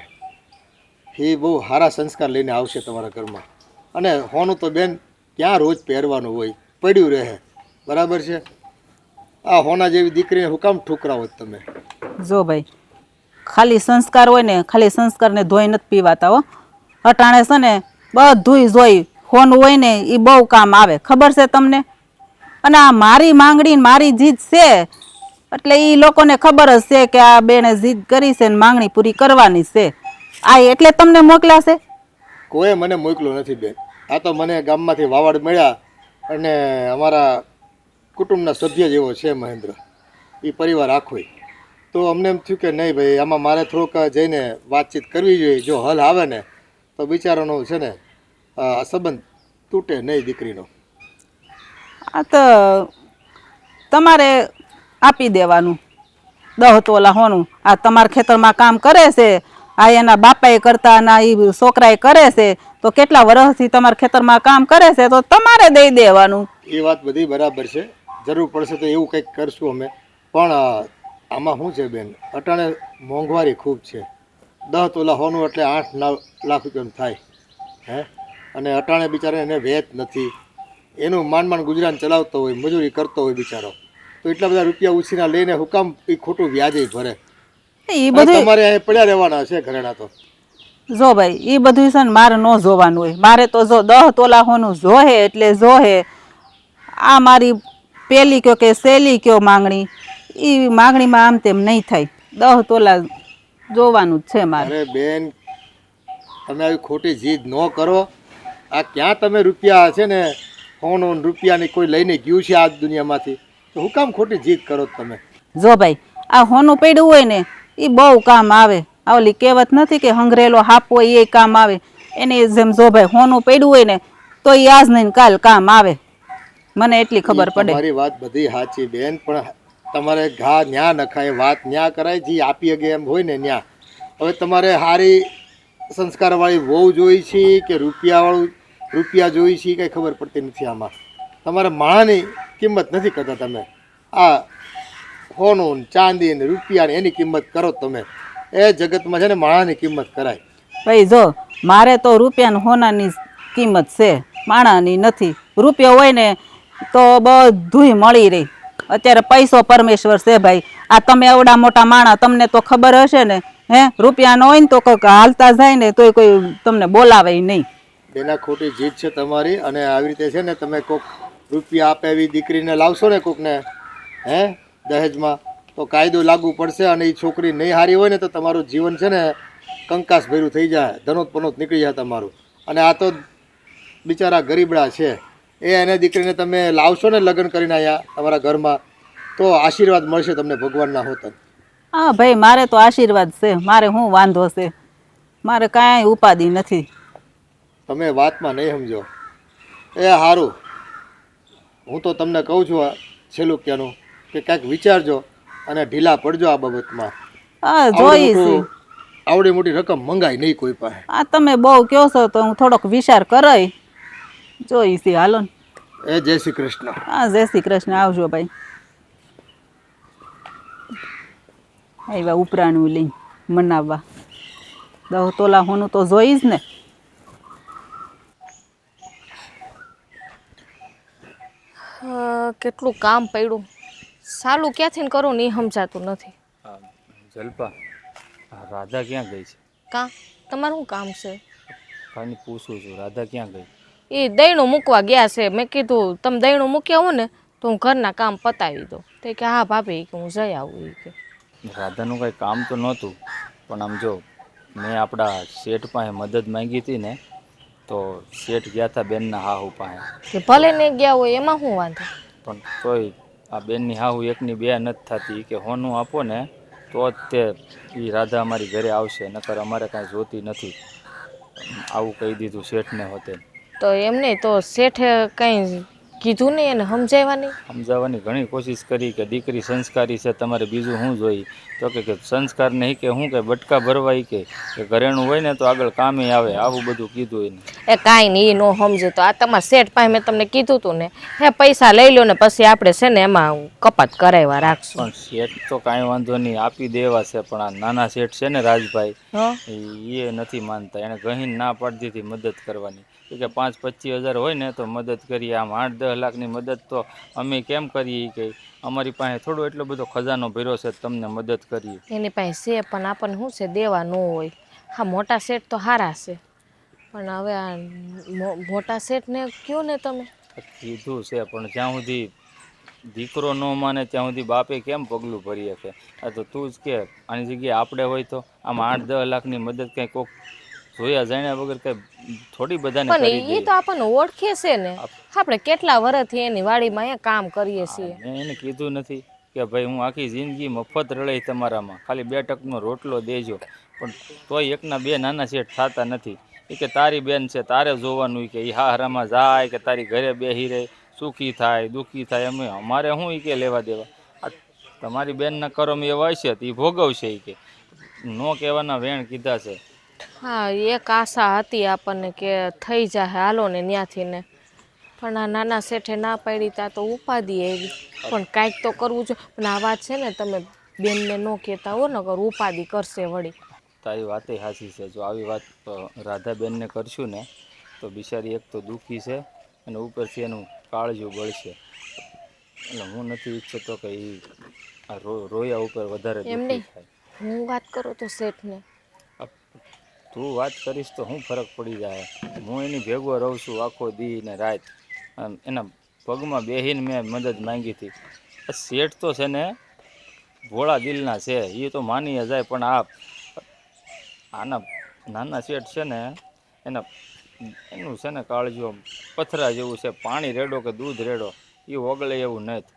એ બહુ સારા સંસ્કાર લઈને આવશે તમારા ઘરમાં. અને હોનું તો બેન ક્યાં રોજ પહેરવાનું હોય, પડ્યું રહે. બરાબર છે? આ હોના જેવી દીકરીને હું કામ ઠુકરાવો તમે? જો ભાઈ ખાલી સંસ્કાર હોય ને ખાલી સંસ્કારને ધોઈ નથી પીવાતા હો. અટાણે છે ને બધુંય જોઈ હોનું હોય ને એ બહુ કામ આવે, ખબર છે તમને? અને આ મારી માંગણી મારી જીદ છે એટલે એ લોકોને ખબર જ છે કે આ બેને જીદ કરી છે ને માંગણી પૂરી કરવાની છે. આ એટલે તમને મોકલ્યા છે? કોઈ મને મોકલ્યો નથી બેન. આ તો મને ગામમાંથી વાવડ મળ્યા, અને અમારા કુટુંબના સભ્ય જેવો છે મહેન્દ્ર, એ પરિવાર આખોય. તો અમને એમ થયું કે નહીં ભાઈ આમાં મારે થોડુંક જઈને વાતચીત કરવી જોઈએ. જો હલ આવે ને તો બિચારાનો છે ને આ સંબંધ તૂટે નહીં દીકરીનો. આ તો તમારે આપી દેવાનું 10 તોલા હોનું. આ તમારા ખેતરમાં કામ કરે છે, આ એના બાપાએ કરતા ના એ છોકરાએ કરે છે, તો કેટલા વર્ષથી તમારા ખેતરમાં કામ કરે છે તો તમારે દઈ દેવાનું. એ વાત બધી બરાબર છે, જરૂર પડશે તો એવું કંઈક કરશું અમે. પણ આમાં શું છે બેન, અટાણે મોંઘવારી ખૂબ છે. 10 તોલા હોનું એટલે 8-9 લાખ રૂપિયાનું થાય. હે અને અટાણે બિચારા એને વેત નથી, એનું માંડ ગુજરાન ચલાવતો હોય, મજૂરી કરતો હોય બિચારો, તો એટલા બધા રૂપિયા ઉછીના લઈને હુકામ એ ખોટું વ્યાજે ભરે? એ બધું તમારે અહીં પડ્યા રહેવાના છે ઘરેણા તો. જો ભાઈ એ બધું છે ને મારે ન જોવાનું હોય. મારે તો જો 10 તોલા હોનું જોહે એટલે જોહે. આ મારી પેલી કયો કે સહેલી કયો માંગણી, એ માંગણીમાં આમ તેમ નહીં થાય. 10 તોલા જોવાનું જ છે મારે. અરે બેન તમે આવી ખોટી જીદ ન કરો. આ ક્યાં તમે રૂપિયા છે ને સોનું ને રૂપિયાની કોઈ લઈને ગયું છે આ દુનિયામાંથી તો હું કામ ખોટી જીદ કરો છો તમે? જો ભાઈ આ હોનું પડ્યું હોય ને એ બહુ કામ આવે. આ ઓલી કહેવત નથી કે હંગરેલો હાપ હોય એ કામ આવે, એની જેમ જો ભાઈ હોનું પડ્યું હોય ને તો એ આજ નહીં કાલ કામ આવે. મને એટલી ખબર પડે. તમારી વાત બધી સાચી બેન, પણ તમારે ઘા ન્યા નખાય, વાત ન્યા કરાય, જે આપી અગે એમ હોય ને ન્યા. હવે તમારે સારી સંસ્કારવાળી વહુ જોઈ છે કે રૂપિયા જોઈ છે કંઈ ખબર પડતી નથી આમાં. તમારે માણાની કિંમત નથી કરતા તમે. આ સોનું ને ચાંદી ને રૂપિયાની એની કિંમત કરો તમે. એ જગતમાં છે ને માણાની કિંમત કરાય. ભાઈ જો મારે તો રૂપિયા ને હોનાની કિંમત છે, માણાની નથી. રૂપિયો હોય ને તો બધુંય મળી રહે. અત્યારે પૈસો પરમેશ્વર છે ભાઈ. આ તમે એવડા મોટા માણા, તમને તો ખબર હશે ને. હે રૂપિયા ન હોય ને તો કોઈક હાલતા જાય ને તોય કોઈ તમને બોલાવે નહીં. બેના ખોટી જીત છે તમારી. અને આવી રીતે છે ને તમે કોઈક રૂપિયા આપે એવી દીકરીને લાવશો ને કોકને દહેજમાં તો કાયદો લાગુ પડશે. અને એ છોકરી નહીં હારી હોય ને તો તમારું જીવન છે ને કંકાસ ભર્યું થઈ જાય, ધનોત પનોત નીકળી જાય તમારું. અને આ તો બિચારા ગરીબડા છે, એને દીકરીને તમે લાવશો ને લગ્ન કરીને અહીંયા તમારા ઘરમાં તો આશીર્વાદ મળશે તમને ભગવાનના હોતન. હા ભાઈ મારે તો આશીર્વાદ છે, મારે શું વાંધો છે, મારે કાંઈ ઉપાધિ નથી. તમે વાતમાં નહીં સમજો એ સારું. હું તો તમને કહું છું છેલ્લું ક્યાંનું કે કાંઈક વિચારજો અને ઢીલા પડજો આ બાબતમાં. હા જોઈશ. આવડી મોટી રકમ મંગાય નહીં કોઈ પાસે. આ તમે બહુ કહો છો તો હું થોડોક વિચાર કરાય જોઈશ. હાલો ને. એ જય શ્રી કૃષ્ણ. હા જય શ્રી કૃષ્ણ. આવજો ભાઈ. આવ્યા ઉપરાણું લઈને મનાવવા. 10 તોલા હોનું તો જોઈશ ને. કેટલું કામ પડ્યું, સાલું ક્યાંથી ને કરું ને એ સમજાતું નથી. જલ્પા, રાધા ક્યાં ગઈ છે? કાં તમારું શું કામ છે? ખાલી પૂછું છું, રાધા ક્યાં ગઈ? એ દહીણું મૂકવા ગયા છે. મેં કીધું તમે દહીણું મૂક્યા હો ને તો હું ઘરના કામ પતાવી દઉં. તો કે હા ભાભી કે હું જઈ આવું. એ કે રાધાનું કાંઈ કામ તો નહોતું, પણ આમ જો મેં આપણા શેઠ પાસે મદદ માંગી હતી ને તો શેઠ ગયા હતા બેનના હાહુ પાસે. કે ભલે ને ગયા હોય એમાં શું વાંધો. પણ તોય આ બેનની હાહુ એકની બે નથી થતી કે હોનું આપો ને તો જ તે એ રાધા અમારી ઘરે આવશે, નકર અમારે કાંઈ જોતી નથી. આવું કહી દીધું શેઠને હોતે. તો એમ નહીં તો શેઠે કંઈ કીધું નહીં એને સમજાવવાની? સમજાવવાની ઘણી કોશિશ કરી કે દીકરી સંસ્કારી છે, તમારે બીજું શું જોઈ? તો કે સંસ્કાર નહીં કે શું કે બટકા ભરવાય કે ઘરેણું હોય ને તો આગળ કામે આવે, આવું બધું કીધું એને. એ કાંઈ નહીં, એ ન સમજે તો આ તમારા શેઠ પાસે મેં તમને કીધું હતું ને હે પૈસા લઈ લો ને પછી આપણે છે ને એમાં કપાત કરાવવા રાખશું. પણ શેઠ તો કાંઈ વાંધો નહીં આપી દેવા છે, પણ આ નાના શેઠ છે ને રાજભાઈ એ નથી માનતા. એને ગહીને ના પાડી દીધી મદદ કરવાની કે 5-25 હજાર હોય ને તો મદદ કરીએ. આમ 8-10 લાખની મદદ તો અમે કેમ કરીએ કે અમારી પાસે થોડો એટલો બધો ખજાનો ભર્યો છે તમને મદદ કરીએ. એની પાસે છે પણ આપણને શું છે દેવા ન હોય. હા મોટા શેઠ તો સારા છે પણ હવે આ મોટા શેઠને કયો ને તમે. કીધું છે પણ જ્યાં સુધી દીકરો ન માને ત્યાં સુધી બાપે કેમ પગલું ભરી શકે? આ તો તું જ કે આની જગ્યાએ આપણે હોય તો આમ 8-10 લાખની મદદ કંઈ કોક જોયા જાણ્યા વગર કંઈ થોડી બધાને કરી પણ એ તો આપણને ઓળખે છે ને, આપણે કેટલા વર્ષથી એની વાડીમાં અહીંયા કામ કરીએ છીએ. મેં એને કીધું નથી કે ભાઈ હું આખી જિંદગી મફત રળાઈ તમારામાં, ખાલી 2 ટકનો રોટલો દેજો, પણ તોય એકના 2 નાના શેઠ થતા નથી. એ કે તારી બેન છે તારે જોવાનું કે એ હારામાં જાય કે તારી ઘરે બેહી રહે, સુખી થાય દુઃખી થાય, અમારે શું એ કે લેવા દેવા? આ તમારી બેનના કરમ એવા હશે તો એ ભોગવશે. એ કે નો કહેવાના વેણ કીધા છે. હા એક આશા હતી આપણને કે થઈ જાય હાલો ને ત્યાંથી ને, પણ આ નાના શેઠે ના પાડી ત્યાં તો ઉપાધિ એવી. પણ કાંઈક તો કરવું જોઈએ. પણ આ વાત છે ને તમે બેનને ન કહેતા હો ને કર ઉપાધિ કરશે વળી. તારી વાતે સાચી છે. જો આવી વાત રાધાબેનને કરશું ને તો બિચારી એક તો દુઃખી છે અને ઉપરથી એનું કાળજું બળશે. એટલે હું નથી ઈચ્છતો કે એ આ રોયા ઉપર વધારે દુઃખી થાય. હું વાત કરું તો શેઠને તું વાત કરીશ તો શું ફરક પડી જાય? હું એની ભેગો રહું છું આખો દી ને રાત, એના પગમાં બેહીને મેં મદદ માંગી હતી. શેઠ તો છે ને ભોળા દિલના છે, એ તો માની જાય, પણ આના નાના શેઠ છે ને એના એનું છે ને કાળજો પથરા જેવું છે, પાણી રેડો કે દૂધ રેડો એ ઓગળે એવું નથી.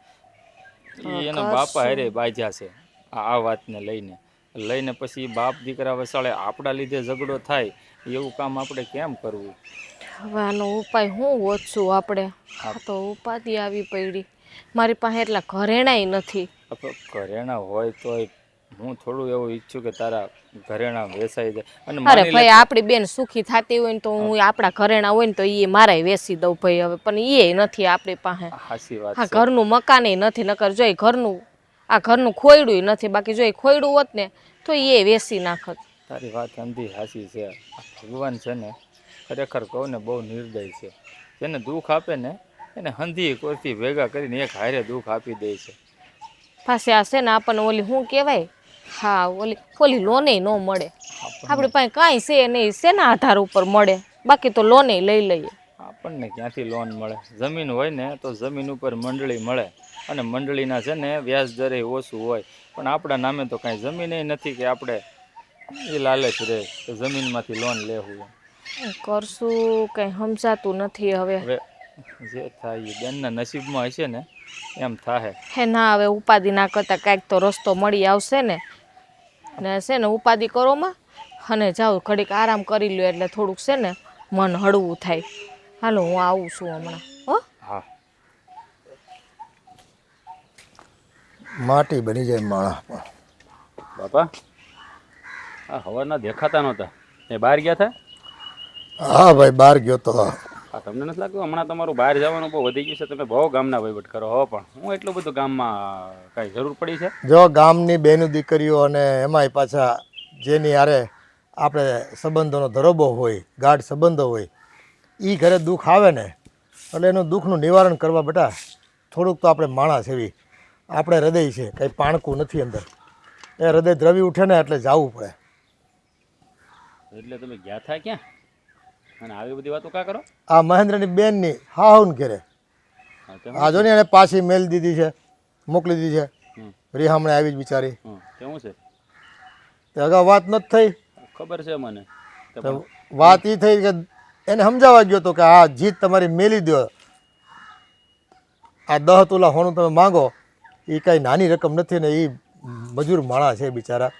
એ એના બાપા હારે બાજ્યા છે આ વાતને લઈને પછી બાપ દીકરા વસાળે આપણા લીધે ઝઘડો થાય એવું કામ આપણે કેમ કરવું? હવે આનો ઉપાય હું ઓછું આપણે આ તો ઉપાધિ આવી પડી. મારી પાસે એટલા ઘરેણાય નથી. આપણે ઘરેણા હોય તોય હું થોડું એવું ઈચ્છું કે તારા ઘરેણા વેચાઈ જાય. અને અરે માની લે ભાઈ આપણી બેન સુખી થતી હોય ને તો હું આપણા ઘરેણા હોય ને તો એ મારાય વેચી દઉં ભાઈ હવે, પણ એ નથી આપણી પાસે. હાચી વાત હા છે. ઘરનું મકાન નથી, નકર જોઈ ઘરનું ખોયડું નથી, બાકી જો ખોયડું હોત ને તો એ વેચી નાખત. તારી વાત અંધી હાચી છે. ભગવાન છે ને ખરેખર કહું ને બહુ નિર્દય છે. જેને દુઃખ આપે ને એને હંધી કોરથી ભેગા કરીને એક હારે દુઃખ આપી દે છે. પાસે આ છે ને આપણને ઓલી શું કહેવાય, હા ઓલી લોને ન મળે. આપણી પાસે કાંઈ છે નહીં, શેના આધાર ઉપર મળે? બાકી તો લોને લઈ લઈએ. આપણને ક્યાંથી લોન મળે? જમીન હોય ને તો જમીન ઉપર મંડળી મળે, અને મંડળીના છે ને વ્યાજ દરે ઓછું હોય. પણ આપણા નામે તો કાંઈ જમીન નથી કે આપણે એ લાલચ રહે કે જમીનમાંથી લોન લેવું. કરશું કંઈ સમજાતું નથી હવે. હવે જે થાય એ બેનના નસીબમાં હશે ને એમ થાહે. હે ના હવે ઉપાધિ ના કરતા કાંઈક તો રસ્તો મળી આવશે ને છે ને ઉપાધિ કરોમાં અને જાઓ ઘડીક આરામ કરી લ્યો એટલે થોડુંક છે ને મન હળવું થાય. હાલો હું આવું છું હમણાં. હો હા, માટી બની જાય માણસ પણ. બાપા આ હવારના દેખાતા નહોતા, એ બહાર ગયા હતા? હા ભાઈ, બહાર ગયો તો. હા, તમને નથી લાગતું હમણાં તમારું બહાર જવાનું બહુ વધી ગયું છે? તમે બહુ ગામના વહીવટ કરો હો, પણ હું એટલું બધું ગામમાં કાંઈ જરૂર પડી છે? જો ગામની બેનું દીકરીઓ અને એમાંય પાછા જેની હારે આપણે સંબંધોનો ધરોબો હોય, ગાઢ સંબંધો હોય, એ ઘરે દુઃખ આવે ને એટલે એનું દુઃખનું નિવારણ કરવા બેટા થોડુંક તો આપણે માણસ એવી આપણે હૃદય છે, કંઈ પાણકું નથી અંદર. એ હૃદય દ્રવી ઉઠે ને એટલે જવું પડે. એટલે તમે ગયા થા ક્યાં અને આવી બધી વાતો કાં કરો? આ મહેન્દ્રની બેનની હાહુન ઘેરે હા, તેમ આ જો ને એને પાછી મેલ દીધી છે, મોકલી દીધી છે. હમ. રિહામણે આવી જ બિચારી. કેવું છે? તે અગાઉ વાત નથી થઈ. ખબર છે મને. તો તો વાત એ થઈ કે એને સમજાવવા ગયો હતો કે આ જીત તમારી મેલી દો, આ 10 તોલા હોનું તમે માંગો એ કાંઈ નાની રકમ નથી ને એ મજૂર માણસ છે બિચારા.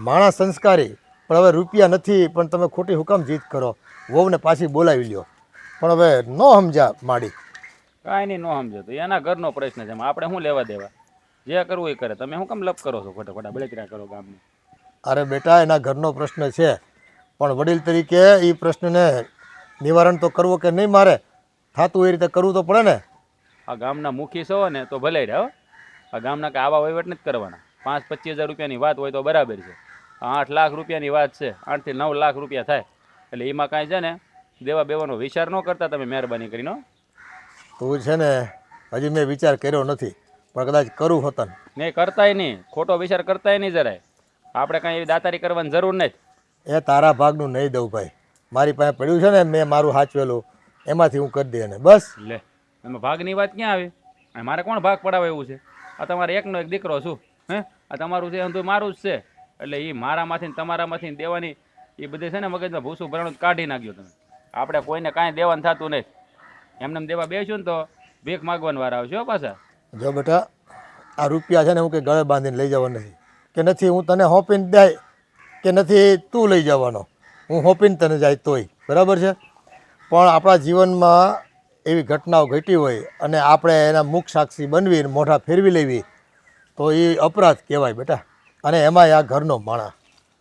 માણસ સંસ્કારી, પણ હવે રૂપિયા નથી, પણ તમે ખોટી હુકામ જીત કરો? વહુને પાછી બોલાવી લ્યો, પણ હવે ન સમજ્યા માડી. કાંઈ નહીં, ન સમજો તો એના ઘરનો પ્રશ્ન છે, એમાં આપણે શું લેવા દેવા? જે કરવું એ કરે. તમે શું કામ લપ કરો છો? ખોટા ખોટા બળતરા કરો ગામની. અરે બેટા, એના ઘરનો પ્રશ્ન છે, પણ વડીલ તરીકે એ પ્રશ્નને નિવારણ તો કરવો કે નહીં? મારે થતું એ રીતે કરવું તો પડે ને. આ ગામના મુખી છો ને તો ભલે રહે હો. આ ગામના કે આવા વહીવટ નથી કરવાના. 5-25 હજાર રૂપિયાની વાત હોય તો બરાબર છે. 8 લાખ રૂપિયાની વાત છે, 8 થી 9 લાખ રૂપિયા થાય, એટલે એમાં કાંઈ છે ને દેવા બેવાનો વિચાર ન કરતા તમે મહેરબાની કરીને. તું છે ને હજી મેં વિચાર કર્યો નથી, પણ કદાચ કરું હોતન. નહીં કરતાય નહીં, ખોટો વિચાર કરતાય નહીં જરાય. આપણે કાંઈ એવી દાતારી કરવાની જરૂર નથી. એ તારા ભાગનું નહીં દઉં ભાઈ. મારી પાસે પડ્યું છે ને, મેં મારું હાચવેલું એમાંથી હું કરી દે એને બસ. લે, એમાં ભાગની વાત ક્યાં આવી? અને મારે કોણ ભાગ પડાવે એવું છે? આ તમારે એકનો એક દીકરો છું, હે? આ તમારું છે તો મારું જ છે, એટલે એ મારામાંથી ને તમારામાંથી દેવાની એ બધી છે ને મગજમાં ભૂસું ભરાણું કાઢી નાખ્યું તમે. આપણે કોઈને કાંઈ દેવાનું થતું નહીં. એમને દેવા બેસ્યું ને તો ભીખ માગવાની વાર આવશે હો પાછા. જો બેટા, આ રૂપિયા છે ને હું કે ગળે બાંધીને લઈ જવા નથી, કે નથી હું તને હોપીને જાય, કે નથી તું લઈ જવાનો. હું હોપીને તને જાય તોય બરાબર છે, પણ આપણા જીવનમાં એવી ઘટનાઓ ઘટી હોય અને આપણે એના મુખ સાક્ષી બનવી મોઢા ફેરવી લેવી તો એ અપરાધ કહેવાય બેટા. અને એમાંય આ ઘરનો માણસ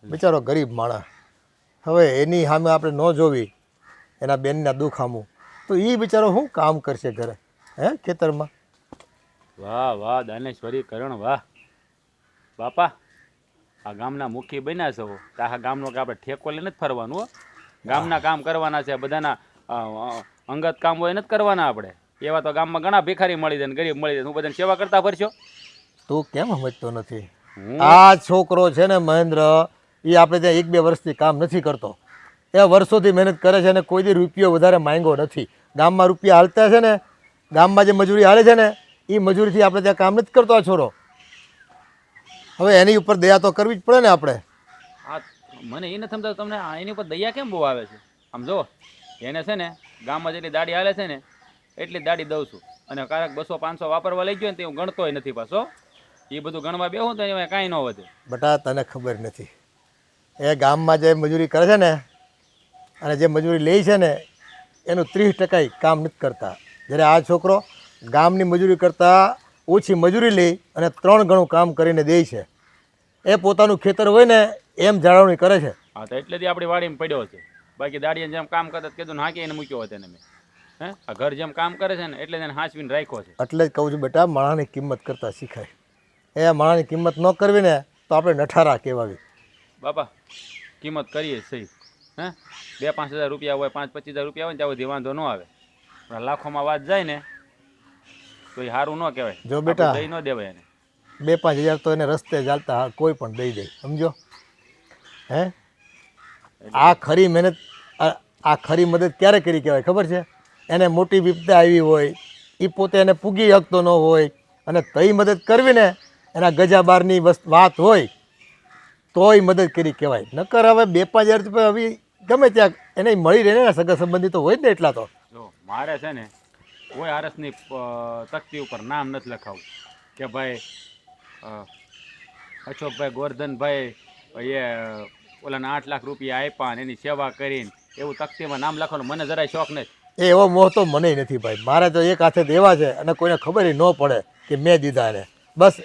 બિચારો ગરીબ માણસ, હવે એની સામે આપણે ન જોવી, એના બેનના દુઃખ સામું, તો એ બિચારો શું કામ કરશે ઘરે, હે ખેતરમાં? વાહ વાહ દાનેશ્વરી કરણ વાહ. બાપા આ ગામના મુખી બન્યા છો તો આ ગામનો કે આપણે ઠેકો લઈને જ ફરવાનું હો. ગામના કામ કરવાના છે, બધાના અંગત કામ હોય નથી કરવાના આપણે. એવા તો ગામમાં ઘણા ભિખારી મળી જાય ને ગરીબ મળી જાય, હું બધાને સેવા કરતા ફરશો. તું કેમ સમજતો નથી? આ છોકરો છે ને મહેન્દ્ર, એ આપણે ત્યાં 1-2 વર્ષથી કામ નથી કરતો, એ વર્ષોથી મહેનત કરે છે અને કોઈ દી રૂપિયો વધારે માંગ્યો નથી. ગામમાં રૂપિયા હાલતા છે ને, ગામમાં જે મજૂરી હાલે છે ને એ મજૂરીથી આપણે ત્યાં કામ નથી કરતો આ છોરો. હવે એની ઉપર દયા તો કરવી જ પડે ને આપણે. આ મને એ નથી સમજાતું તમને એની ઉપર દયા કેમ બહુ આવે છે? આમ જો એને છે ને ગામમાં જેટલી દાડી હાલે છે ને એટલી જ દાડી દઉં છું. અને ક્યારેક 200-500 વાપરવા લઈ ગયો ને તે હું ગણતોય નથી પાછો. એ બધું ગણવા બેહું તો એમાં કાંઈ ન વધે. બટા તને ખબર નથી, એ ગામમાં જે મજૂરી કરે છે ને અને જે મજૂરી લે છે ને એનું 30% કામ નથી કરતા. જ્યારે આ છોકરો ગામની મજૂરી કરતાં ઓછી મજૂરી લે અને 3 ગણું કામ કરીને દે છે. એ પોતાનું ખેતર હોય ને એમ જાળવણી કરે છે. હા તો એટલે જ આપણી વાડીમાં પડ્યો છે. બાકી દાડીએ જેમ કામ કરતા કીધું હાંકી એને મૂક્યો હતો એને મેં. હે આ ઘર જેમ કામ કરે છે ને એટલે જ એને હાંચવીને રાખ્યો છે. એટલે જ કહું છું બેટા, માણસની કિંમત કરતાં શીખાય. એ માણસની કિંમત ન કરવી ને તો આપણે નઠારા કહેવાવી. બાપા કિંમત કરીએ સહી. હે 2-5 હજાર રૂપિયા હોય, 5-25 હજાર રૂપિયા હોય ને ત્યાં સુધી વાંધો ન આવે. પણ લાખોમાં વાત જાય ને તો એ સારું ન કહેવાય. જો બેટા, દઈ ન દેવાય એને. 2-5 હજાર તો એને રસ્તે ચાલતા કોઈ પણ દઈ દે, સમજો. હે આ ખરી મહેનત, આ ખરી મદદ ક્યારે કરી કહેવાય ખબર છે? એને મોટી વિપદા આવી હોય, એ પોતે એને પૂગી શકતો ન હોય અને તઈ મદદ કરવી ને એના ગજા બારની વાત હોય તોય મદદ કરી કહેવાય. નકર હવે 2-5 હજાર રૂપિયા હવે ગમે ત્યાં એને મળી રહે ને, સગા સંબંધી તો હોય જ ને એટલા તો. જો મારે છે ને કોઈ આરસની તકતી ઉપર નામ નથી લખાવું કે ભાઈ અશોકભાઈ ગોરધનભાઈ એ ઓલાને 8 લાખ રૂપિયા આપ્યા અને એની સેવા કરીને એવું તકતીમાં નામ લખવાનું મને જરાય શોખ નથી. એવો મોહ તો મને નથી ભાઈ. મારે તો એક હાથે દેવા છે અને કોઈને ખબર ન પડે કે મેં દીધા એને. બસ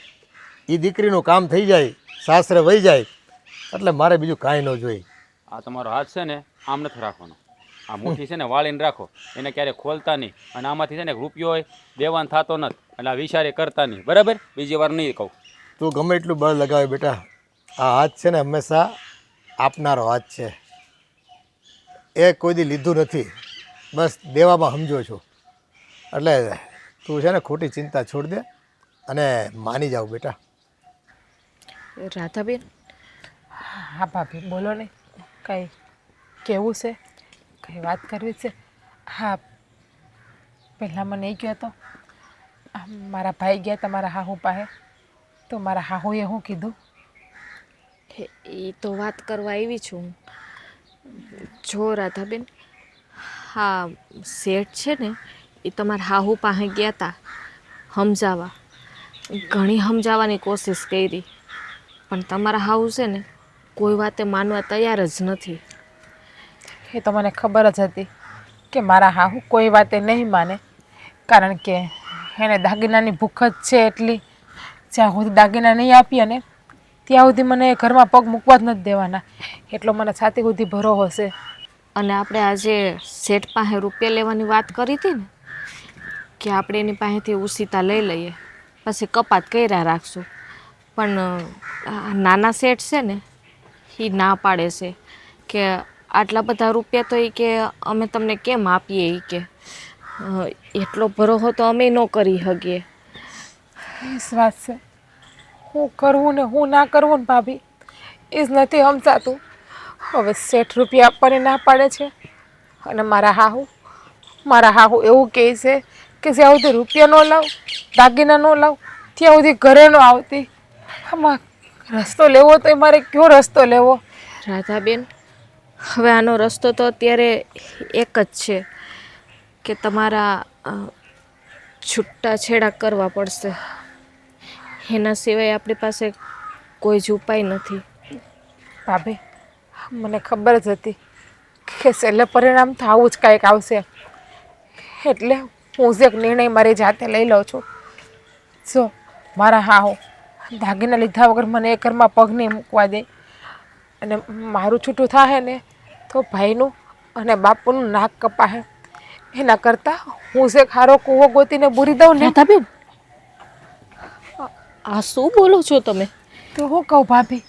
એ દીકરીનું કામ થઈ જાય, સાસરે વહી જાય એટલે મારે બીજું કાંઈ ન જોઈએ. આ તમારો હાથ છે ને આમ નથી રાખવાનો. આ મુઠ્ઠી છે ને વાળીને રાખો, એને ક્યારેય ખોલતા નહીં. અને આમાંથી છે ને રૂપિયો હોય દેવાન થતો નથી એટલે આ વિચારે કરતા નહીં. બરાબર? બીજી વાર નહીં કહું. તું ગમે એટલું બળ લગાવે બેટા, આ હાથ છે ને હંમેશા આપનારો હાથ છે. એ કોઈ દી લીધું નથી, બસ દેવામાં સમજો છો. એટલે તું છે ને ખોટી ચિંતા છોડ દે અને માની જાવ બેટા. રાધાબેન, હા ભાભી બોલો ને, કંઈ કેવું છે, કંઈ વાત કરવી છે? હા, પહેલાં મને એ કહ્યો હતો, મારા ભાઈ ગયા તમારા હાહુ પાસે, તો મારા હાહુએ શું કીધું? એ તો વાત કરવા આવી છું. જો રાધાબેન, હા શેઠ છે ને એ તમારા હાહુ પાસે ગયા હતા સમજાવવા. ઘણી સમજાવવાની કોશિશ કરી પણ તમારા હાહુ છે ને કોઈ વાતે માનવા તૈયાર જ નથી. એ તો મને ખબર જ હતી કે મારા હાહુ કોઈ વાતે નહીં માને, કારણ કે એને દાગીનાની ભૂખ જ છે એટલી. જ્યાં સુધી દાગીના નહીં આપીએ ને ત્યાં સુધી મને ઘરમાં પગ મૂકવા જ નથી દેવાના, એટલો મને છાતી સુધી ભરો હશે. અને આપણે આજે શેઠ પાસે રૂપિયા લેવાની વાત કરી હતી ને કે આપણે એની પાસેથી ઉસીતા લઈ લઈએ પછી કપાત કર્યા રાખશું. પણ નાના શેઠ છે ને એ ના પાડે છે કે આટલા બધા રૂપિયા તો એ કે અમે તમને કેમ આપીએ, એ કે એટલો ભરોસો તો અમે ન કરી શકીએ. વિશ્વાસ છે, હું કરવું ને હું ના કરવું ને ભાભી એ જ નથી સમજાતું. હવે શેઠ રૂપિયા આપવાની ના પાડે છે અને મારા હાહુ એવું કહે છે કે જ્યાં સુધી રૂપિયા ન લાવ, દાગીના ન લાવ ત્યાં સુધી ઘરે ન આવતી. આમાં રસ્તો લેવો તો મારે કયો રસ્તો લેવો? રાધાબેન, હવે આનો રસ્તો તો અત્યારે એક જ છે કે તમારા છૂટાછેડા કરવા પડશે. એના સિવાય આપણી પાસે કોઈ જ ઉપાય નથી. ભાભી, મને ખબર જ હતી કે છેલ્લે પરિણામ તો આવું જ કાંઈક આવશે, એટલે હું જ એક નિર્ણય મારી જાતે લઈ લઉં છું. જો મારા હાહુ દાગીના લીધા વગર મને એ ઘરમાં પગ નહીં મૂકવા દે અને મારું છૂટું થાય ને તો ભાઈનું અને બાપુનું નાક કપાહે. એના કરતાં હું જે ખારો કૂવો ગોતીને બુરી દઉં ને. રાધાબેન, આ શું બોલો છો તમે? તો હું કહું ભાભી,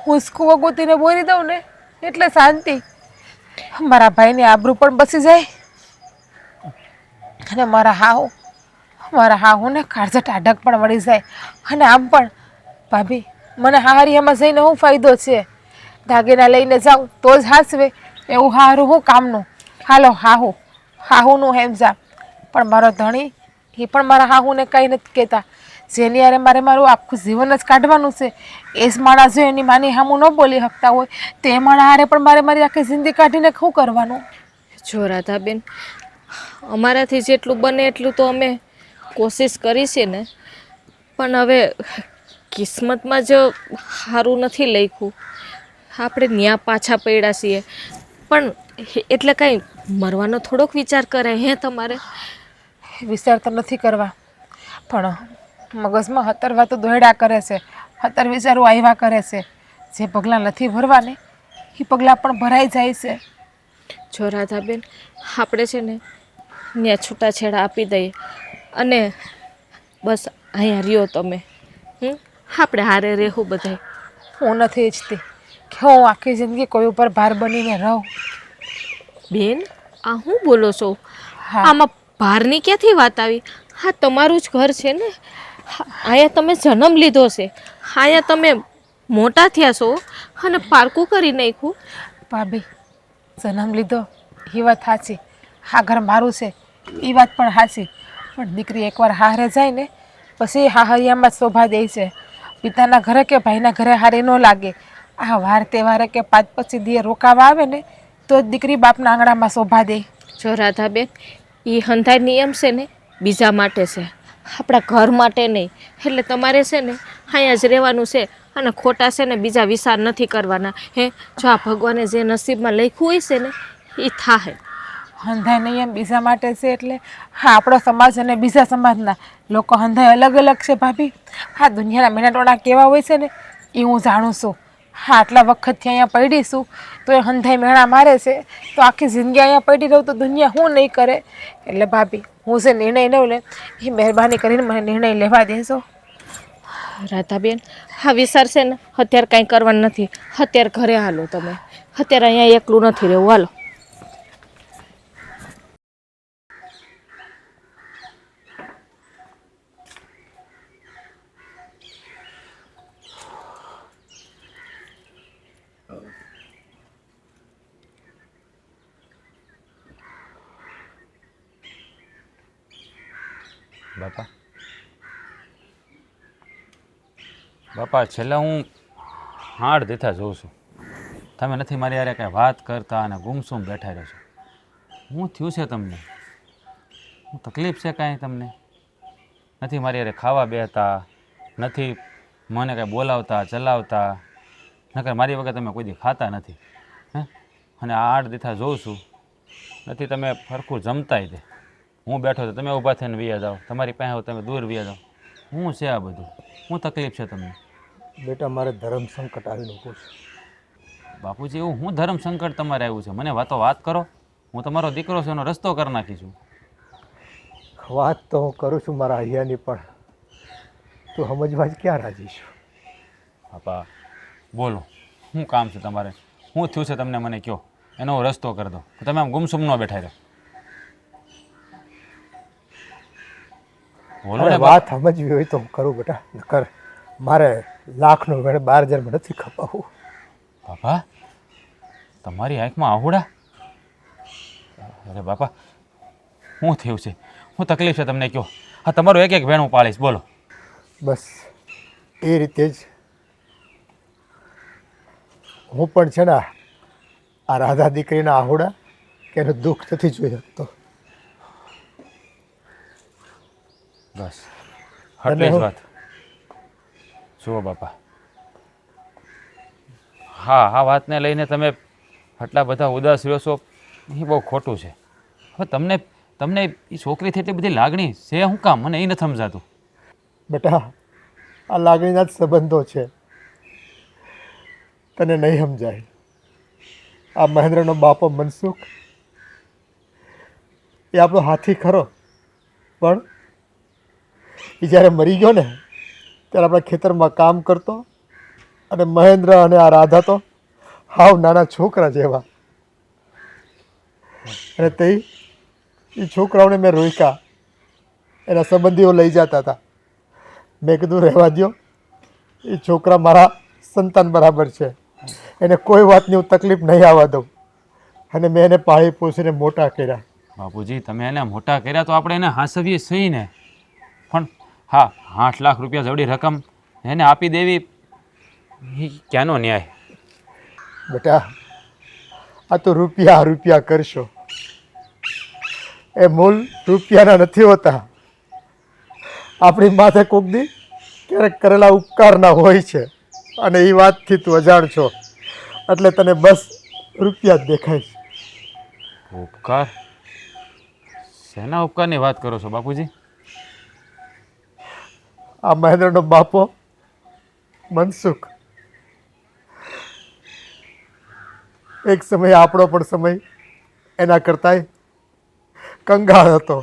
હું કૂવો ગોતીને બોરી દઉં ને એટલે શાંતિ. મારા ભાઈની આબરૂ પણ બચી જાય અને મારા હાહુને કાળઝટ આઢક પણ મળી જાય. અને આમ પણ ભાભી, મને હાહરિયામાં જઈને શું ફાયદો છે? દાગીના લઈને જાઉં તો જ હાસવે, એવું હારું હું કામનું? હાલો હાહુનું હેમજા. પણ મારો ધણી એ પણ મારા હાહુને કંઈ નથી કહેતા. જેની યારે મારું આખું જીવન જ કાઢવાનું છે એ જ માણસ જો એની માની હામું ન બોલી શકતા હોય તો એ માણા હારે પણ મારી આખી જિંદગી કાઢીને શું કરવાનું? જો રાધાબેન, અમારાથી જેટલું બને એટલું તો અમે કોશિશ કરી છે ને, પણ હવે કિસ્મતમાં જ સારું નથી લખ્યું. આપણે ન્યા પાછા પડ્યા છીએ. પણ એટલે કાંઈ મરવાનો થોડોક વિચાર કરે હે તમારે? વિચાર તો નથી કરવા, પણ મગજમાં 17 વાતો દોડ્યા કરે છે, 17 વિચારો આવ્યા કરે છે. જે પગલાં નથી ભરવાને એ પગલાં પણ ભરાઈ જાય છે. જો રાધાબેન, આપણે છે ને ત્યાં છૂટાછેડા આપી દઈએ અને બસ અહીંયા રહ્યો તમે. આપણે હારે રહેવું બધાય. હું નથી ઈચ્છતી કે હું આખી જિંદગી કોઈ ઉપર ભાર બનીને રહું. બેન, આ હું બોલો છો? હા. આમાં બહારની ક્યાંથી વાત આવી? હા, તમારું જ ઘર છે ને. અહીંયા તમે જન્મ લીધો છે, અહીંયા તમે મોટા થયા છો અને પારકું કરી નાખ્યું. ભાભી, જન્મ લીધો એ વાત સાચી, આ ઘર મારું છે એ વાત પણ સાચી. પણ દીકરી એકવાર હારે જાય ને પછી હાહરિયામાં જ શોભા દે છે. પિતાના ઘરે કે ભાઈના ઘરે હારે ન લાગે. આ વાર તહેવારે કે 5-25 દીએ રોકાવા આવે ને તો જ દીકરી બાપના આંગણામાં શોભા દે. જો રાધાબેન, એ હંધાય નિયમ છે ને બીજા માટે છે, આપણા ઘર માટે નહીં. એટલે તમારે છે ને અહીંયા જ રહેવાનું છે અને ખોટા છે ને બીજા વિચાર નથી કરવાના. હે, જો આ ભગવાને જે નસીબમાં લખ્યું હોય છે ને એ થાય. હંધાય નિયમ બીજા માટે છે એટલે હા, આપણો સમાજ અને બીજા સમાજના લોકો હંધાય અલગ અલગ છે ભાભી. હા, દુનિયાના મેનાટોણા કેવા હોય છે ને એ હું જાણું છું. હા, આટલા વખતથી અહીંયા પડીશું તો એ હંધાઈ મેણા મારે છે તો આખી જિંદગી અહીંયા પડી રહું તો દુનિયા શું નહીં કરે. એટલે ભાભી, હું જે નિર્ણય લઉં ને એ મહેરબાની કરીને મને નિર્ણય લેવા દેશો. રાધાબેન, હા વિચાર છે ને અત્યારે કાંઈ કરવાનું નથી. અત્યારે ઘરે હાલો તમે. અત્યારે અહીંયા એકલું નથી રહેવું. હાલો. બાપા, બાપા, છેલ્લે હું હાડ દેથા જોઉં છું. તમે નથી મારી યારે કાંઈ વાત કરતા અને ગુમસુમ બેઠા રહ્યો છો. શું થયું છે તમને? શું તકલીફ છે કાંઈ તમને? નથી મારી યારે ખાવા બેહતા, નથી મને કાંઈ બોલાવતા ચલાવતા, નકર મારી વગર તમે કોઈ દી ખાતા નથી. હે, અને આ આડ દેથા જોઉં છું, નથી તમે સરખું જમતાય તે. હું બેઠો તો તમે ઊભા થઈને વિયા જાઓ, તમારી પાસે આવો તમે દૂર વિયા જાઓ. શું છે આ બધું? શું તકલીફ છે તમને? બેટા, મારે ધર્મ સંકટ આવીને ઊભું છે. બાપુજી, એવું હું ધર્મ સંકટ તમારે આવ્યું છે? મને વાત કરો. હું તમારો દીકરો છું, એનો રસ્તો કરી નાખીશું. વાત તો હું કરું છું મારા હૈયાની, પણ તું સમજવા જ ક્યાં રાજી છું? બાપા, બોલો, શું કામ છે તમારે? શું થયું છે તમને મને કહો, એનો હું રસ્તો કરી દો. તમે આમ ગુમસુમ ન બેઠા રહો. બોલો અરે ને વાત સમજવી હોય તો હું કરું બેટા, નકર મારે લાખનો વેણ 12,000 નથી ખપાવવું. બાપા, તમારી આંખમાં આહુડા? અરે બાપા, શું થયું છે? શું તકલીફ છે તમને કહો. હા, તમારું એક એક વેણું પાળીશ. બોલો. બસ એ રીતે જ હું પણ છે ને આ રાધા દીકરીના આહુડા કે એનું દુઃખ નથી જોઈ શકતો. બસ આટલી જ વાત. જુઓ બાપા, હા, આ વાતને લઈને તમે આટલા બધા ઉદાસ રહ્યો છો એ બહુ ખોટું છે. હવે તમને એ છોકરીથી એટલી બધી લાગણી છે શું કામ? મને એ નથી સમજાતું. બેટા, આ લાગણીના જ સંબંધો છે, તને નહીં સમજાય. આ મહેન્દ્રનો બાપો મનસુખ એ આપણો હાથી ખરો, પણ એ જ્યારે મરી ગયો ને ત્યારે આપણા ખેતરમાં કામ કરતો, અને મહેન્દ્ર અને આ રાધા તો હાવ નાના છોકરા જેવા. અને તે એ છોકરાઓને મેં રોક્યા, એના સંબંધીઓ લઈ જતા હતા. મેં કીધું રહેવા દો, એ છોકરા મારા સંતાન બરાબર છે, એને કોઈ વાતની હું તકલીફ નહીં આવવા દઉં. અને મેં એને પાળી પોષીને મોટા કર્યા. બાપુજી, તમે એને મોટા કર્યા તો આપણે એને હાંસવીએ સહી ને, પણ હા, 8 લાખ રૂપિયા જવડી રકમ એને આપી દેવી એ ક્યાંનો ન્યાય? બેટા, આ તો રૂપિયા કરશો, એ મૂળ રૂપિયાના નથી હોતા. આપણી માથે કોક દી ક્યારેક કરેલા ઉપકારના હોય છે, અને એ વાતથી તું અજાણ છો, એટલે તને બસ રૂપિયા જ દેખાય છે. ઉપકાર? શેના ઉપકારની વાત કરો છો બાપુજી? આ મહેન્દ્રનો બાપો મનસુખ, એક સમય આપણો પણ સમય એના કરતાંય કંગાળ હતો,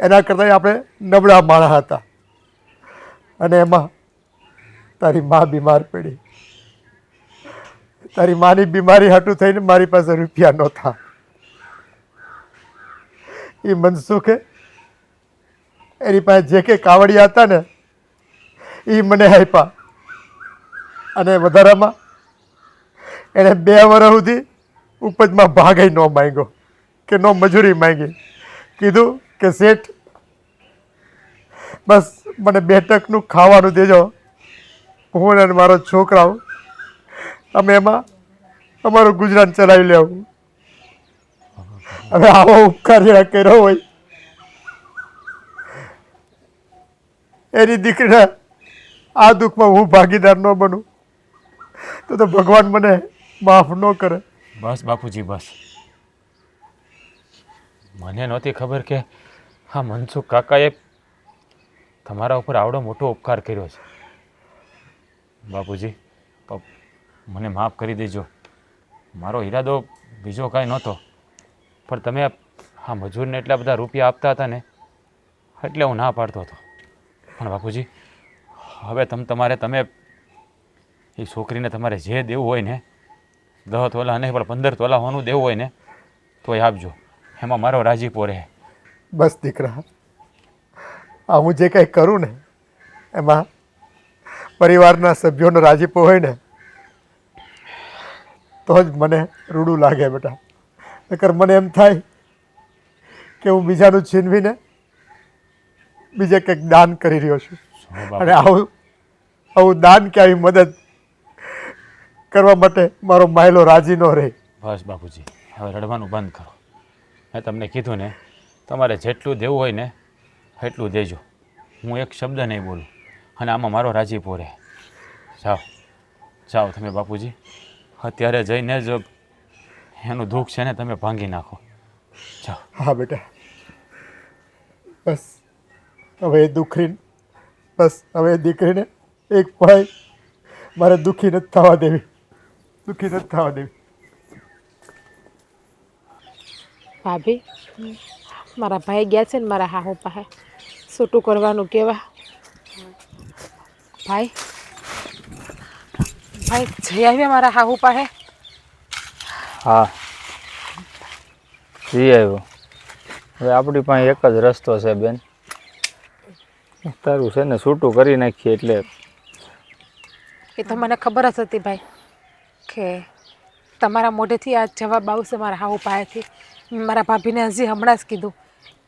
એના કરતાંય આપણે નબળા માણસ હતા. અને એમાં તારી મા બીમાર પડી. તારી માની બીમારી હાટું થઈને મારી પાસે રૂપિયા નહોતા. એ મનસુખે એની પાસે જે કંઈ કાવડિયા હતા ને એ મને આપ્યા, અને વધારામાં એણે 2 વર્ષ સુધી ઉપજમાં ભાગે ન માંગ્યો કે ન મજૂરી માંગી. કીધું કે શેઠ બસ મને 2 ટકનું ખાવાનું દેજો, હું અને મારો છોકરાઓ અમે એમાં અમારું ગુજરાન ચલાવી લેવું. હવે આવો ઉપકાર જેના કર્યો હોય એની દીકરીના આ દુઃખમાં હું ભાગીદાર ન બનું તો ભગવાન મને માફ ન કરે. બસ બાપુજી બસ. મને નહોતી ખબર કે હા મનસુખ કાકાએ તમારા ઉપર આવડો મોટો ઉપકાર કર્યો છે. બાપુજી મને માફ કરી દેજો. મારો ઈરાદો બીજો કાંઈ નહોતો, પણ તમે હા મજૂરને એટલા બધા રૂપિયા આપતા હતા ને એટલે હું ના પાડતો હતો. પણ બાપુજી હવે તમે એ છોકરીને તમારે જે દેવું હોય ને 10 તોલા નહીં પણ 15 તોલા હોવાનું દેવું હોય ને તોય આપજો, એમાં મારો રાજીપો રહે. બસ દીકરા, આ હું જે કંઈ કરું ને એમાં પરિવારના સભ્યોનો રાજીપો હોય ને તો જ મને રૂડું લાગે બેટા. નકર મને એમ થાય કે હું બીજાનું છીનવીને બીજે કંઈક દાન કરી રહ્યો છું, અને આવું દાન કે આવી મદદ કરવા માટે મારો માયલો રાજી ન રહે. બસ બાપુજી હવે રડવાનું બંધ કરો. મેં તમને કીધું ને તમારે જેટલું દેવું હોય ને એટલું દેજો, હું એક શબ્દ નહીં બોલું, અને આમાં મારો રાજીપો રહે. જાઓ તમે બાપુજી, અત્યારે જઈને જ એનું દુઃખ છે ને તમે ભાંગી નાખો. જાઓ. હા બેટા, બસ હવે એ દીકરીને એક પળાઈ મારે દુઃખી નથી થવા દેવી. ભાભી, મારા ભાઈ ગયા છે ને મારા હાહુ પાસે છૂટું કરવાનું કેવા. ભાઈ જઈ આવ્યા મારા હાહુ પાસે? હા જઈ આવ્યો. હવે આપણી પાસે એક જ રસ્તો છે બેન, તારું છે ને છૂટું કરી નાખીએ. એટલે એ તો મને ખબર જ હતી ભાઈ કે તમારા મોઢેથી આ જવાબ આવશે મારા હાહુ પાસેથી. મારા ભાભીને હજી હમણાં જ કીધું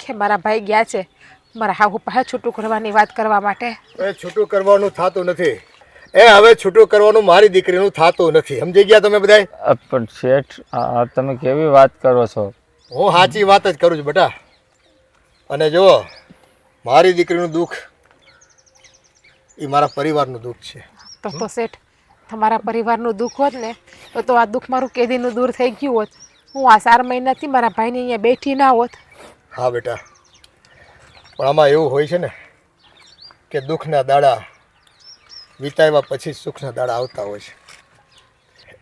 કે મારા ભાઈ ગયા છે મારા હાહુ પાસે છૂટું કરવાની વાત કરવા માટે. એ છૂટું કરવાનું થતું નથી. હવે છૂટું કરવાનું મારી દીકરીનું થતું નથી. સમજી ગયા તમે બધાય? પણ શેઠ તમે કેવી વાત કરો છો? હું સાચી વાત જ કરું છું બેટા. અને જુઓ, મારી દીકરીનું દુઃખ એ મારા પરિવારનું દુઃખ છે. તો શેઠ, તમારા પરિવારનું દુઃખ હોત ને તો આ દુઃખ મારું કેદીનું દૂર થઈ ગયું હોત. હું આ 4 મહિનાથી મારા ભાઈને અહીંયા બેઠી ના હોત. હા બેટા, પણ આમાં એવું હોય છે ને કે દુઃખના દાડા વિતાવ્યા પછી સુખના દાડા આવતા હોય છે.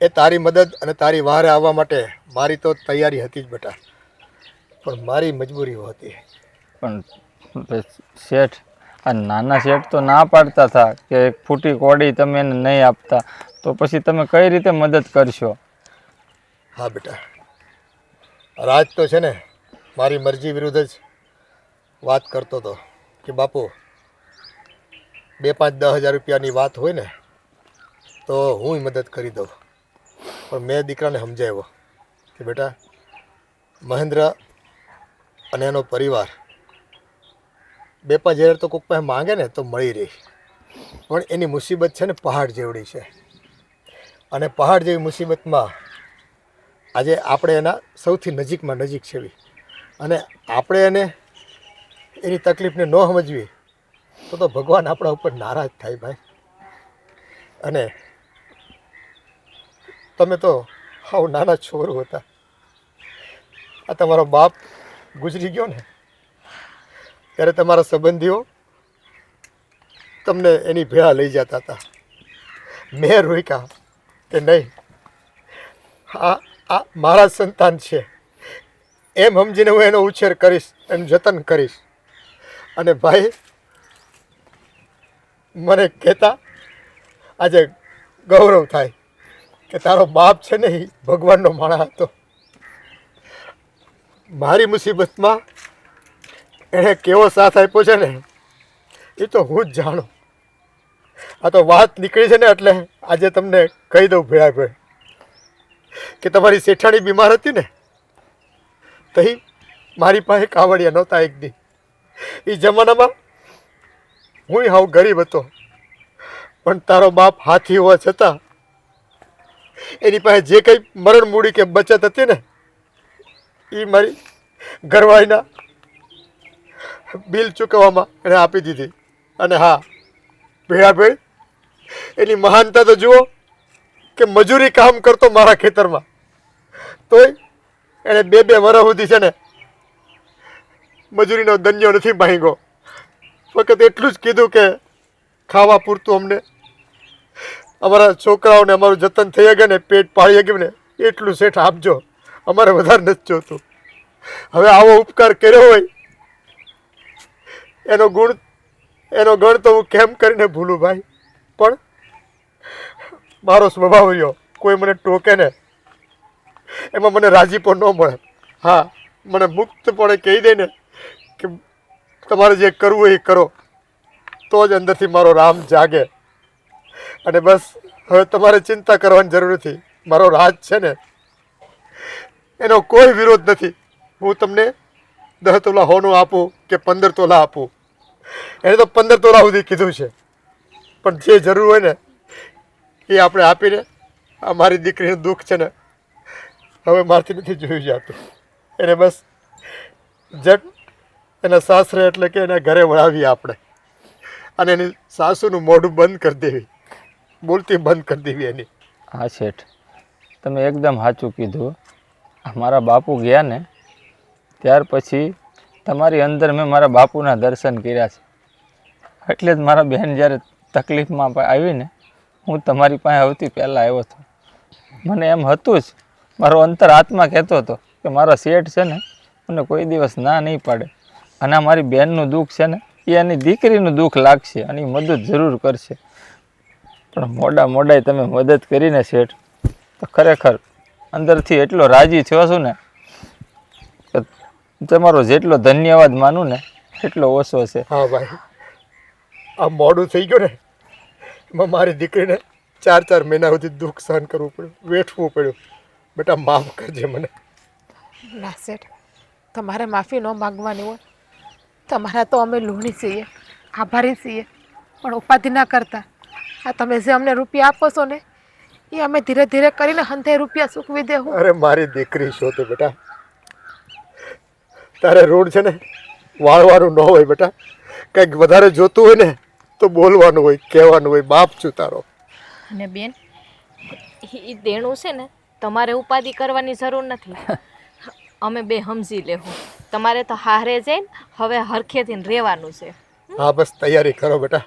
એ તારી મદદ અને તારી વારે આવવા માટે મારી તો તૈયારી હતી જ બેટા, પણ મારી મજબૂરીઓ હતી. પણ શેઠ, આ નાના શેઠ તો ના પાડતા હતા કે એક ફૂટી કોડી તમે એને નહીં આપતા, તો પછી તમે કઈ રીતે મદદ કરશો? હા બેટા, રાજ તો છે ને મારી મરજી વિરુદ્ધ જ વાત કરતો હતો કે બાપુ 2-5-10 હજાર રૂપિયાની વાત હોય ને તો હું મદદ કરી દઉં. પણ મેં દીકરાને સમજાવ્યો કે બેટા, મહેન્દ્ર અને એનો પરિવાર 2-5 હજાર તો કોઈક પાસે માંગે ને તો મળી રહી, પણ એની મુસીબત છે ને પહાડ જેવડી છે. અને પહાડ જેવી મુસીબતમાં આજે આપણે એના સૌથી નજીકમાં નજીક છે, અને આપણે એને એની તકલીફને ન સમજવી તો ભગવાન આપણા ઉપર નારાજ થાય ભાઈ. અને તમે તો હાવ નાના છોરો હતા. આ તમારો બાપ ગુજરી ગયો ને ત્યારે તમારા સંબંધીઓ તમને એની ભેળા લઈ જતા હતા. મેં રોક્યા કે નહીં, આ મારા સંતાન છે એમ સમજીને હું એનો ઉછેર કરીશ, એનું જતન કરીશ. અને ભાઈ મને કહેતા આજે ગૌરવ થાય કે તારો બાપ છે ને એ ભગવાનનો માણસ હતો. મારી મુસીબતમાં એણે કેવો સાથ આપ્યો છે ને એ તો હું જ જાણું. આ તો વાત નીકળી છે ને એટલે આજે તમને કહી દઉં ભેળા ભેળ કે તમારી શેઠાણી બીમાર હતી ને તો મારી પાસે કાવડિયા નહોતા એક દી. એ જમાનામાં હું હાવ ગરીબ હતો, પણ તારો બાપ હાથી હોવા છતાં એની પાસે જે કંઈ મરણ મૂડી કે બચત હતી ને એ મારી ઘરવાળીના બિલ ચૂકવવામાં એણે આપી દીધી. અને હા ભેળા ભેળ એની મહાનતા તો જુઓ કે મજૂરી કામ કરતો મારા ખેતરમાં તોય એણે 2 વર્ષ સુધી છે ને મજૂરીનો દંડિયો નથી ભાંગ્યો. ફક્ત એટલું જ કીધું કે ખાવા પૂરતું અમને અમારા છોકરાઓને અમારું જતન થઈ ગયા ને પેટ પાળી ગયું ને એટલું શેઠ આપજો, અમારે વધારે નથી જોતું. હવે આવો ઉપકાર કર્યો હોય એનો ગણ તો હું કેમ કરીને ભૂલું ભાઈ. પણ મારો સ્વભાવ રહ્યો કોઈ મને ટોકે ને એમાં મને રાજીપો ન મળે. હા મને મુક્તપણે કહી દે ને કે તમારે જે કરવું હોય એ કરો તો જ અંદરથી મારો રામ જાગે. અને બસ હવે તમારે ચિંતા કરવાની જરૂર નથી. મારો રાજ છે ને એનો કોઈ વિરોધ નથી. હું તમને 10 તોલા હોનું આપું કે 15 તોલા આપું, એને તો 15 તોલા સુધી કીધું છે. પણ જે જરૂર હોય ને એ આપણે આપીને આ મારી દીકરીનું દુઃખ છે ને હવે મારથી નથી જોયું જતું. એને બસ જટ એના સાસરે એટલે કે એના ઘરે વળાવીએ આપણે અને એની સાસુનું મોઢું બંધ કરી દેવી, બોલતી બંધ કરી દેવી એની. હા શેઠ, તમે એકદમ સાચું કીધું. મારા બાપુ ગયા ને ત્યાર પછી તમારી અંદર મેં મારા બાપુના દર્શન કર્યા છે. એટલે જ મારા બહેન જ્યારે તકલીફમાં આવી ને હું તમારી પાસે સૌથી પહેલાં આવ્યો હતો. મને એમ હતું જ, મારો અંતર આત્મા કહેતો હતો કે મારો શેઠ છે ને મને કોઈ દિવસ ના નહીં પાડે. અને મારી બહેનનું દુઃખ છે ને એ એની દીકરીનું દુઃખ લાગશે અને એ મદદ જરૂર કરશે. પણ મોડાઈ તમે મદદ કરીને શેઠ તો ખરેખર અંદરથી એટલો રાજી થયો છું ને કે તમારો જેટલો ધન્યવાદ માનું ને એટલો ઓછો છે. હા ભાઈ, આ મોડું થઈ ગયું ને એમાં મારી દીકરીને 4 મહિના સુધી દુઃખ સહન કરવું પડ્યું, વેઠવું પડ્યું. બેટા માફ કરજે મને. ના શેઠ, તમારે માફી ન માગવાની હોય. તમારા તો અમે લોણી છીએ, આભારી છીએ, પણ ઉપાધિ ના કરતા. આ તમે જે અમને રૂપિયા આપો છો ને એ અમે ધીરે ધીરે કરીને હંધે રૂપિયા ચૂકવી દેવું. અરે મારી દીકરી છો તો બેટા, તારે રોડ છે ને વાળવાનું ન હોય બેટા. કંઈક વધારે જોતું હોય ને તો બોલવાનું હોય, કહેવાનું હોય. બાપ છું તારો. અને બેન એ દેણું છે ને તમારે ઉપાધિ કરવાની જરૂર નથી. અમે બે સમજી લેવું. તમારે તો હારે જઈને હવે હરખેથી રહેવાનું છે. હા બસ તૈયારી કરો બેટા,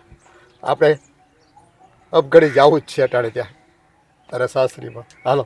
આપણે અપઘડી જવું જ છે અટાણે ત્યાં તારા સાસરીમાં. હાલો.